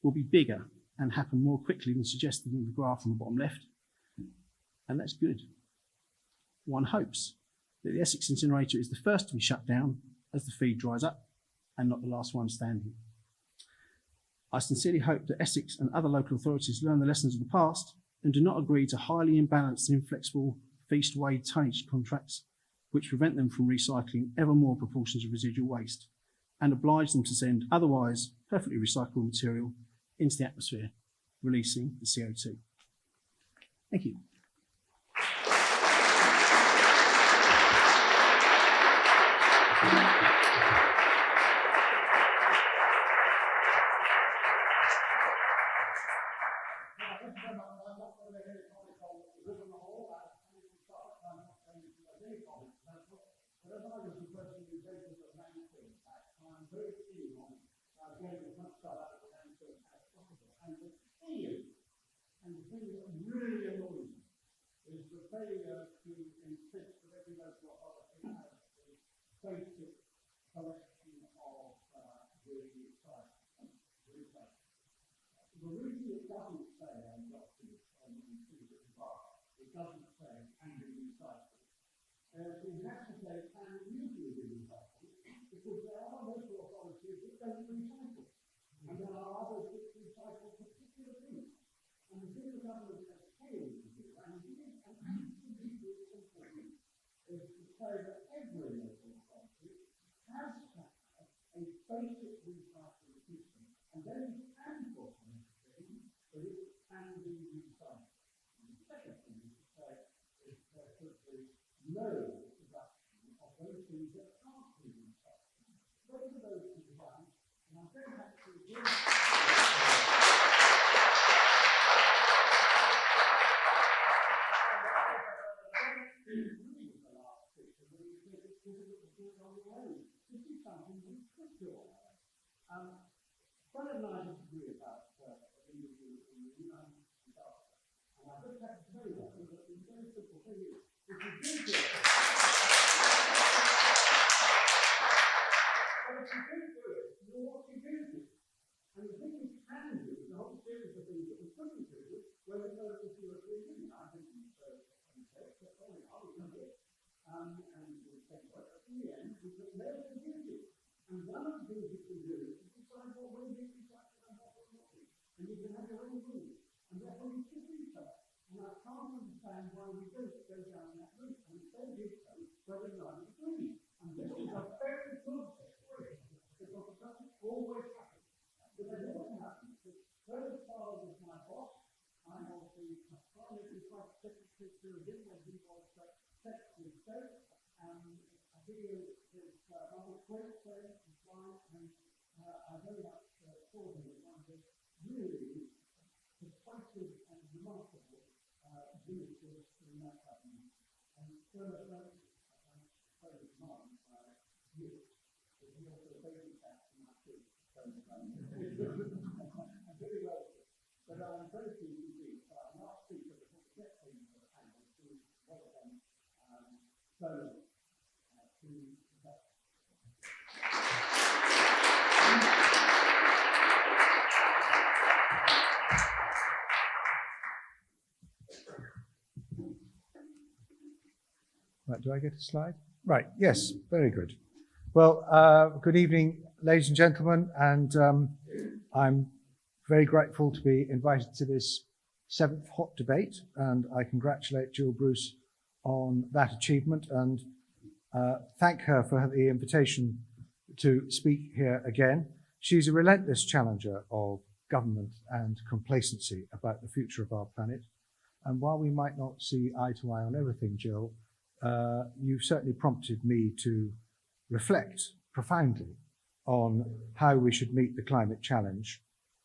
will be bigger and happen more quickly than suggested in the graph on the bottom left. And that's good. One hopes that the Essex incinerator is the first to be shut down as the feed dries up, and not the last one standing. I sincerely hope that Essex and other local authorities learn the lessons of the past and do not agree to highly imbalanced and inflexible feast-weighed tonnage contracts which prevent them from recycling ever more proportions of residual waste and oblige them to send otherwise perfectly recyclable material into the atmosphere, releasing the CO2. Thank you. And the thing that really annoys me is the failure to insist that every local authority has a basic collection of the site. The reason it doesn't say on documents on the bar, it doesn't say can be recycled. It has to say can usually be recycled because there are local authorities that don't recycle. And there are others that recycle particular things. And the thing the government has failed to do, and it is an absolutely simple thing, is to say that every local authority has to have a basic recycling system. And then you can put on the thing that it can be recycled. And the second thing is to say is there should be no production of those things that can't be recycled. Those are those two ones, and I'm going to have to agree. Brad and I disagree about renewable and I just have to tell you that the very simple thing is if you do it, you're what you do. And the thing you can do is a whole series of things that we couldn't do when we go to do a review. I think but probably I would know it. And we take work at the end, we put nails and duty. And one of the things you can do is decide what way you recycle and what way not. And you can have your own rules. And therefore you should do so. And I can't understand why we don't go down that route. And if they did so, whether or not it's agree. And this is a very good situation. Because it doesn't always happen. But it always happens. Whereas Charles is my boss, I'm also a parliamentary private secretary to him when he was Secretary of State. A video is rather great saying and fine, and I very much saw him as one of the really persuasive and remarkable ministers in that government. And so much very mine, you, but he also babysat for my kids. I'm very well, but I'm very pleased indeed. So I'm not speaker before we get things for the panel to well done. So to that. Right, do I get a slide? Right, yes, very good. Well, good evening, ladies and gentlemen, and I'm very grateful to be invited to this 7th hot debate, and I congratulate Jill Bruce on that achievement and thank her for the invitation to speak here again. She's a relentless challenger of government and complacency about the future of our planet, and while we might not see eye to eye on everything, Jill, you've certainly prompted me to reflect profoundly on how we should meet the climate challenge,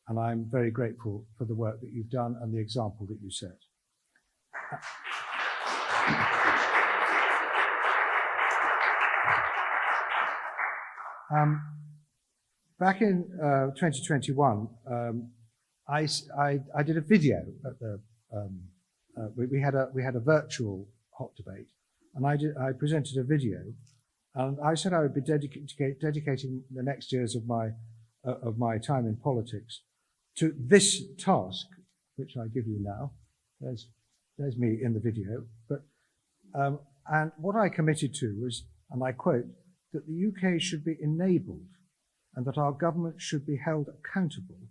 and I'm very grateful for the work that you've done and the example that you set. Back in 2021, I did a video at the we had a virtual hot debate, and I presented a video, and I said I would be dedicating the next years of my time in politics to this task, which I give you now. There's me in the video, but and what I committed to was, and I quote, that the UK should be enabled and that our government should be held accountable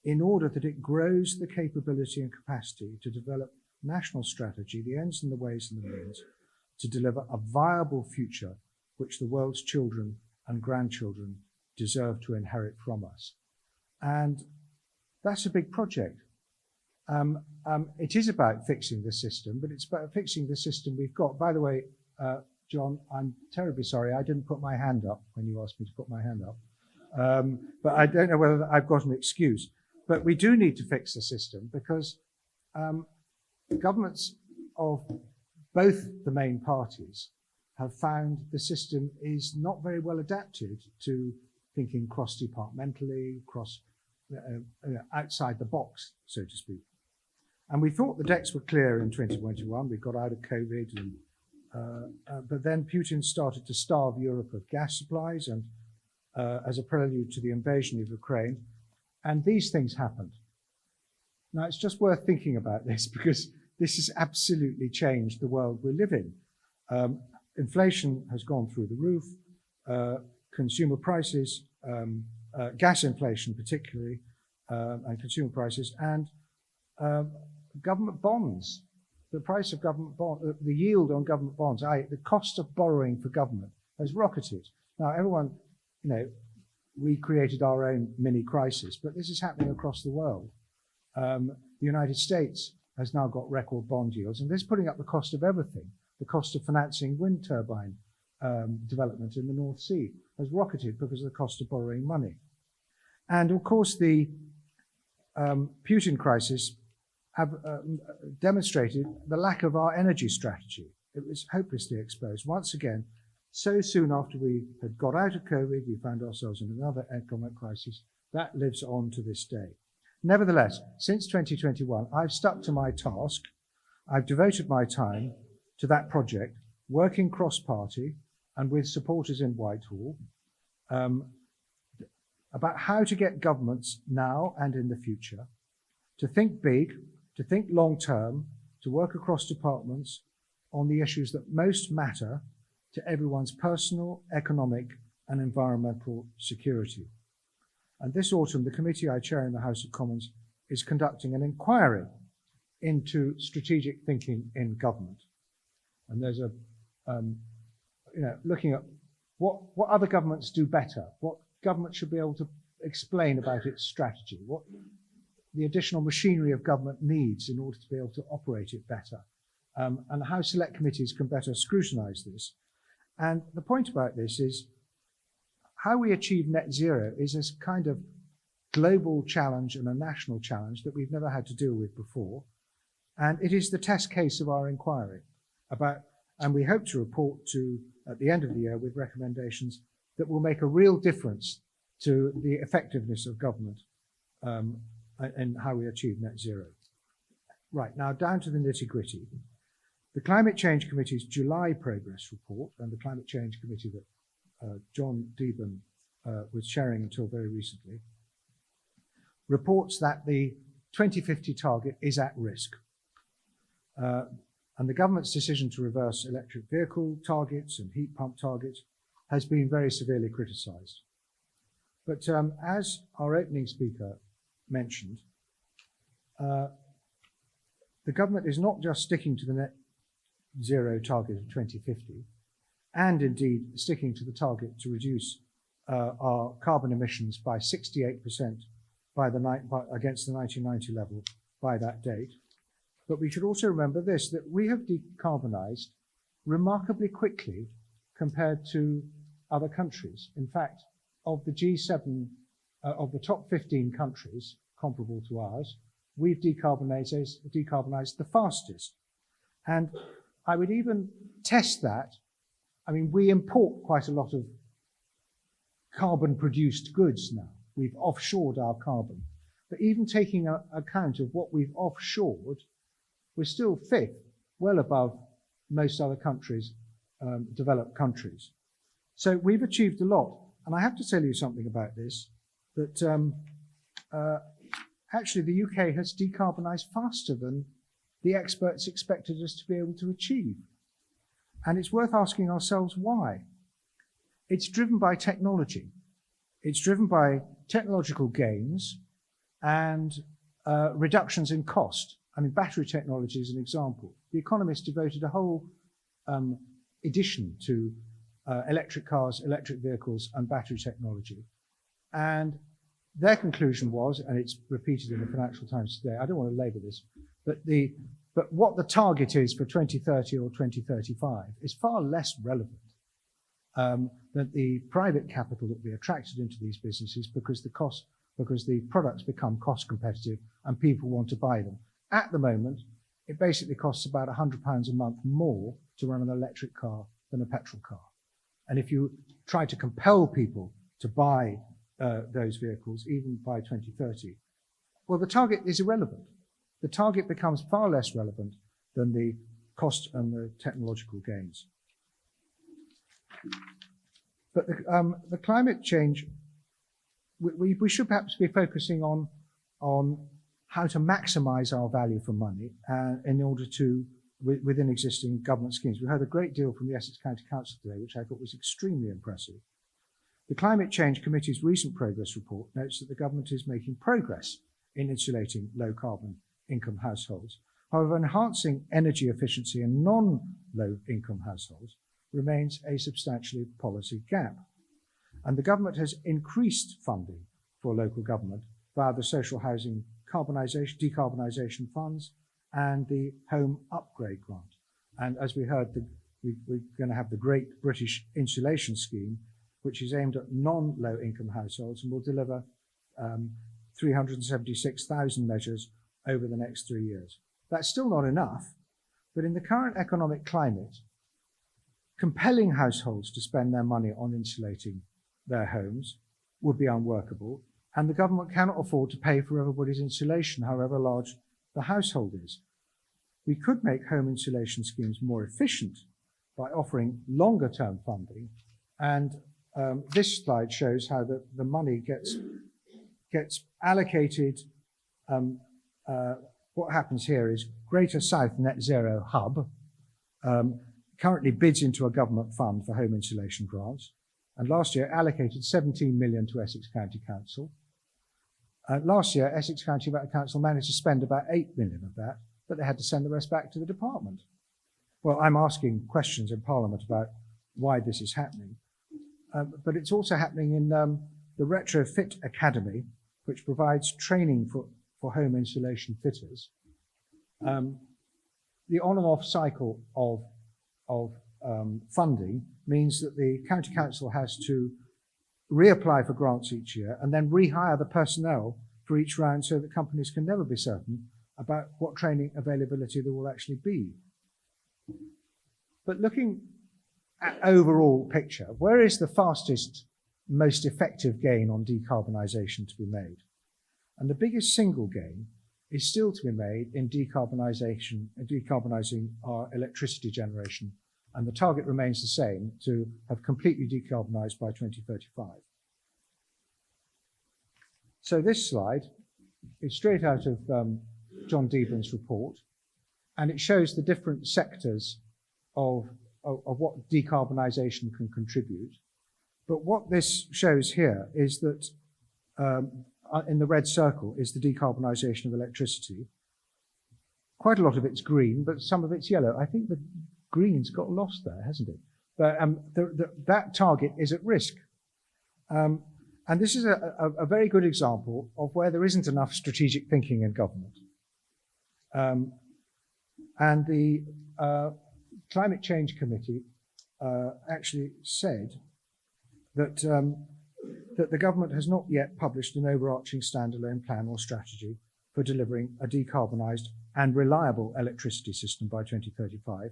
in order that it grows the capability and capacity to develop national strategy, the ends and the ways and the means, to deliver a viable future which the world's children and grandchildren deserve to inherit from us. And that's a big project. It is about fixing the system, but it's about fixing the system we've got. By the way, John, I'm terribly sorry. I didn't put my hand up when you asked me to put my hand up. But I don't know whether I've got an excuse. But we do need to fix the system because governments of both the main parties have found the system is not very well adapted to thinking cross-departmentally, outside the box, so to speak. And we thought the decks were clear in 2021. We got out of COVID, but then Putin started to starve Europe of gas supplies, and as a prelude to the invasion of Ukraine, and these things happened. Now, it's just worth thinking about this because this has absolutely changed the world we live in. Inflation has gone through the roof, consumer prices, gas inflation particularly, and consumer prices, and government bonds. The price of government bonds, the yield on government bonds, the cost of borrowing for government has rocketed. Now, everyone, we created our own mini crisis, but this is happening across the world. The United States has now got record bond yields, and this is putting up the cost of everything. The cost of financing wind turbine development in the North Sea has rocketed because of the cost of borrowing money. And of course, the Putin crisis have demonstrated the lack of our energy strategy. It was hopelessly exposed. Once again, so soon after we had got out of COVID, we found ourselves in another economic crisis. That lives on to this day. Nevertheless, since 2021, I've stuck to my task. I've devoted my time to that project, working cross-party and with supporters in Whitehall, about how to get governments now and in the future to think big, to think long-term, to work across departments on the issues that most matter to everyone's personal, economic, and environmental security. And this autumn, the committee I chair in the House of Commons is conducting an inquiry into strategic thinking in government. And there's looking at what other governments do better, what government should be able to explain about its strategy, what the additional machinery of government needs in order to be able to operate it better, and how select committees can better scrutinise this. And the point about this is how we achieve net zero is a kind of global challenge and a national challenge that we've never had to deal with before. And it is the test case of our inquiry and we hope to report at the end of the year with recommendations that will make a real difference to the effectiveness of government and how we achieve net zero. Right, now down to the nitty-gritty. The Climate Change Committee's July progress report, and the Climate Change Committee that John Deben was chairing until very recently, reports that the 2050 target is at risk. And the government's decision to reverse electric vehicle targets and heat pump targets has been very severely criticised. But as our opening speaker mentioned, the government is not just sticking to the net zero target of 2050, and indeed sticking to the target to reduce our carbon emissions by 68% against the 1990 level by that date. But we should also remember this, that we have decarbonised remarkably quickly compared to other countries. In fact, of the G7, of the top 15 countries comparable to ours, we've decarbonised the fastest. And I would even test that. I mean, we import quite a lot of carbon-produced goods now. We've offshored our carbon. But even taking account of what we've offshored, we're still fifth, well above most other countries, developed countries. So we've achieved a lot. And I have to tell you something about this, that actually the UK has decarbonised faster than the experts expected us to be able to achieve. And it's worth asking ourselves why. It's driven by technology. It's driven by technological gains and reductions in cost. I mean, battery technology is an example. The Economist devoted a whole edition to electric cars, electric vehicles, and battery technology. And their conclusion was, and it's repeated in the Financial Times today, I don't want to labour this, but the But what the target is for 2030 or 2035 is far less relevant than the private capital that will be attracted into these businesses because the products become cost competitive and people want to buy them. At the moment, it basically costs about £100 a month more to run an electric car than a petrol car. And if you try to compel people to buy those vehicles, even by 2030, well, the target is irrelevant. The target becomes far less relevant than the cost and the technological gains. But the climate change, we should perhaps be focusing on how to maximize our value for money in order to, within existing government schemes. We heard a great deal from the Essex County Council today, which I thought was extremely impressive. The Climate Change Committee's recent progress report notes that the government is making progress in insulating low carbon income households. However, enhancing energy efficiency in non-low income households remains a substantial policy gap. And the government has increased funding for local government via the social housing decarbonisation funds and the home upgrade grant. And as we heard, we're going to have the Great British Insulation Scheme, which is aimed at non-low income households and will deliver 376,000 measures over the next 3 years. That's still not enough, but in the current economic climate, compelling households to spend their money on insulating their homes would be unworkable, and the government cannot afford to pay for everybody's insulation, however large the household is. We could make home insulation schemes more efficient by offering longer term funding, and this slide shows how the money gets allocated. What happens here is Greater South Net Zero Hub currently bids into a government fund for home insulation grants, and last year allocated 17 million to Essex County Council. Last year, Essex County Council managed to spend about 8 million of that, but they had to send the rest back to the department. Well, I'm asking questions in Parliament about why this is happening, but it's also happening in the Retrofit Academy, which provides training for home insulation fitters. The on and off cycle of funding means that the county council has to reapply for grants each year and then rehire the personnel for each round so that companies can never be certain about what training availability there will actually be. But looking at overall picture, where is the fastest, most effective gain on decarbonisation to be made? And the biggest single gain is still to be made in decarbonising our electricity generation, and the target remains the same, to have completely decarbonised by 2035. So this slide is straight out of John Deben's report, and it shows the different sectors of what decarbonisation can contribute. But what this shows here is that in the red circle is the decarbonisation of electricity. Quite a lot of it's green, but some of it's yellow. I think the green's got lost there, hasn't it? But that target is at risk. And this is a very good example of where there isn't enough strategic thinking in government. And the Climate Change Committee actually said that the government has not yet published an overarching standalone plan or strategy for delivering a decarbonised and reliable electricity system by 2035,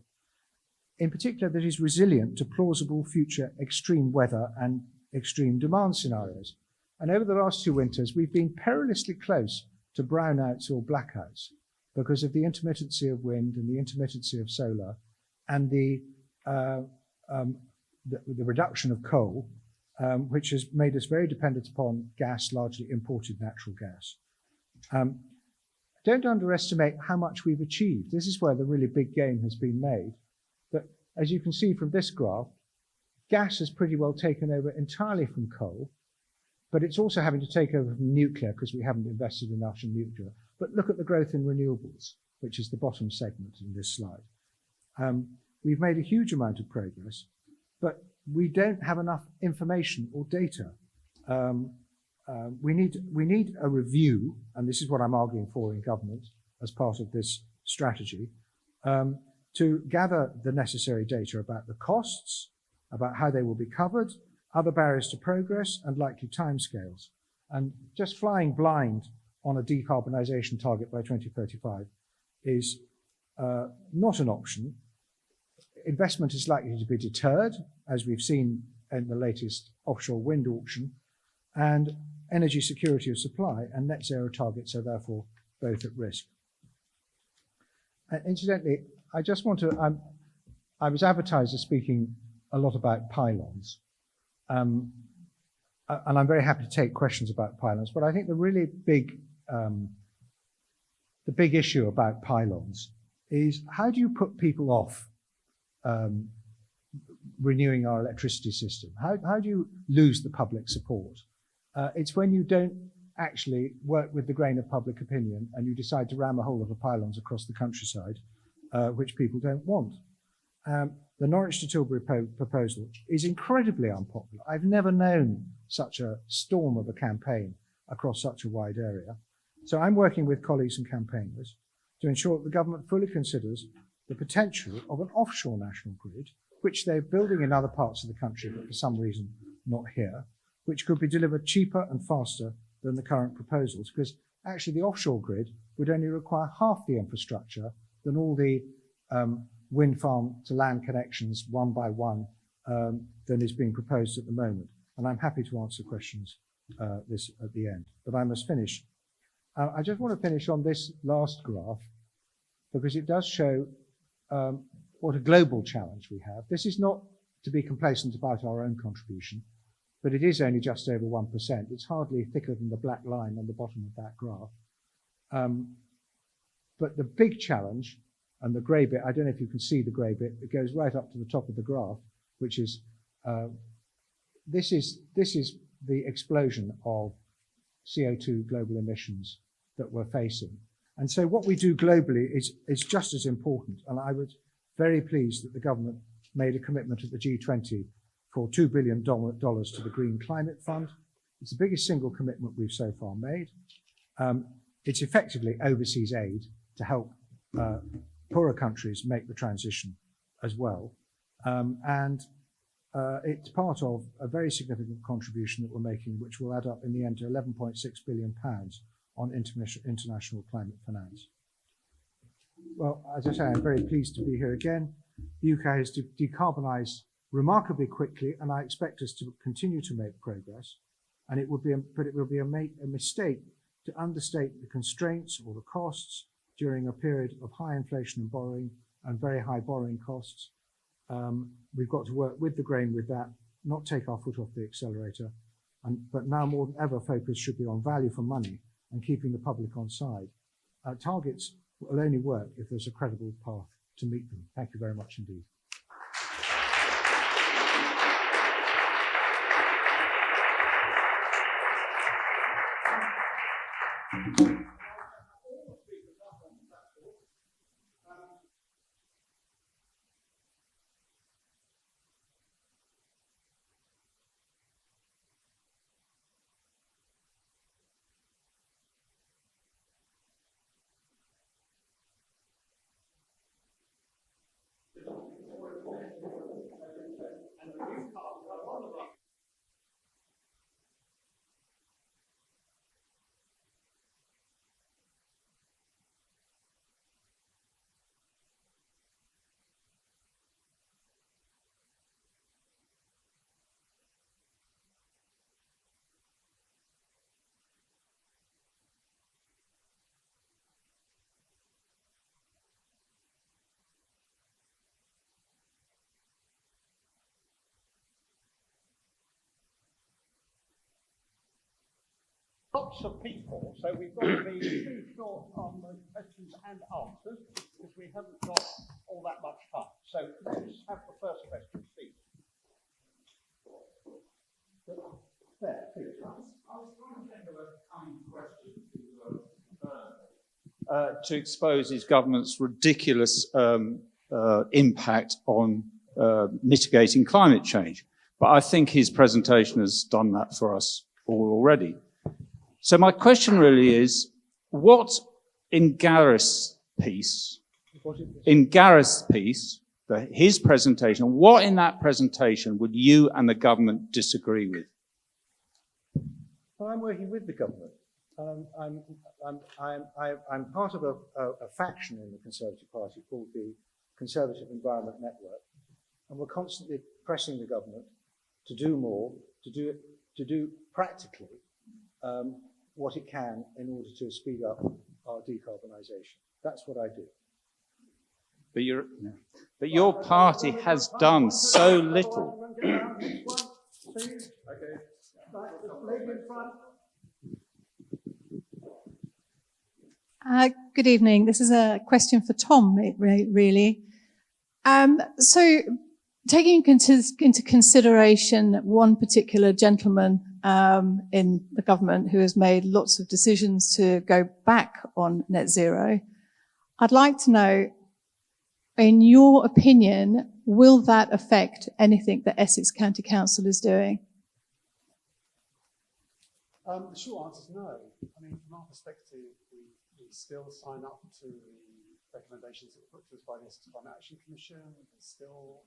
in particular that is resilient to plausible future extreme weather and extreme demand scenarios. And over the last 2 winters, we've been perilously close to brownouts or blackouts because of the intermittency of wind and the intermittency of solar and the reduction of coal, which has made us very dependent upon gas, largely imported natural gas. Don't underestimate how much we've achieved. This is where the really big gain has been made. But as you can see from this graph, gas has pretty well taken over entirely from coal, but it's also having to take over from nuclear because we haven't invested enough in nuclear. But look at the growth in renewables, which is the bottom segment in this slide. We've made a huge amount of progress, but we don't have enough information or data. We need a review, and this is what I'm arguing for in government as part of this strategy to gather the necessary data about the costs, about how they will be covered, other barriers to progress, and likely timescales. And just flying blind on a decarbonisation target by 2035 is not an option. Investment is likely to be deterred, as we've seen in the latest offshore wind auction, and energy security of supply and net zero targets are therefore both at risk. Incidentally, I just want to, I was advertised as speaking a lot about pylons. And I'm very happy to take questions about pylons, but I think the really big, the big issue about pylons is how do you put people off renewing our electricity system? How do you lose the public support? It's when you don't actually work with the grain of public opinion and you decide to ram a whole lot of pylons across the countryside, which people don't want. The Norwich to Tilbury proposal is incredibly unpopular. I've never known such a storm of a campaign across such a wide area. So I'm working with colleagues and campaigners to ensure that the government fully considers the potential of an offshore national grid, which they're building in other parts of the country, but for some reason not here, which could be delivered cheaper and faster than the current proposals, because actually the offshore grid would only require half the infrastructure than all the wind farm to land connections one by one than is being proposed at the moment. And I'm happy to answer questions this at the end, but I must finish. I just want to finish on this last graph because it does show what a global challenge we have. This is not to be complacent about our own contribution, but it is only just over 1%. It's hardly thicker than the black line on the bottom of that graph. But the big challenge, and the grey bit, I don't know if you can see the grey bit, it goes right up to the top of the graph, which is, this is the explosion of CO2 global emissions that we're facing. And so what we do globally is just as important. And I was very pleased that the government made a commitment at the G20 for $2 billion to the Green Climate Fund. It's the biggest single commitment we've so far made. It's effectively overseas aid to help poorer countries make the transition as well. It's part of a very significant contribution that we're making, which will add up in the end to £11.6 billion on international climate finance. Well, as I say, I'm very pleased to be here again. The UK has decarbonised remarkably quickly, and I expect us to continue to make progress. And it would be, a mistake to understate the constraints or the costs during a period of high inflation and borrowing and very high borrowing costs. We've got to work with the grain with that, not take our foot off the accelerator. But now more than ever, focus should be on value for money and keeping the public on side. Targets will only work if there's a credible path to meet them. Thank you very much indeed. Lots of people, so we've got to be too short on the questions and answers because we haven't got all that much time. So let's have the first question, Steve. There, please. I was trying to think of a kind question to expose his government's ridiculous impact on mitigating climate change. But I think his presentation has done that for us all already. So my question really is, what in Gareth's piece, in Gareth's piece, his presentation, what in that presentation would you and the government disagree with? Well, I'm working with the government. I'm part of a faction in the Conservative Party called the Conservative Environment Network, and we're constantly pressing the government to do more, to do practically what it can in order to speed up our decarbonisation. That's what I do. But your party has done so little. Good evening. This is a question for Tom, really. So, taking into consideration one particular gentleman in the government who has made lots of decisions to go back on net zero, I'd like to know, in your opinion, will that affect anything that Essex County Council is doing? The short answer is no. I mean, from our perspective, we still sign up to the recommendations that were put to us by the Essex Climate Action Commission. There's still,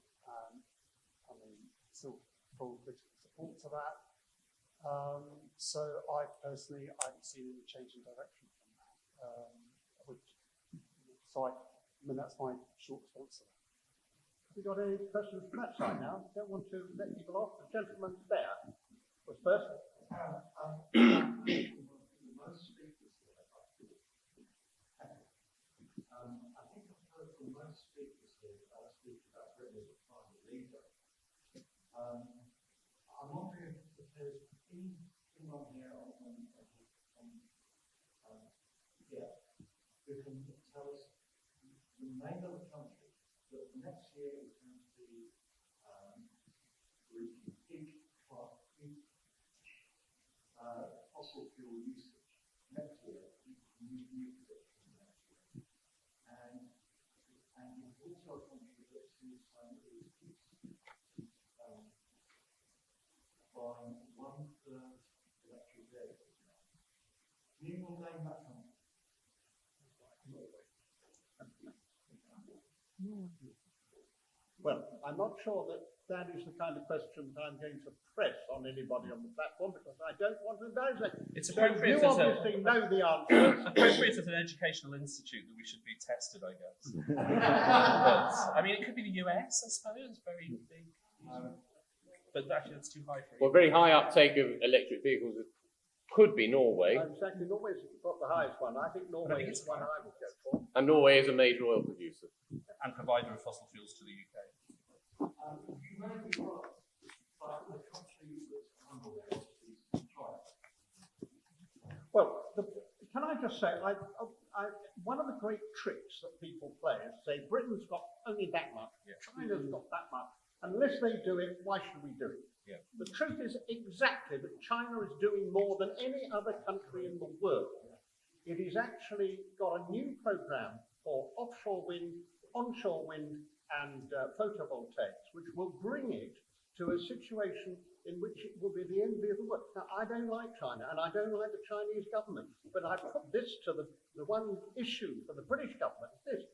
still full political support to that. So I personally, I haven't seen any change in direction from that. That's my short response to that. Have we got any questions from that side now? Don't want to let people off. The gentleman there was first. I think I've heard from most speakers here speak about Britain as a climate leader. I'm wondering if there's anyone here who can tell us the name of the country that next year is going to be reaching peak fossil fuel usage next year, new prediction next year. And it's also a country that sees electric vehicles now. Can you all name that country? Well, I'm not sure that is the kind of question that I'm going to press on anybody on the platform because I don't want to embarrass them. It's So appropriate. you obviously know the answer. Appropriate at an educational institute that we should be tested, I guess. But, I mean, it could be the US, I suppose, very big. But actually, that's too high for you. Well, very high uptake of electric vehicles could be Norway. Exactly, Norway's got the highest one. I think Norway is the one I would go for. And Norway is a major oil producer. And provider of fossil fuels to the UK. You may be right, but the country that's underway is China. Well, can I just say, one of the great tricks that people play is say Britain's got only that much, China's got that much. Unless they do it, why should we do it? Yeah. The truth is exactly that China is doing more than any other country in the world. It has actually got a new program for offshore wind, onshore wind, and photovoltaics, which will bring it to a situation in which it will be the envy of the world. Now, I don't like China, and I don't like the Chinese government, but I put this to the one issue for the British government is this.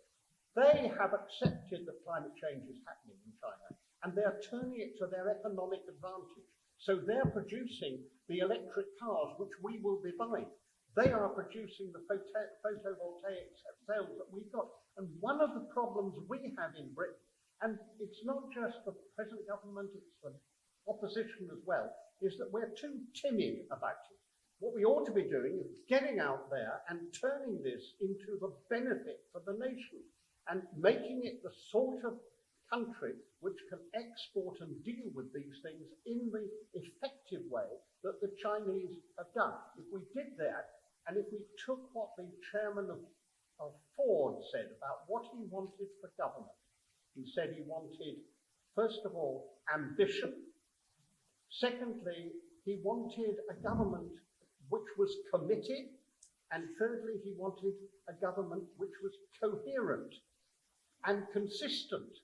They have accepted that climate change is happening in China, and they're turning it to their economic advantage. So they're producing the electric cars, which we will be buying. They are producing the photovoltaic cells that we've got. And one of the problems we have in Britain, and it's not just the present government, it's the opposition as well, is that we're too timid about it. What we ought to be doing is getting out there and turning this into the benefit for the nation and making it the sort of country which can export and deal with these things in the effective way that the Chinese have done. If we did that, and if we took what the chairman of Ford said about what he wanted for government, he said he wanted, first of all, ambition. Secondly, he wanted a government which was committed. And thirdly, he wanted a government which was coherent and consistent.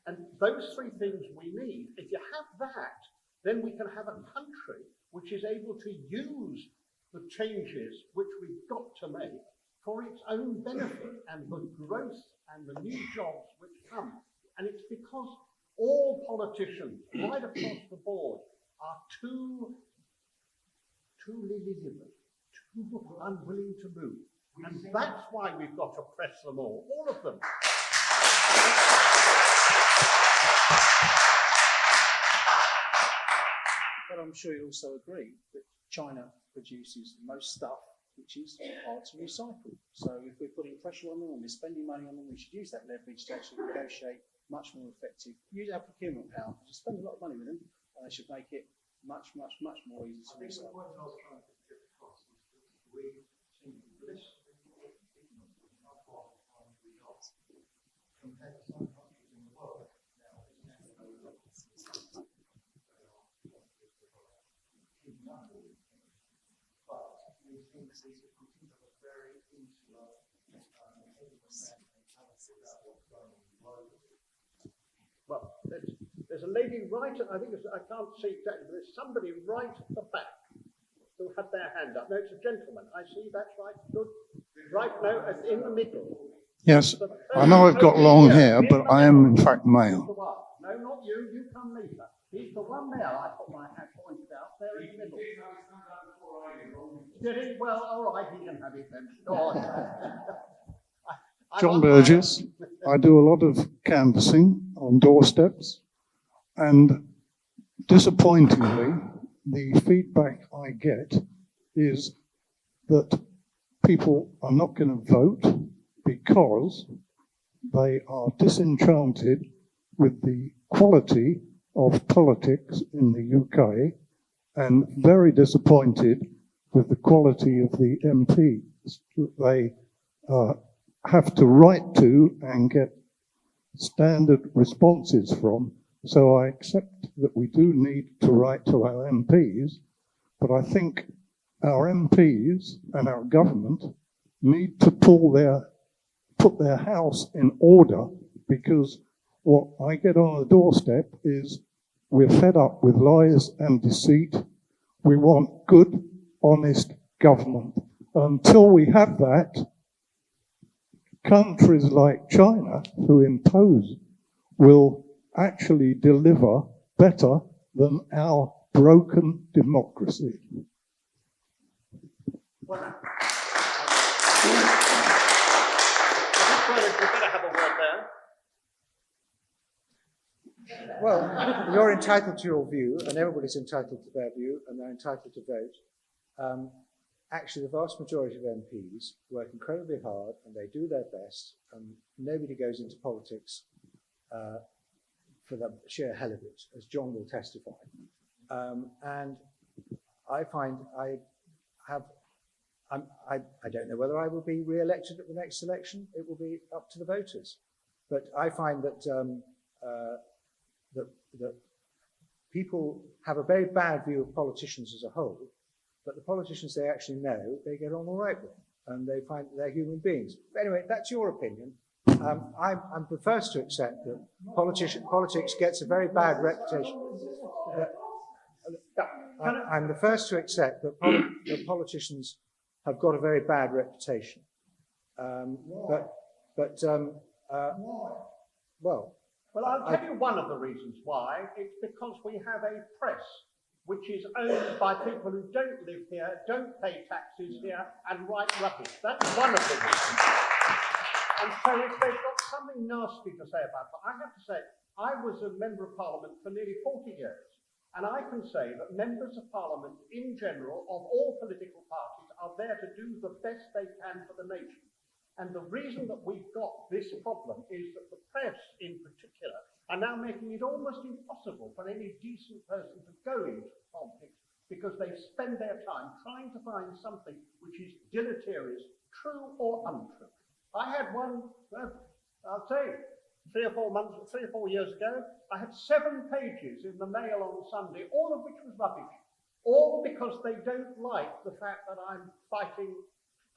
And those three things we need. If you have that, then we can have a country which is able to use the changes which we've got to make for its own benefit and the growth and the new jobs which come. And it's because all politicians, right across the board, are too lily-livered, too unwilling to move. And that's why we've got to press them all of them. But I'm sure you also agree that China produces most stuff which is hard to recycle. So if we're putting pressure on them and we're spending money on them, we should use that leverage to actually negotiate much more effective. Use our procurement power. We should spend a lot of money with them, and they should make it much more easy to recycle. The point I was trying to get across was that we seem to listen how far behind we are compared to some countries in the world. Now, but we think these countries have a very insular about what's going on globally. Well, there's a lady right at, I can't see exactly, but there's somebody right at the back who had their hand up. No, it's a gentleman. I see, that's right. Good. Right, no, in the middle. Yes, I know I've got long hair, but I am in fact male. No, not you. You come later. He's the one there. I put my hand pointed out there in the middle. Did he? Well, all right, he can have it then. John Burgess. I do a lot of canvassing on doorsteps, and disappointingly, the feedback I get is that people are not going to vote because they are disenchanted with the quality of politics in the UK and very disappointed with the quality of the MPs they have to write to and get standard responses from. So I accept that we do need to write to our MPs, but I think our MPs and our government need to put their house in order, because what I get on the doorstep is we're fed up with lies and deceit. We want good, honest government. Until we have that, countries like China, who impose, will actually deliver better than our broken democracy. Well, we better have a word there. Well, you're entitled to your view, and everybody's entitled to their view, and they're entitled to vote. Actually, the vast majority of MPs work incredibly hard, and they do their best, and nobody goes into politics for the sheer hell of it, as John will testify. And I find I don't know whether I will be re-elected at the next election. It will be up to the voters. But I find that that people have a very bad view of politicians as a whole, but the politicians they actually know, they get on all right with, and they find that they're human beings. But anyway, that's your opinion. I'm the first to accept that politics gets a very bad reputation. I'm the first to accept that politicians have got a very bad reputation. Well, I'll tell you one of the reasons why. It's because we have a press which is owned by people who don't live here, don't pay taxes here, and write rubbish. That's one of the reasons. And so if they've got something nasty to say about it, I have to say, I was a member of Parliament for nearly 40 years, and I can say that members of Parliament in general, of all political parties, are there to do the best they can for the nation. And the reason that we've got this problem is that the press in particular are now making it almost impossible for any decent person to go into politics, because they spend their time trying to find something which is deleterious, true or untrue. I had one, I'll say, 3 or 4 years ago, I had 7 pages in the Mail on Sunday, all of which was rubbish, all because they don't like the fact that I'm fighting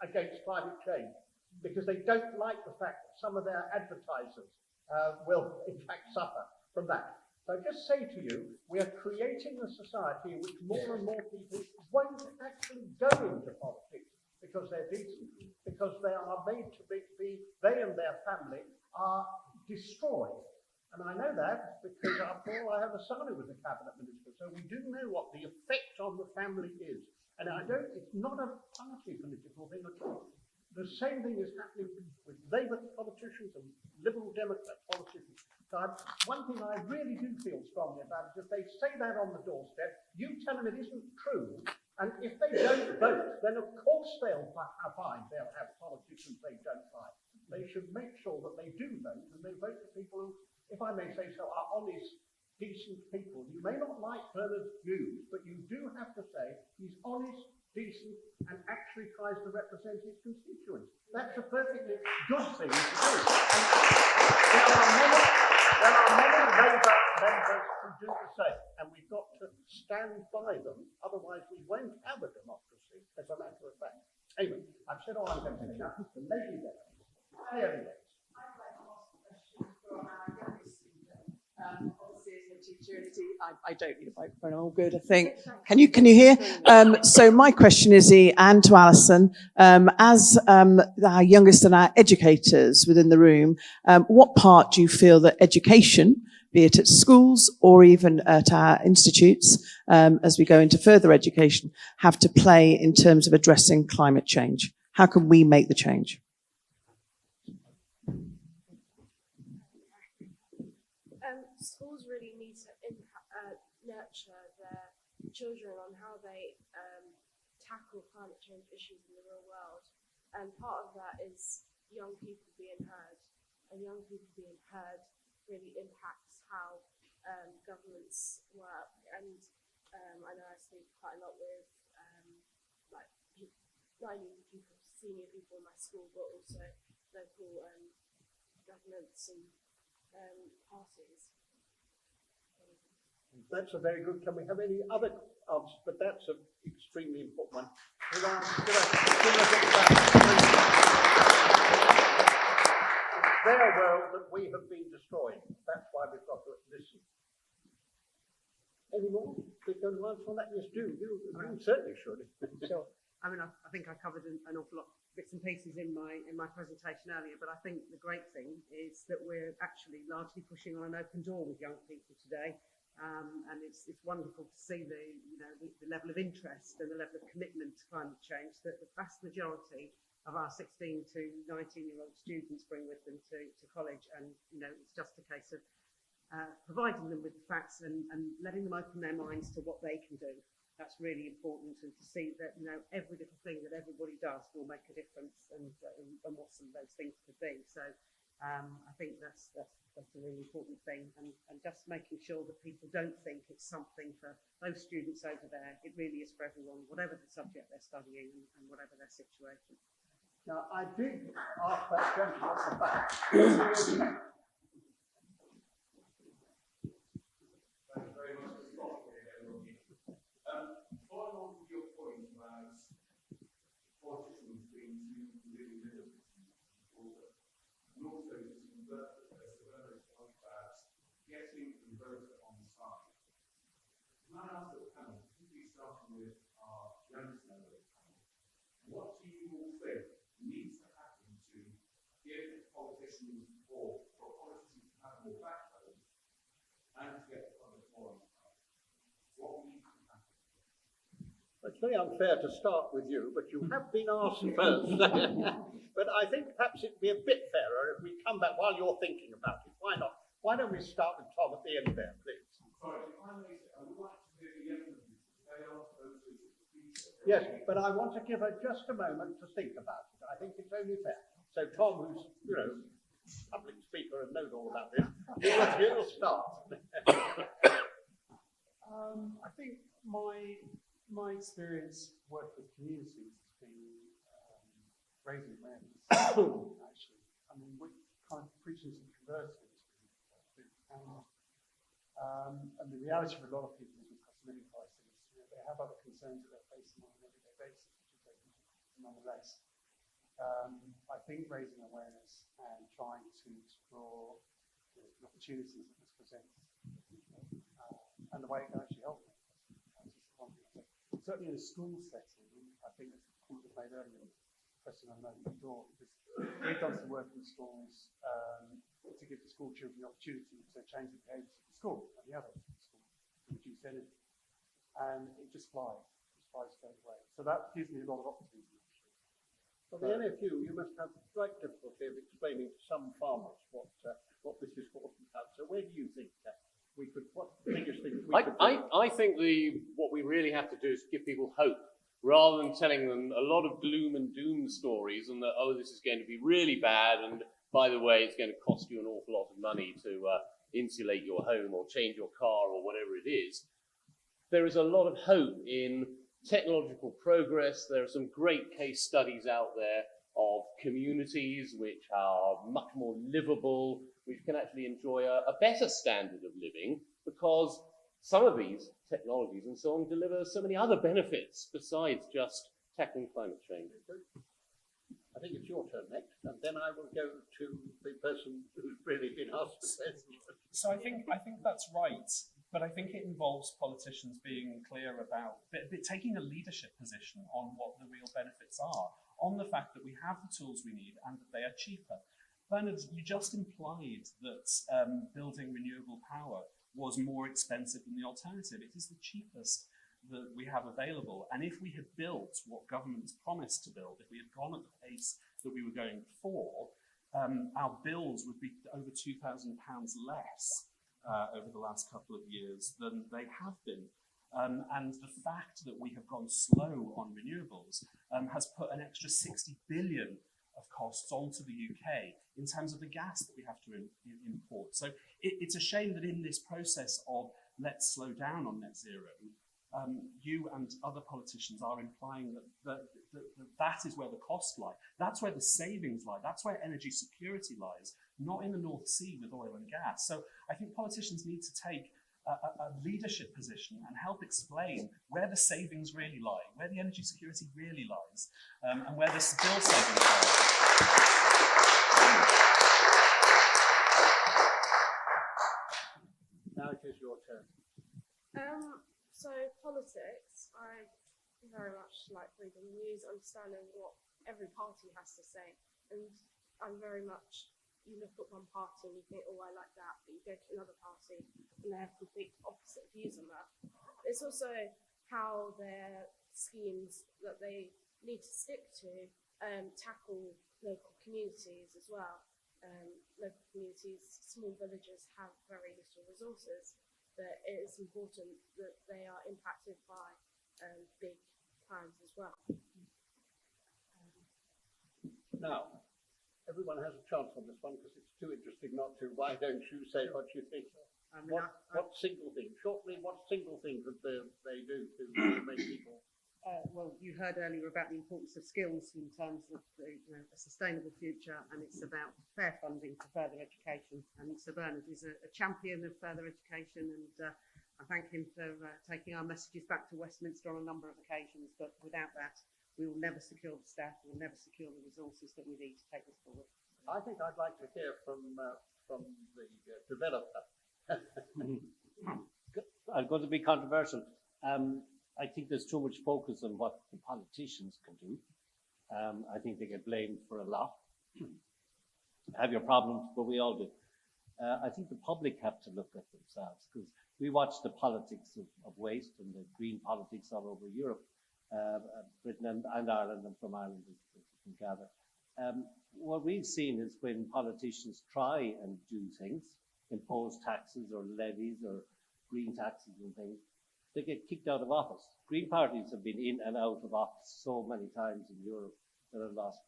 against climate change, because they don't like the fact that some of their advertisers will in fact suffer from that. So I just say to you, we are creating a society in which more and more people won't actually go into politics, because they're decent, because they are made to be they and their family are destroyed. And I know that because, after all, I have a son who was a cabinet minister, so we do know what the effect on the family is. And it's not a party political thing at all. The same thing is happening with Labour politicians and Liberal Democrat politicians. So one thing I really do feel strongly about is if they say that on the doorstep, you tell them it isn't true, and if they don't vote, then of course they'll have politicians they don't like. They should make sure that they do vote, and they vote for people who, if I may say so, are honest, decent people. You may not like Bernard's views, but you do have to say he's honest, decent, and actually tries to represent his constituents. That's a perfectly good thing to do. And there are many Labour members who do the same, and we've got to stand by them, otherwise we won't have a democracy, as a matter of fact. Anyway, I've said all I'm going to say now. The lady there. Anyway. I don't need a microphone. I'm all good, I think. Can you hear? So my question is, and to Alison, as our youngest and our educators within the room, what part do you feel that education, be it at schools or even at our institutes, as we go into further education, have to play in terms of addressing climate change? How can we make the change? Schools really need to nurture their children on how they tackle climate change issues in the real world. And part of that is young people being heard. And young people being heard really impacts how governments work. And I know I speak quite a lot with not only people, senior people in my school, but also local governments and parties. That's a very good. Can we have any other answers? But that's an extremely important one. Their world that we have been destroying. That's why we've got to listen. Any more? We're going to answer on that? Yes, do. You certainly should. Sure. I mean, I think I covered an awful lot of bits and pieces in my presentation earlier, but I think the great thing is that we're actually largely pushing on an open door with young people today. And it's wonderful to see the level of interest and the level of commitment to climate change that the vast majority of our 16 to 19-year-old students bring with them to college. And it's just a case of providing them with the facts and letting them open their minds to what they can do. That's really important, and to see that every little thing that everybody does will make a difference, and what some of those things could be. So I think that's a really important thing, and just making sure that people don't think it's something for those students over there. It really is for everyone, whatever the subject they're studying and whatever their situation. Now, I did ask that gentleman at the back. Thanks very much for stopping here. Following on from your point about politicians being too living middle, and also to convert the Savannah's point about getting the voter on the side. Can I ask the panel, particularly starting with our youngest member of the panel, what do you all think needs to happen to give politicians or for politicians to have more backbone and to get the public more on the side? What needs to happen? It's very unfair to start with you, but you have been asked first. But I think perhaps it'd be a bit fairer if we come back while you're thinking about it. Why not? Why don't we start with Tom at the end there, please? Sorry, if I may say, I would like to hear the young people. They are supposed to speak. Yes, but I want to give her just a moment to think about it. I think it's only fair. So Tom, who's, public speaker and knows all about this, you'll start. I think my experience working with communities has been raising awareness. Actually, I mean, we're kind of preaching some conversion, and the reality for a lot of people is with cost of living crisis, they have other concerns that they're facing on an everyday basis, which is nonetheless. I think raising awareness and trying to explore the opportunities that this presents and the way it can actually help them. Certainly in a school setting, I think that's the point we made earlier, question I know you thought, because we've done some work in schools to give the school children the opportunity to change the behaviours of the school and the adults of the school to reduce energy. And it just flies straight away. So that gives me a lot of optimism, actually. For the NFU, you must have great difficulty of explaining to some farmers what this is all about. So where do you think what the biggest thing we could do? I think what we really have to do is give people hope, rather than telling them a lot of gloom and doom stories and that, oh, this is going to be really bad, and by the way, it's going to cost you an awful lot of money to insulate your home or change your car or whatever it is. There is a lot of hope in technological progress. There are some great case studies out there of communities which are much more livable, which can actually enjoy a better standard of living, because some of these technologies and so on deliver so many other benefits besides just tackling climate change. I think it's your turn next, and then I will go to the person who's really been asked to say. So I think that's right, but I think it involves politicians being clear about taking a leadership position on what the real benefits are, on the fact that we have the tools we need and that they are cheaper. Bernard, you just implied that building renewable power was more expensive than the alternative. It is the cheapest that we have available. And if we had built what governments promised to build, if we had gone at the pace that we were going for, our bills would be over £2,000 less over the last couple of years than they have been. And the fact that we have gone slow on renewables has put an extra 60 billion of costs onto the UK in terms of the gas that we have to import. So it's a shame that in this process of let's slow down on net zero, you and other politicians are implying that is where the costs lie. That's where the savings lie. That's where energy security lies, not in the North Sea with oil and gas. So I think politicians need to take a leadership position and help explain where the savings really lie, where the energy security really lies, and where the bill savings lie. Now it is your turn. So politics, I very much like reading the news, understanding what every party has to say, and I'm very much, you look at one party and you think, oh, I like that, but you go to another party and they have complete opposite views on that. It's also how their schemes that they need to stick to tackle local communities as well. Local communities, small villages have very little resources, but it is important that they are impacted by big plans as well. Now, everyone has a chance on this one because it's too interesting not to. Why don't you say what you think? What single thing? Shortly, what single thing could they do to make people? Well, you heard earlier about the importance of skills in terms of a sustainable future, and it's about fair funding for further education. And Sir Bernard is a champion of further education, and I thank him for taking our messages back to Westminster on a number of occasions. But without that, we will never secure the staff, we will never secure the resources that we need to take this forward. I think I'd like to hear from the developer. I'm going to be controversial. I think there's too much focus on what the politicians can do. I think they get blamed for a lot. Have your problems, but we all do. I think the public have to look at themselves, because we watch the politics of waste and the green politics all over Europe, Britain and Ireland, and from Ireland, as you can gather. What we've seen is when politicians try and do things, impose taxes or levies or green taxes and things, they get kicked out of office. Green parties have been in and out of office so many times in Europe that I've lost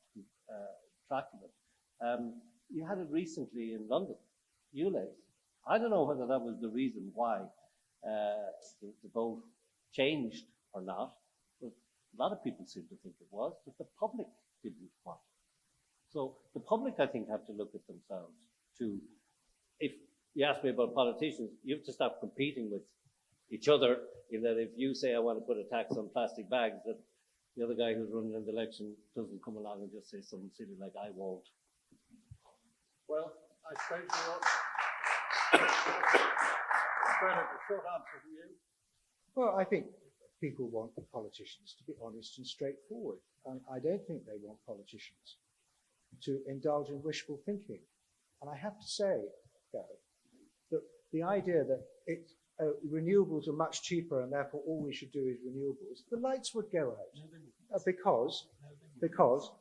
track of it. You had it recently in London, ULEZ. I don't know whether that was the reason why the vote changed or not, but a lot of people seem to think it was, but the public didn't want it. So the public, I think, have to look at themselves too. If you ask me about politicians, you have to stop competing with each other, in that if you say I want to put a tax on plastic bags, that the other guy who's running in the election doesn't come along and just say something silly like I won't. Well, I suppose you're Bernard, a short answer from you. Well, I think people want politicians to be honest and straightforward. And I don't think they want politicians to indulge in wishful thinking. And I have to say, Gareth, that the idea that renewables are much cheaper and therefore all we should do is renewables, the lights would go out because,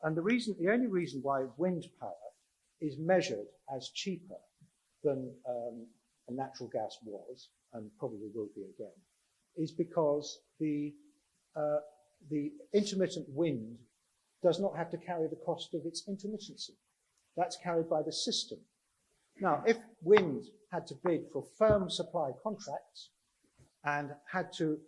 and the only reason why wind power is measured as cheaper than natural gas was, and probably will be again, is because the intermittent wind does not have to carry the cost of its intermittency. That's carried by the system. Now, if wind had to bid for firm supply contracts and had to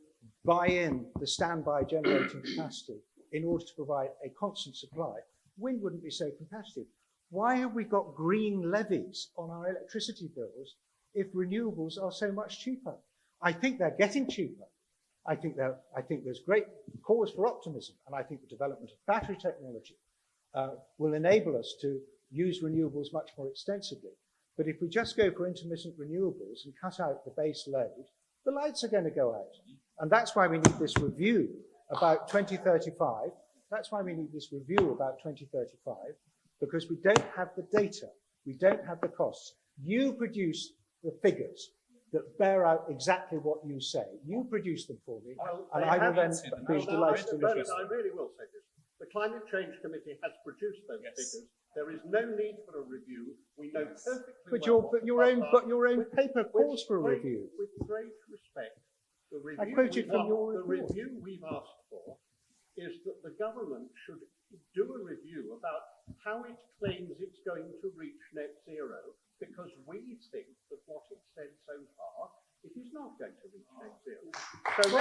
buy in the standby generating capacity in order to provide a constant supply, wind wouldn't be so competitive. Why have we got green levies on our electricity bills if renewables are so much cheaper? I think they're getting cheaper. I think there's great cause for optimism, and I think the development of battery technology will enable us to use renewables much more extensively. But if we just go for intermittent renewables and cut out the base load, the lights are going to go out. And that's why we need this review about 2035. That's why we need this review about 2035, because we don't have the data. We don't have the costs. You produce the figures that bear out exactly what you say. You produce them for me, and I will then be delighted to look at them. I really will say this. The Climate Change Committee has produced those figures. There is no need for a review. We know perfectly well. But your own paper calls for a review. With great respect, the review I quoted from your report. The review we've asked for is that the government should do a review about how it claims it's going to reach net zero, because we think that what it said so far, it is not going to reach net zero. So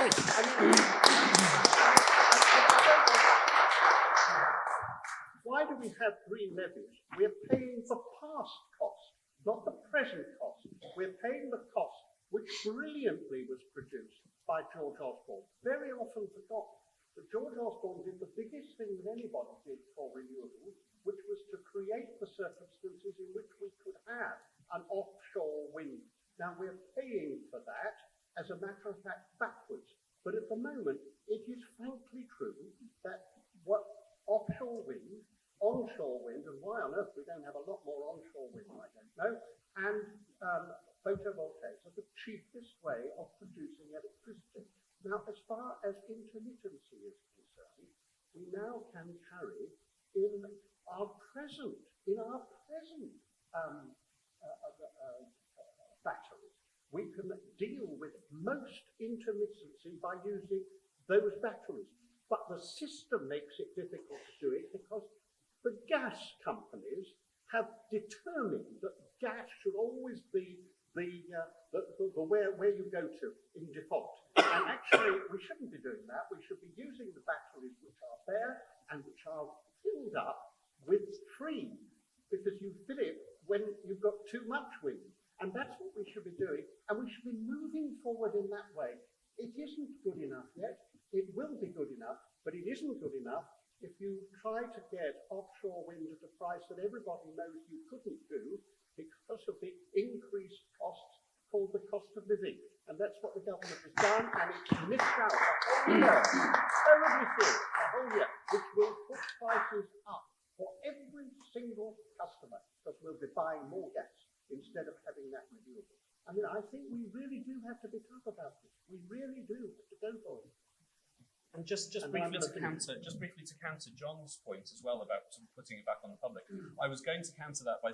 why do we have green levies? We're paying the past cost, not the present cost. We're paying the cost which brilliantly was produced by George Osborne, very often forgotten. But George Osborne did the biggest thing that anybody did for renewables, which was to create the circumstances in which we could have an offshore wind. Now we're paying for that, as a matter of fact, backwards. But at the moment, it is frankly true that what offshore wind, onshore wind, and why on earth we don't have a lot more onshore wind, I don't know, and photovoltaics are the cheapest way of producing electricity. Now, as far as intermittency is concerned, we now can carry in our present batteries, we can deal with most intermittency by using those batteries. But the system makes it difficult to do it because the gas companies have determined that gas should always be where you go to in default. And actually, we shouldn't be doing that. We should be using the batteries which are there and which are filled up with free, because you fill it when you've got too much wind. And that's what we should be doing. And we should be moving forward in that way. It isn't good enough yet. It will be good enough, but it isn't good enough if you try to get offshore wind at a price that everybody knows you couldn't do because of the increased costs called the cost of living. And that's what the government has done, and it's missed out a whole year, which will put prices up for every single customer, because we'll be buying more gas instead of having that renewable. I mean, I think we really do have to be tough about this. We really do have to go for it. And just briefly to counter John's point as well about sort of putting it back on the public, I was going to counter that by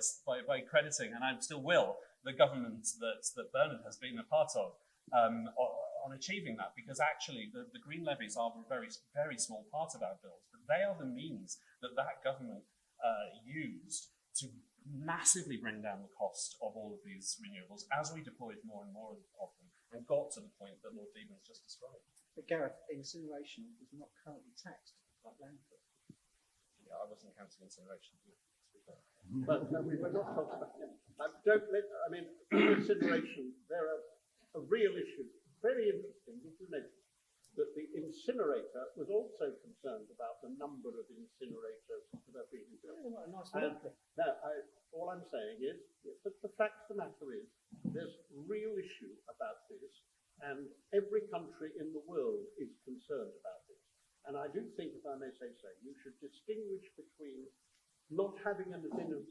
crediting, and I still will, the government that Bernard has been a part of on achieving that, because actually the green levies are a very, very small part of our bills, but they are the means that government used to massively bring down the cost of all of these renewables as we deployed more and more of them and got to the point that Lord Deben has just described. But Gareth, incineration is not currently taxed like landfill. Yeah, I wasn't counting incineration. But no, we're not talking about it. Incineration, there are a real issue. Very interesting, did you mention that the incinerator was also concerned about the number of incinerators that are being built? Oh, nice. All I'm saying is that the fact of the matter is there's real issue about this, and every country in the world is concerned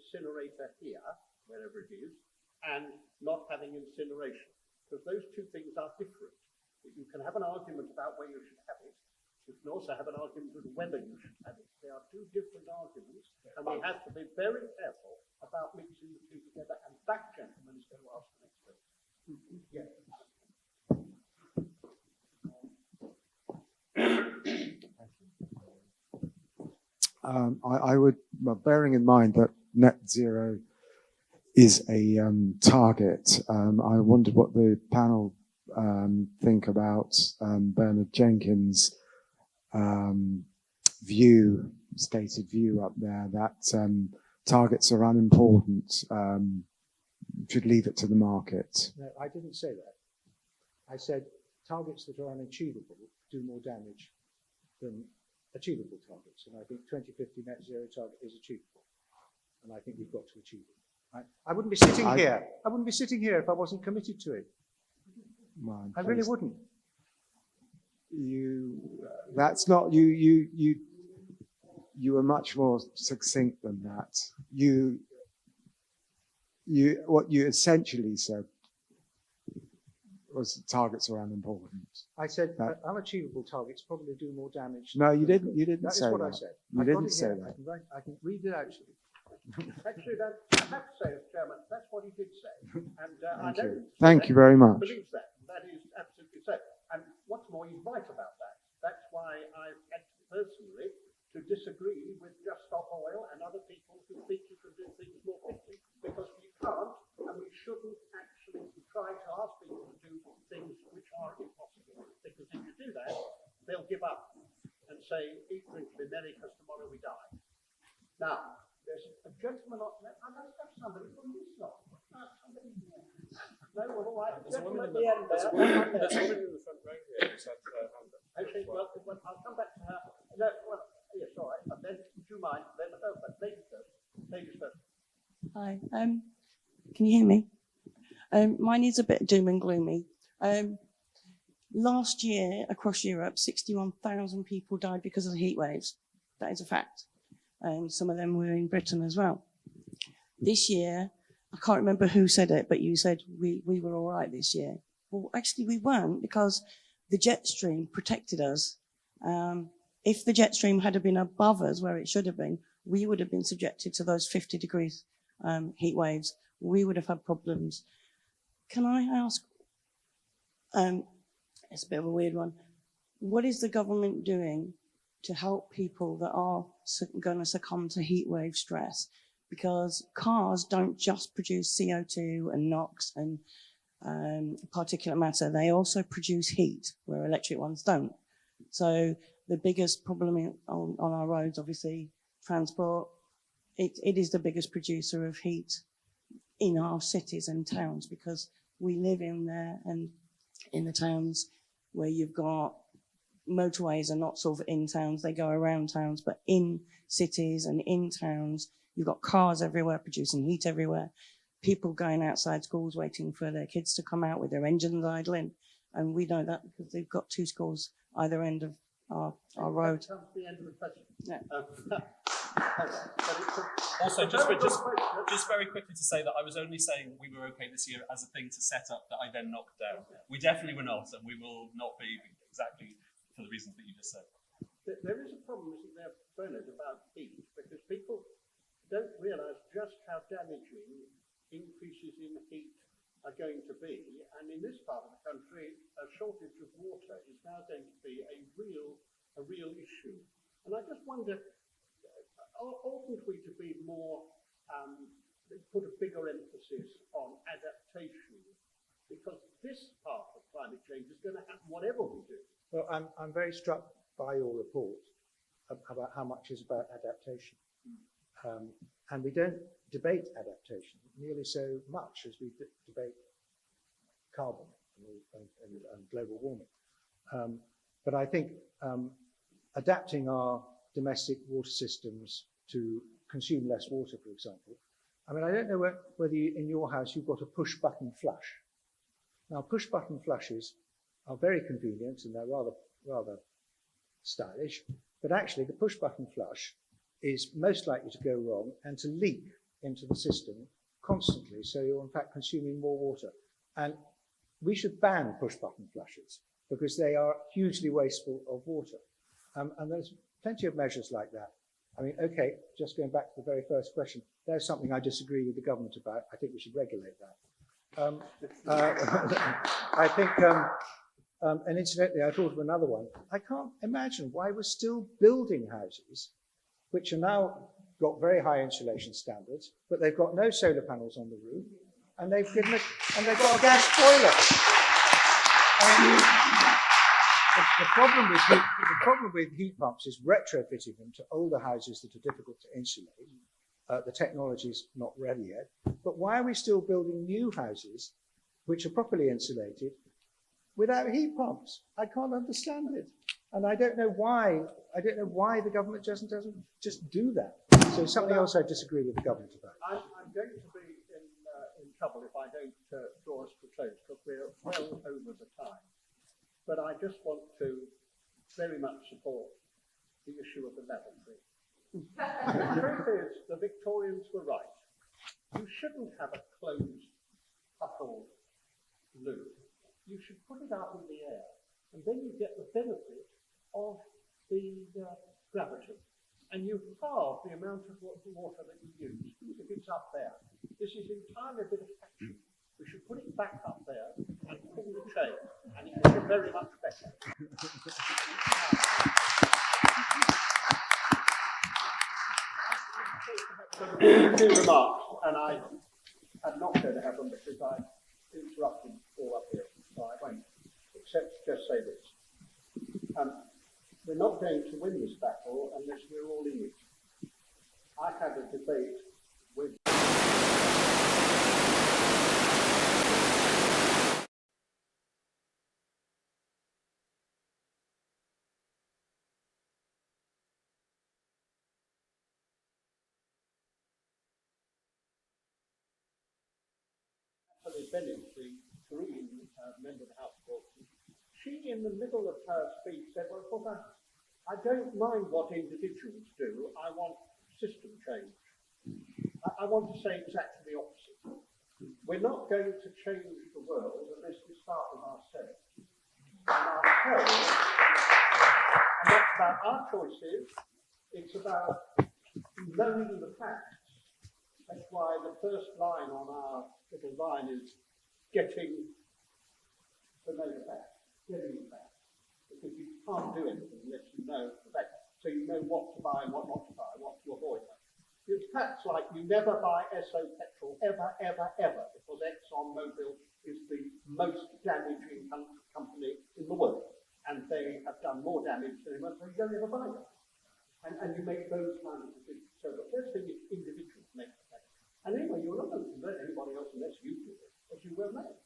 incinerator here, wherever it is, and not having incineration. Because those two things are different. You can have an argument about where you should have it. You can also have an argument with whether you should have it. They are two different arguments, and we have to be very careful about mixing the two together. And that gentleman is going to ask the next question. Yeah. I would, well, bearing in mind that net zero is a target, I wondered what the panel think about Bernard Jenkins' stated view up there that targets are unimportant, should leave it to the market. No, I didn't say that. I said targets that are unachievable do more damage than achievable targets. And I think 2050 net zero target is achievable. And I think we've got to achieve it. I wouldn't be sitting here. I wouldn't be sitting here if I wasn't committed to it. I really wouldn't. That's not you were much more succinct than that. What you essentially said was that targets are unimportant. I said unachievable targets probably do more damage. No, you didn't. You didn't say that. That is what I said. You didn't say that. I can read it out to you. Actually, I have to say, as Chairman, that's what he did say. And I don't Thank you very much. believe that. That is absolutely so. And what's more, he's right about that. That's why I've had personally to disagree with Just Stop Oil and other people who think you can do things more quickly. Because you can't, and we shouldn't actually try to ask people to do things which are impossible. Because if you do that, they'll give up and say, eat, drink, be merry, because tomorrow we die. Now, there's a gentleman on there. I must have somebody from this lot. Somebody here. No, well, all right. There's a woman at the end there. There's a woman in the front row here who's had her hand up. Okay, well, I'll come back to her. No, well, yes, all right. And then, do you mind? Then, but ladies first. Ladies first. Hi. Can you hear me? Mine is a bit doom and gloomy. Last year, across Europe, 61,000 people died because of the heat waves. That is a fact. Some of them were in Britain as well. This year, I can't remember who said it, but you said we were all right this year. Well, actually, we weren't, because the jet stream protected us. If the jet stream had been above us, where it should have been, we would have been subjected to those 50 degrees heat waves. We would have had problems. Can I ask, it's a bit of a weird one, what is the government doing to help people that are going to succumb to heat wave stress? Because cars don't just produce CO2 and NOx and particulate matter. They also produce heat, where electric ones don't. So the biggest problem on our roads, obviously, transport, it is the biggest producer of heat in our cities and towns, because we live in there, and in the towns where you've got motorways are not sort of in towns, they go around towns, but in cities and in towns, you've got cars everywhere producing heat everywhere, people going outside schools waiting for their kids to come out with their engines idling. And we know that because they've got two schools either end of our road. That comes to the end of the question. Yeah. Also, just very quickly to say that I was only saying we were okay this year as a thing to set up that I then knocked down. We definitely were not, and we will not be exactly for the reasons that you just said. There is a problem, isn't there, Bernard, about heat, because people don't realise just how damaging increases in heat are going to be. And in this part of the country, a shortage of water is now going to be a real issue. And I just wonder, oughtn't we to be more, put a bigger emphasis on adaptation? Because this part of climate change is going to happen whatever we do. Well, I'm very struck by your report about how much is about adaptation. And we don't debate adaptation nearly so much as we debate carbon and global warming. But I think adapting our domestic water systems to consume less water, for example. I mean, I don't know whether in your house you've got a push-button flush. Now, push-button flushes are very convenient and they're rather stylish, but actually the push-button flush is most likely to go wrong and to leak into the system constantly, so you're in fact consuming more water. And we should ban push-button flushers because they are hugely wasteful of water. And there's plenty of measures like that. I mean, okay, just going back to the very first question, there's something I disagree with the government about. I think we should regulate that. I think, and incidentally, I thought of another one. I can't imagine why we're still building houses which are now got very high insulation standards, but they've got no solar panels on the roof, and they've got a gas boiler. The problem with heat pumps is retrofitting them to older houses that are difficult to insulate. The technology's not ready yet. But why are we still building new houses which are properly insulated without heat pumps? I can't understand it. And I don't know why the government doesn't just do that. So something else I disagree with the government about. I'm going to be in trouble if I don't draw us to a close because we're well over the time. But I just want to very much support the issue of the lavatory. The truth is, the Victorians were right. You shouldn't have a closed, coupled loo. You should put it out in the air, and then you get the benefit of the gravity. And you halve the amount of water that you use if it's up there. This is entirely a bit of action. We should put it back up there and pull the chain, and it will be very much better. Two remarks, and I am not going to have them because I interrupted all up here, so I won't, except just say this. We're not going to win this battle unless we're all in it. I had a debate with Bennett, the Green member of the House of Commons. She, in the middle of her speech, said, well, of course, I don't mind what individuals do. I want system change. I want to say exactly the opposite. We're not going to change the world unless we start with ourselves. And ourselves, and that's about our choices. It's about knowing the facts. That's why the first line on our little line is getting to know the facts, getting the facts. Because you can't do anything unless you know the facts. So you know what to buy and what not to buy, what to avoid. It's facts like you never buy Esso petrol ever, ever, ever, because ExxonMobil is the most damaging company in the world. And they have done more damage than anyone, so you don't ever buy them. And you make those kinds of decisions. So the first thing is individuals make the facts. And anyway, you're not going to convert anybody else unless you do it, as you well know.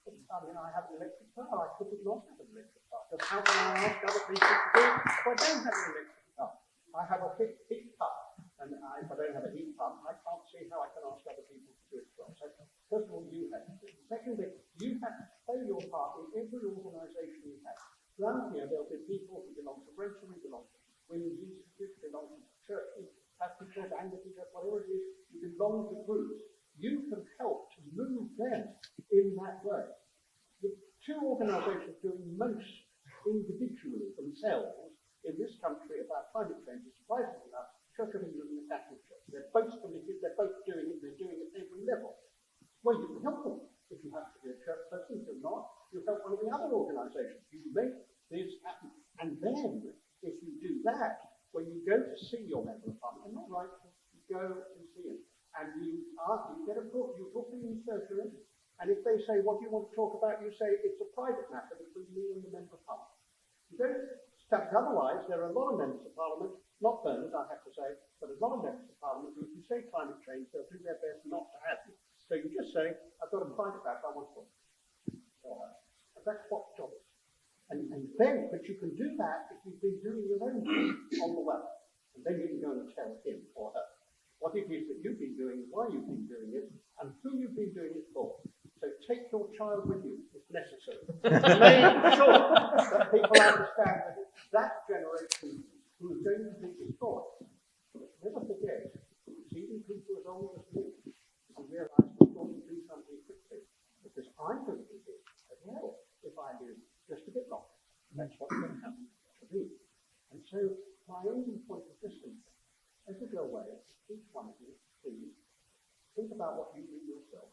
I mean, I have an electric car. I could not have an electric car. Because how can I ask other people to do it if I don't have an electric car? I have a heat pump, and if I don't have a heat pump, I can't see how I can ask other people to do it as well. So, first of all, you have to do it. Secondly, you have to play your part in every organisation you have. Around here, there'll be people who belong to Rotary, belong to Women's Institute, belong to churches, Catholic Church, Anglican Church, whatever it is, you belong to groups. You can help to move them in that way. The two organisations doing most individually themselves in this country about climate change is, surprisingly enough, Church of England and the Catholic Church. They're both committed, they're both doing it, they're doing it at every level. Well, you can help them if you have to be a church person. If you're not, you help one of the other organisations. You make this happen. And then, if you do that, when you go to see your member of parliament, not right, you go and see him. And you get a book, you book him in surgery. And if they say, what do you want to talk about? You say, it's a private matter between me and the member of parliament. You don't start, otherwise, there are a lot of members of parliament, not Bernard, I have to say, but a lot of members of parliament who, if you say climate change, they'll do their best not to have you. So you just say, I've got a private matter, I want to talk. And that's what the job is. And then, but you can do that if you've been doing your own thing on the way. And then you can go and tell him or her what it is that you've been doing, why you've been doing it, and who you've been doing it for. So take your child with you, if necessary. Make sure that people understand that it's that generation who is going to be destroyed. Never forget, it's even people as old as me what you do yourself,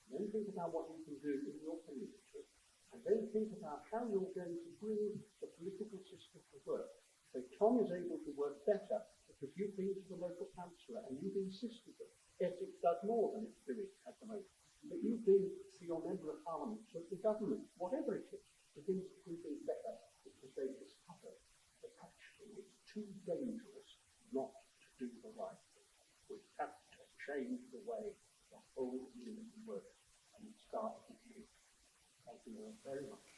then think about what you can do in your community, and then think about how you're going to bring the political system to work. So Tom is able to work better because you've been to the local councillor and you've insisted that Essex does more than it's doing at the moment. But you've been to your member of parliament, to the government, whatever it is, to do things better because they've discovered that actually it's too dangerous not to do the right thing. We have to change the way the whole community works, and it starts with you. Thank you all very much.